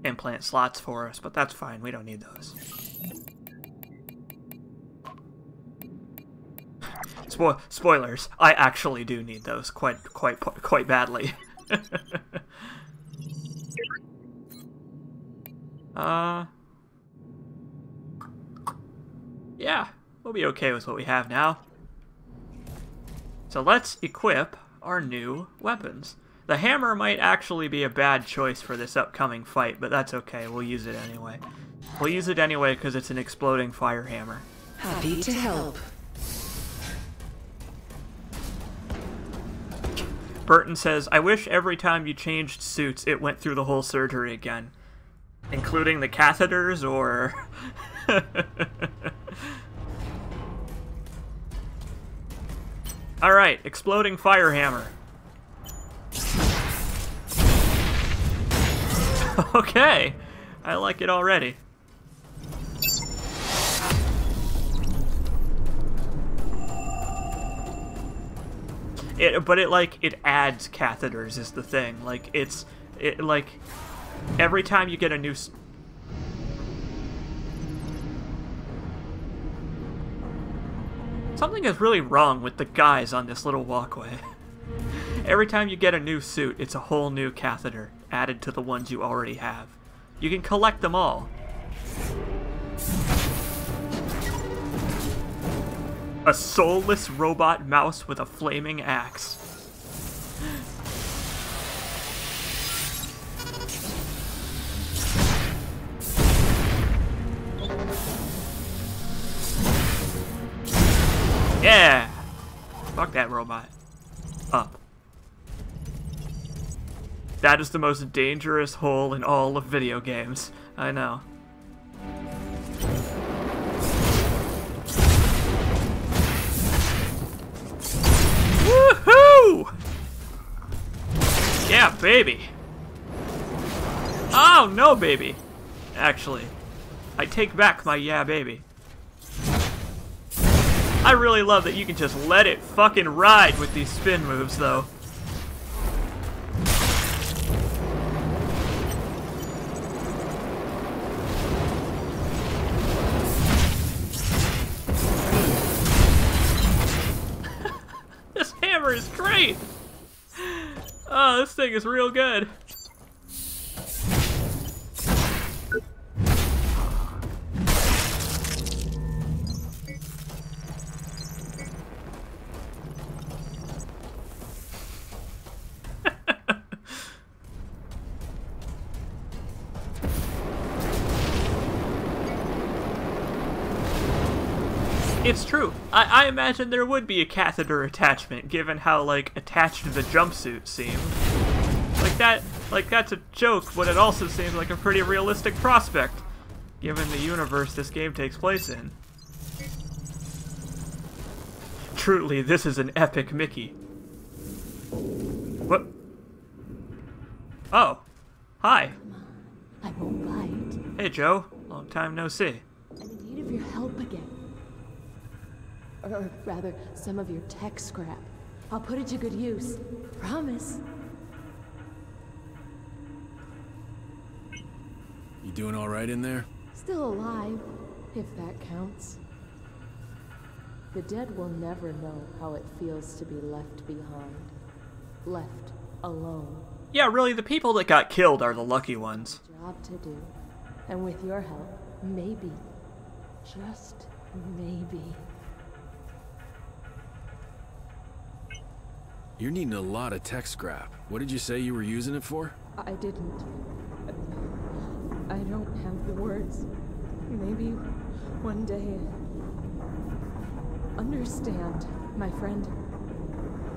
implant slots for us, but that's fine. We don't need those. Spoilers. I actually do need those quite badly. Yeah, we'll be okay with what we have now. So let's equip our new weapons. The hammer might actually be a bad choice for this upcoming fight, but that's okay, we'll use it anyway. We'll use it anyway because it's an exploding fire hammer. Happy to help. Burton says, I wish every time you changed suits it went through the whole surgery again. Including the catheters, or... Alright, exploding fire hammer. Okay, I like it already. But it adds catheters is the thing. Like, like, every time you get a new... Something is really wrong with the guys on this little walkway. Every time you get a new suit, it's a whole new catheter added to the ones you already have. You can collect them all. A soulless robot mouse with a flaming axe. Yeah! Fuck that robot. Up. That is the most dangerous hole in all of video games. I know. Woohoo! Yeah, baby. Oh, no, baby. Actually, I take back my yeah, baby. I really love that you can just let it fucking ride with these spin moves, though. This hammer is great! Oh, this thing is real good. It's true. I imagine there would be a catheter attachment, given how, like, attached the jumpsuit seemed. Like that's a joke, but it also seems like a pretty realistic prospect, given the universe this game takes place in. Truly, this is an epic Mickey. What? Oh. Hi. I won't bite. Hey, Joe. Long time no see. I'm in need of your help again. Or rather, some of your tech scrap. I'll put it to good use. Promise. You doing all right in there? Still alive, if that counts. The dead will never know how it feels to be left behind. Left alone. Yeah, really, the people that got killed are the lucky ones. Job to do. And with your help, maybe, just maybe, You're needing a lot of tech scrap. What did you say you were using it for? I didn't. I don't have the words. Maybe one day. Understand, my friend.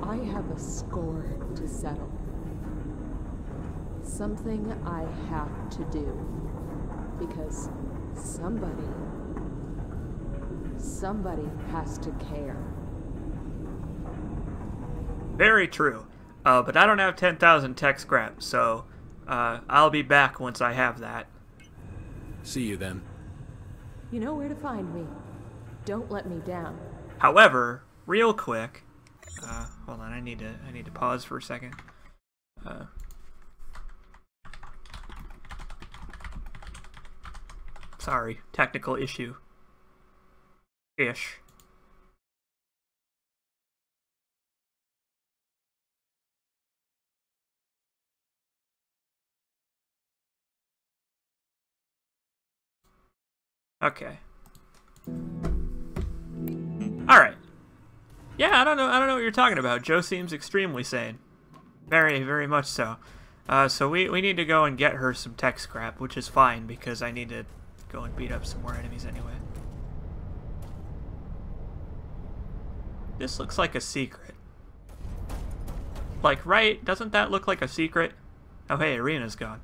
I have a score to settle. Something I have to do. Because somebody has to care. Very true. But I don't have 10,000 tech scrap, so I'll be back once I have that. See you then. You know where to find me. Don't let me down. However, real quick, hold on, I need to pause for a second. Sorry, technical issue. Ish. Okay. Alright. Yeah, I don't know what you're talking about. Joe seems extremely sane. Very, very much so. So we need to go and get her some tech scrap, which is fine, because I need to go and beat up some more enemies anyway. This looks like a secret. Like, right? Doesn't that look like a secret? Oh, hey, Irina's gone.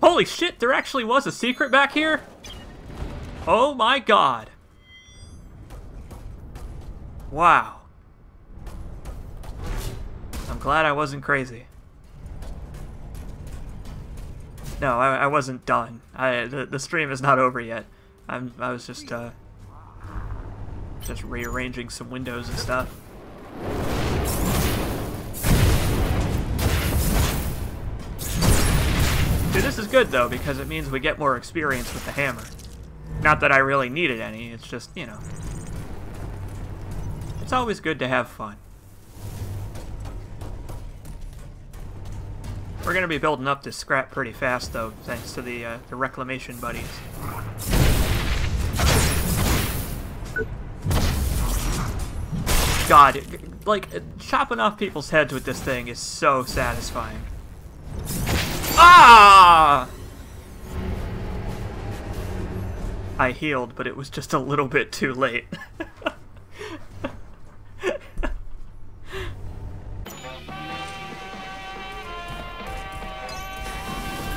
Holy shit, there actually was a secret back here? Oh my god. Wow. I'm glad I wasn't crazy. No, I wasn't done. The stream is not over yet. I was just rearranging some windows and stuff. See, this is good though, because it means we get more experience with the hammer. Not that I really needed any, it's just, you know. It's always good to have fun. We're gonna be building up this scrap pretty fast though, thanks to the reclamation buddies. God, like, chopping off people's heads with this thing is so satisfying. Ah! I healed, but it was just a little bit too late.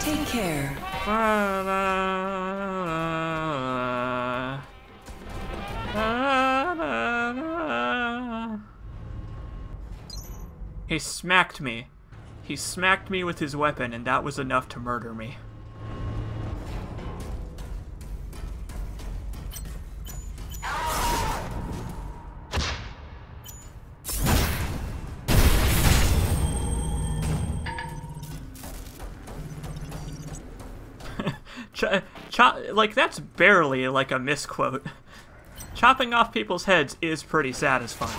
Take care. He smacked me. He smacked me with his weapon, and that was enough to murder me. Like, that's barely like a misquote. Chopping off people's heads is pretty satisfying.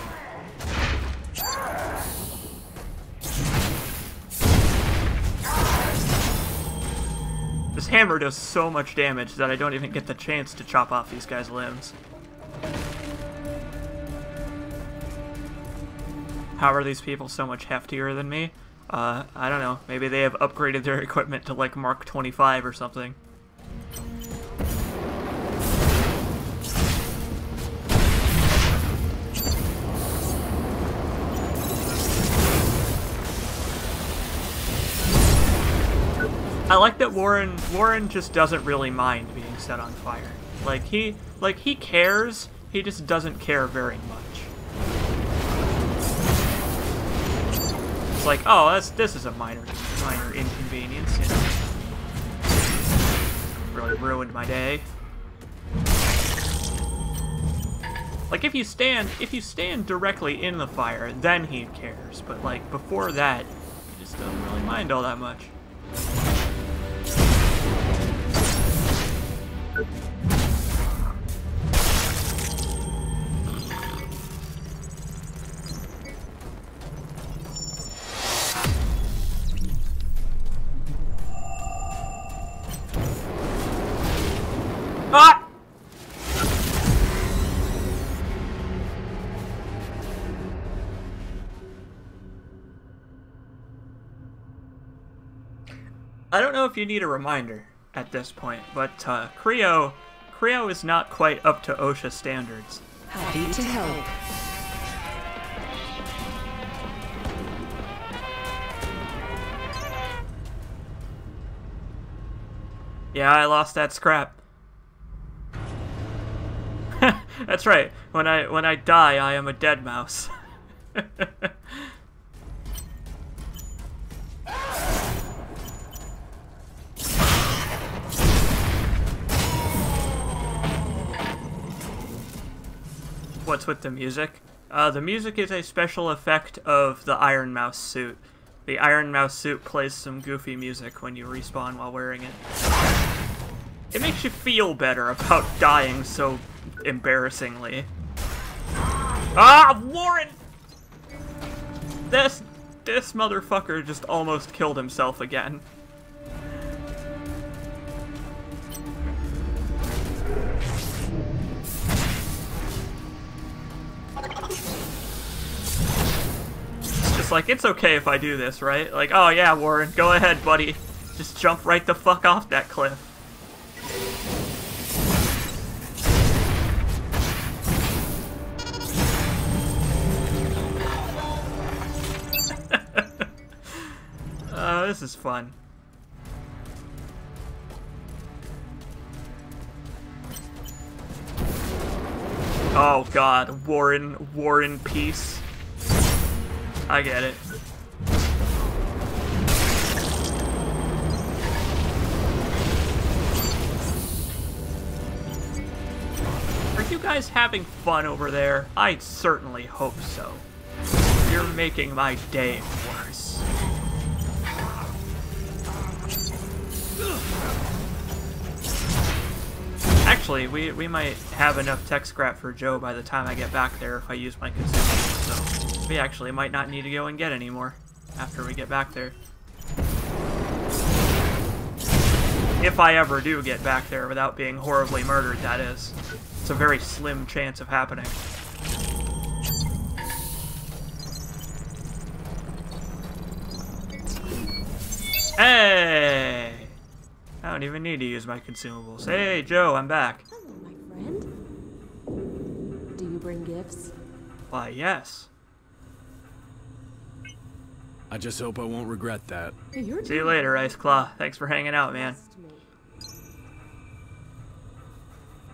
This hammer does so much damage that I don't even get the chance to chop off these guys' limbs. How are these people so much heftier than me? I don't know. Maybe they have upgraded their equipment to like Mark 25 or something. I like that Warren just doesn't really mind being set on fire. He cares, he just doesn't care very much. It's like, oh, this is a minor inconvenience, you know. Really ruined my day. Like, if you stand directly in the fire, then he cares. But like before that, he just doesn't really mind all that much. Ah! I don't know if you need a reminder at this point, but Creo is not quite up to OSHA standards. Happy to help. Yeah, I lost that scrap. That's right. When I die, I am a dead mouse. What's with the music? The music is a special effect of the Iron Mouse suit. The Iron Mouse suit plays some goofy music when you respawn while wearing it. It makes you feel better about dying so embarrassingly. Ah, Warren! This motherfucker just almost killed himself again. just like, it's okay if I do this, right? Like, oh yeah, Warren, go ahead, buddy. Just jump right the fuck off that cliff. This is fun. Oh god, Warren Peace. I get it. Are you guys having fun over there? I certainly hope so. You're making my day worse. Actually, we might have enough tech scrap for Joe by the time I get back there if I use my consumables, so we actually might not need to go and get any more after we get back there. If I ever do get back there without being horribly murdered, that is. It's a very slim chance of happening. Hey! I don't even need to use my consumables. Hey, Joe, I'm back. Hello, my friend. Do you bring gifts? Why, yes. I just hope I won't regret that. See you later, Ice Claw. Thanks for hanging out, man.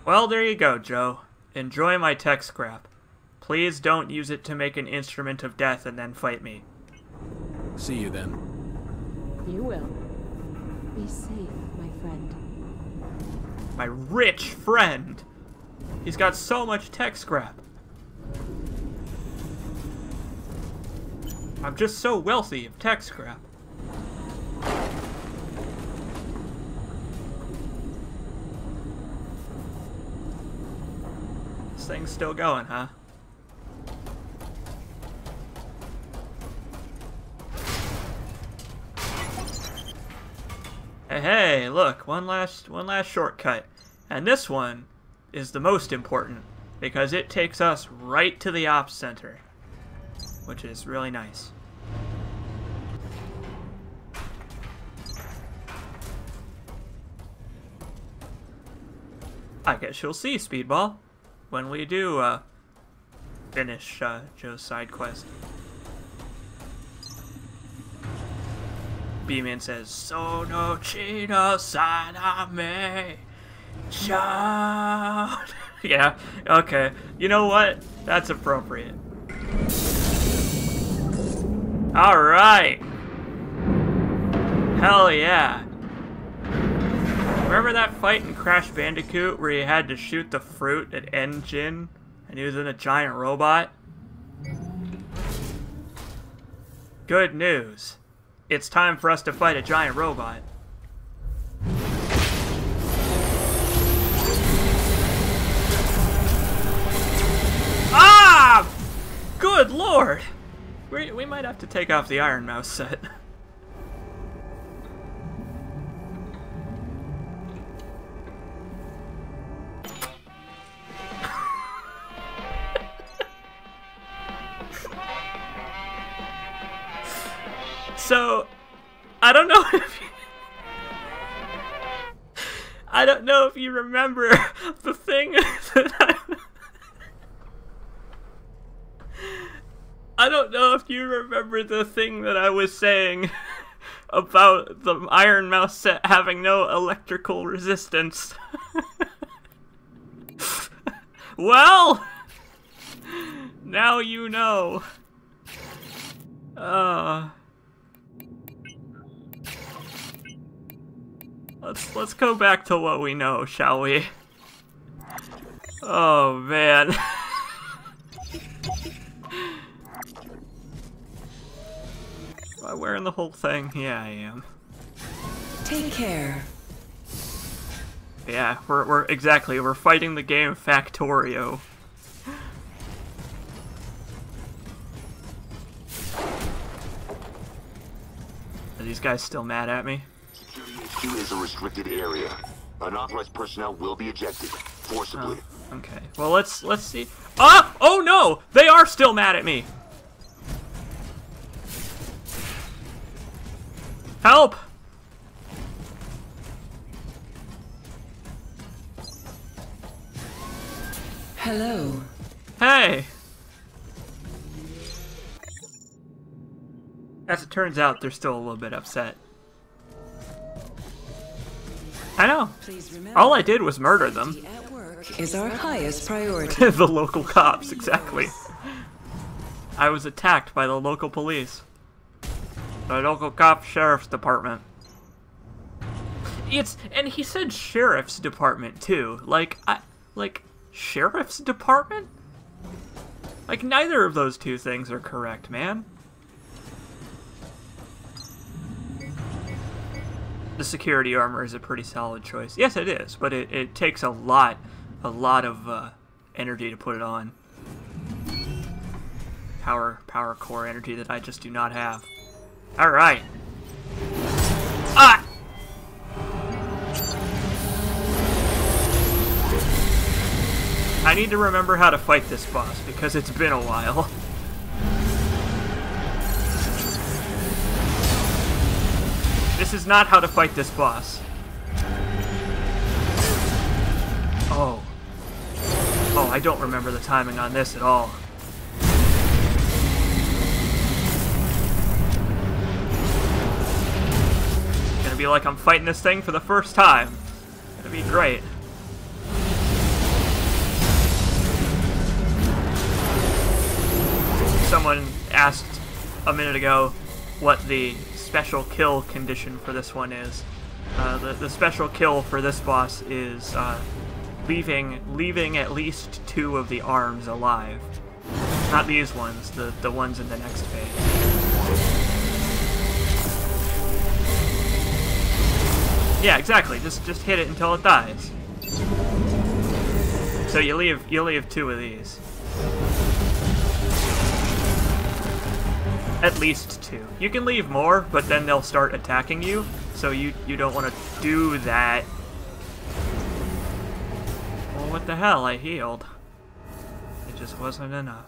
Well, there you go, Joe. Enjoy my tech scrap. Please don't use it to make an instrument of death and then fight me. See you then. You will. Be safe, my friend. My rich friend! He's got so much tech scrap. I'm just so wealthy of tech scrap. This thing's still going, huh? Hey, look, one last shortcut. And this one is the most important because it takes us right to the ops center, which is really nice. I guess you'll see, Speedball, when we do finish Joe's side quest. B-Man says, Sono Chino Saname John. Yeah, okay. You know what? That's appropriate. Alright. Hell yeah. Remember that fight in Crash Bandicoot where you had to shoot the fruit at N. Gin and he was in a giant robot? Good news. It's time for us to fight a giant robot. Ah! Good lord! We might have to take off the Iron Mouse set. So, I don't know if you remember the thing that I don't know if you remember the thing that I was saying about the Iron Mouse set having no electrical resistance. Well, now you know. Let's go back to what we know, shall we? Oh man. Am I wearing the whole thing? Yeah, I am. Take care. Yeah, we're fighting the game Factorio. Are these guys still mad at me? HQ is a restricted area. Unauthorized personnel will be ejected forcibly. Oh, okay. Well, let's see. Ah! Oh no! They are still mad at me. Help! Hello. Hey! As it turns out, they're still a little bit upset. I know. All I did was murder them. Is our highest priority. The local cops, exactly. I was attacked by the local police. The local cop sheriff's department. And he said sheriff's department too. Like sheriff's department? Like neither of those two things are correct, man. The security armor is a pretty solid choice. Yes, it is, but it takes a lot of energy to put it on. Power core energy that I just do not have. All right. Ah! I need to remember how to fight this boss because it's been a while. This is not how to fight this boss. Oh. Oh, I don't remember the timing on this at all. It's gonna be like I'm fighting this thing for the first time. It's gonna be great. Someone asked a minute ago what the special kill condition for this one is. The special kill for this boss is leaving at least 2 of the arms alive. Not these ones, the ones in the next phase. Yeah, exactly. Just hit it until it dies. So you leave 2 of these. At least 2. You can leave more, but then they'll start attacking you, so you don't want to do that. Well, what the hell? I healed. It just wasn't enough.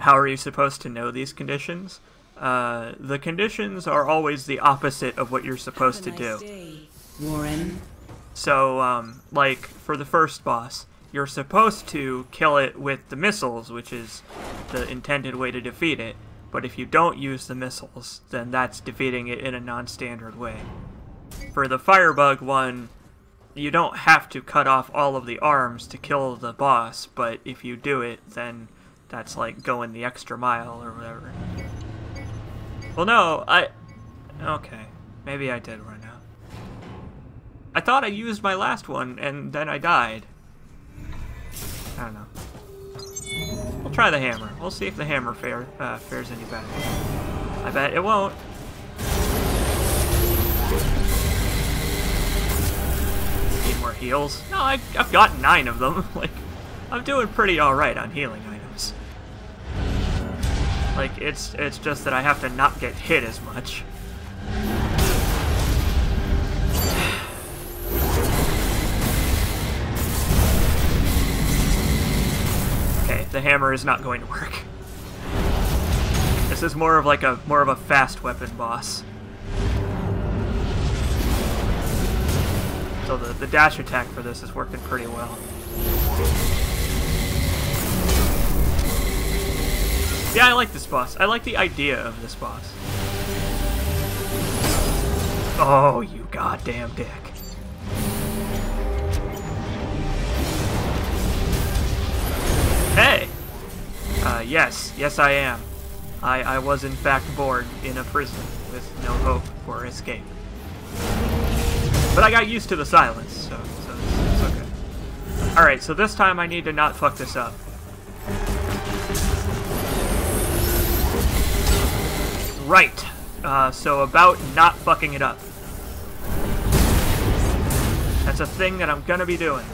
How are you supposed to know these conditions? The conditions are always the opposite of what you're supposed to do. Warren. So, like, for the first boss, you're supposed to kill it with the missiles, which is the intended way to defeat it. But if you don't use the missiles, then that's defeating it in a non-standard way. For the Firebug one, you don't have to cut off all of the arms to kill the boss, but if you do it, then that's like going the extra mile or whatever. Well, no, okay, maybe I did run out. I thought I used my last one, and then I died. I don't know. We'll try the hammer. We'll see if the hammer fares any better. I bet it won't. Need more heals? No, I've got 9 of them. Like, I'm doing pretty alright on healing items. Like, it's just that I have to not get hit as much. The hammer is not going to work. This is more of a fast weapon boss. So the dash attack for this is working pretty well. Yeah, I like this boss. I like the idea of this boss. Oh, you goddamn dick. Hey! Yes I am. I was in fact born in a prison with no hope for escape. But I got used to the silence, so it's okay. Alright, so this time I need to not fuck this up. Right. So about not fucking it up. That's a thing that I'm gonna be doing.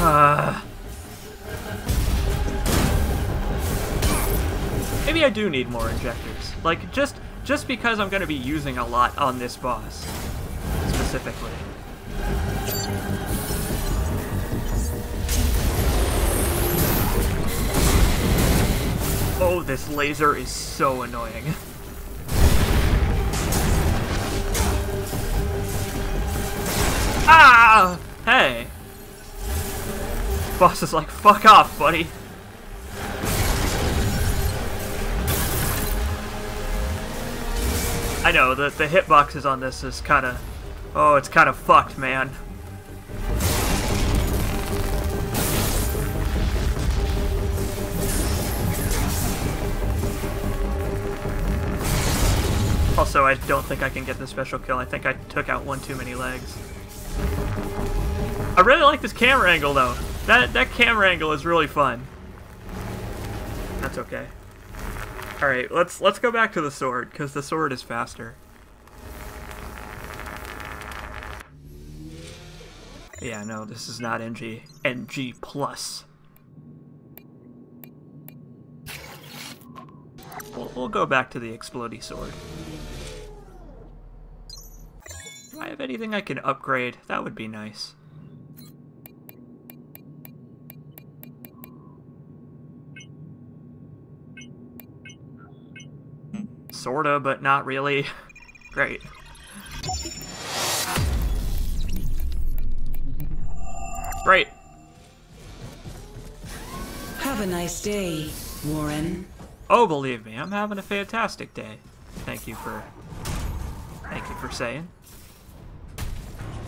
Ah! Maybe I do need more injectors. Like, just because I'm going to be using a lot on this boss, specifically. Oh, this laser is so annoying. Ah! Hey! Boss is like, fuck off, buddy. I know, the hitboxes on this is kinda... Oh, it's kinda fucked, man. Also, I don't think I can get the special kill. I think I took out one too many legs. I really like this camera angle, though. That camera angle is really fun. That's okay. Alright, let's go back to the sword, because the sword is faster. Yeah, no, this is not NG. NG+. We'll go back to the explodey sword. If I have anything I can upgrade, that would be nice. Sorta, but not really. Great. Great. Have a nice day, Warren. Oh, believe me, I'm having a fantastic day. Thank you for saying.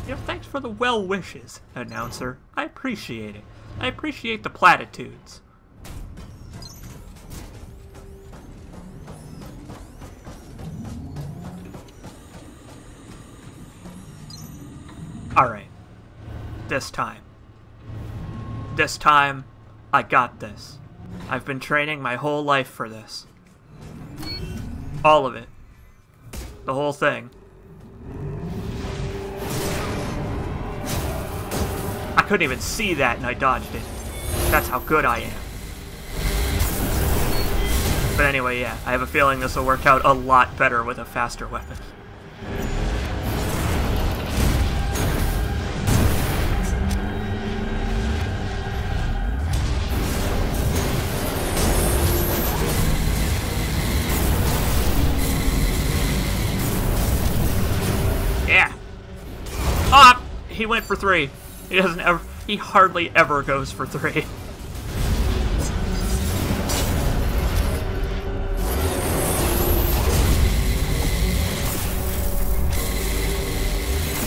You know, thanks for the well wishes, announcer. I appreciate it. I appreciate the platitudes. Alright. This time. This time, I got this. I've been training my whole life for this. All of it. The whole thing. I couldn't even see that and I dodged it. That's how good I am. But anyway, yeah, I have a feeling this will work out a lot better with a faster weapon. Yeah. Ah! He went for 3. He doesn't ever. He hardly ever goes for 3.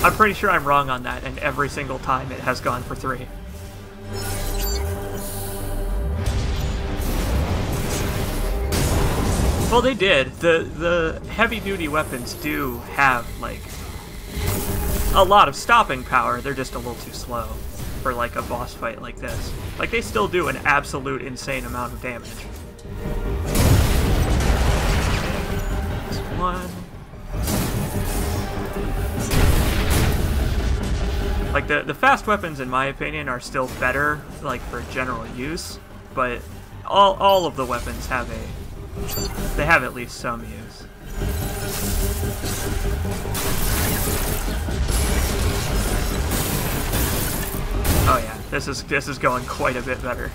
I'm pretty sure I'm wrong on that, and every single time it has gone for 3. Well, they did. The heavy-duty weapons do have, like, a lot of stopping power. They're just a little too slow for, like, a boss fight like this. Like, they still do an absolute insane amount of damage. This one. Like, the fast weapons, in my opinion, are still better, like, for general use, but all of the weapons have they have at least some use. Oh yeah, this is going quite a bit better.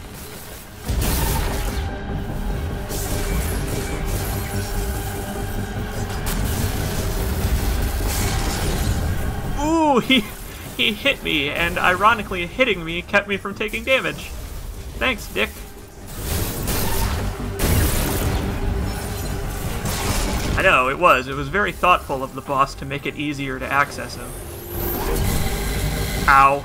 Ooh, he hit me, and ironically hitting me kept me from taking damage. Thanks, Dick. I know, it was very thoughtful of the boss to make it easier to access him. Ow.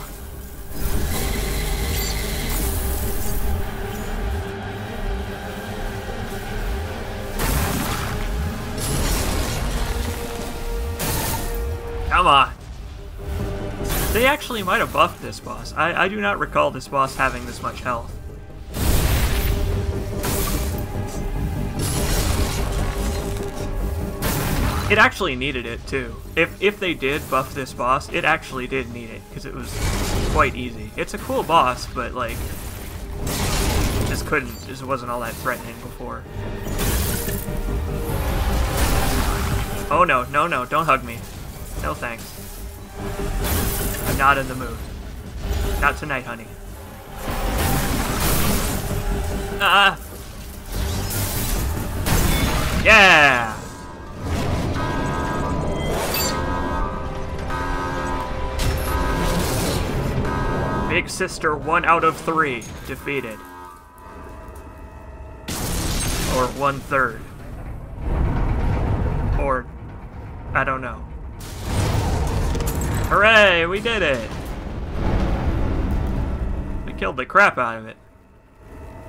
Come on. They actually might have buffed this boss. I do not recall this boss having this much health. It actually needed it, too. If they did buff this boss, it actually did need it, because it was quite easy. It's a cool boss, but, like, just wasn't all that threatening before. Oh no, no, no, don't hug me. No thanks. I'm not in the mood. Not tonight, honey. Yeah! Big Sister 1 out of 3 defeated. Or 1/3. Or, I don't know. Hooray, we did it! We killed the crap out of it.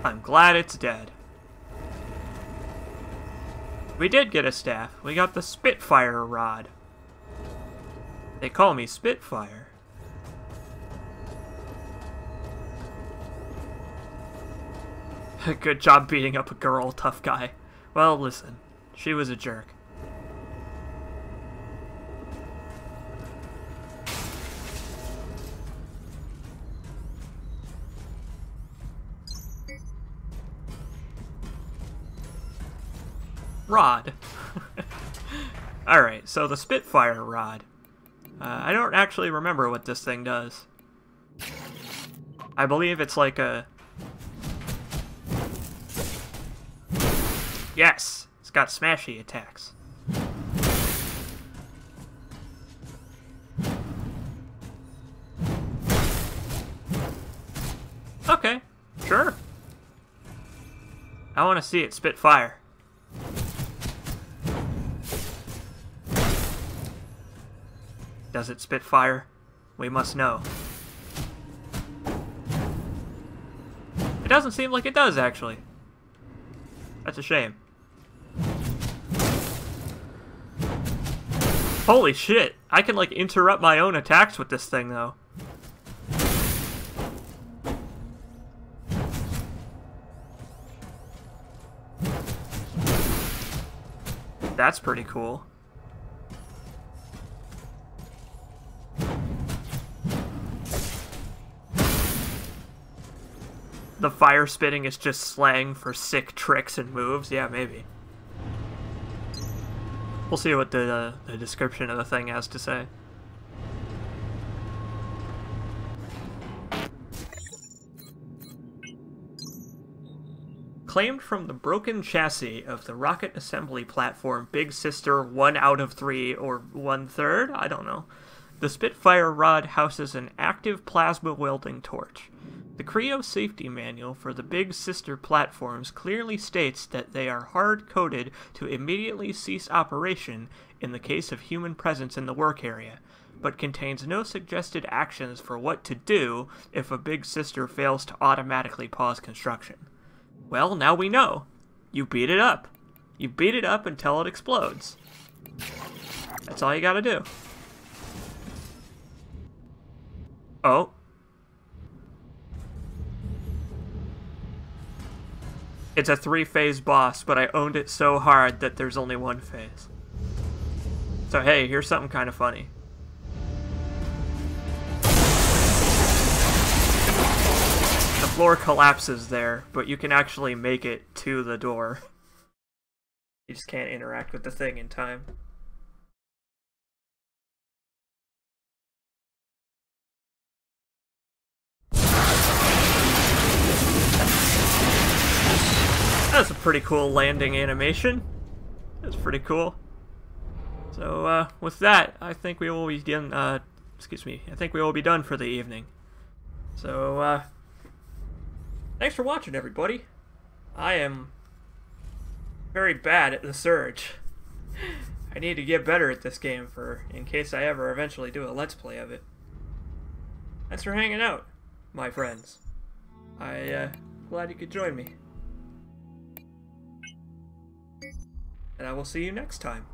I'm glad it's dead. We did get a staff. We got the Spitfire rod. They call me Spitfire. Good job beating up a girl, tough guy. Well, listen. She was a jerk. Rod. Alright, so the Spitfire rod. I don't actually remember what this thing does. I believe it's like a... Yes! It's got smashy attacks. Okay, sure. I want to see it spit fire. Does it spit fire? We must know. It doesn't seem like it does, actually. That's a shame. Holy shit! I can, like, interrupt my own attacks with this thing, though. That's pretty cool. The fire spitting is just slang for sick tricks and moves? Yeah, maybe. We'll see what the description of the thing has to say. Claimed from the broken chassis of the rocket assembly platform Big Sister 1 out of 3 or 1/3, I don't know. The Spitfire rod houses an active plasma welding torch. The Creo safety manual for the Big Sister platforms clearly states that they are hard-coded to immediately cease operation in the case of human presence in the work area, but contains no suggested actions for what to do if a Big Sister fails to automatically pause construction. Well, now we know. You beat it up. You beat it up until it explodes. That's all you gotta do. Oh. It's a 3-phase boss, but I owned it so hard that there's only 1 phase. So hey, here's something kind of funny. The floor collapses there, but you can actually make it to the door. You just can't interact with the thing in time. That's a pretty cool landing animation. That's pretty cool. So, with that, I think we will be done, I think we will be done for the evening. So, thanks for watching, everybody. I am very bad at the Surge. I need to get better at this game in case I ever eventually do a Let's Play of it. Thanks for hanging out, my friends. Glad you could join me. And I will see you next time.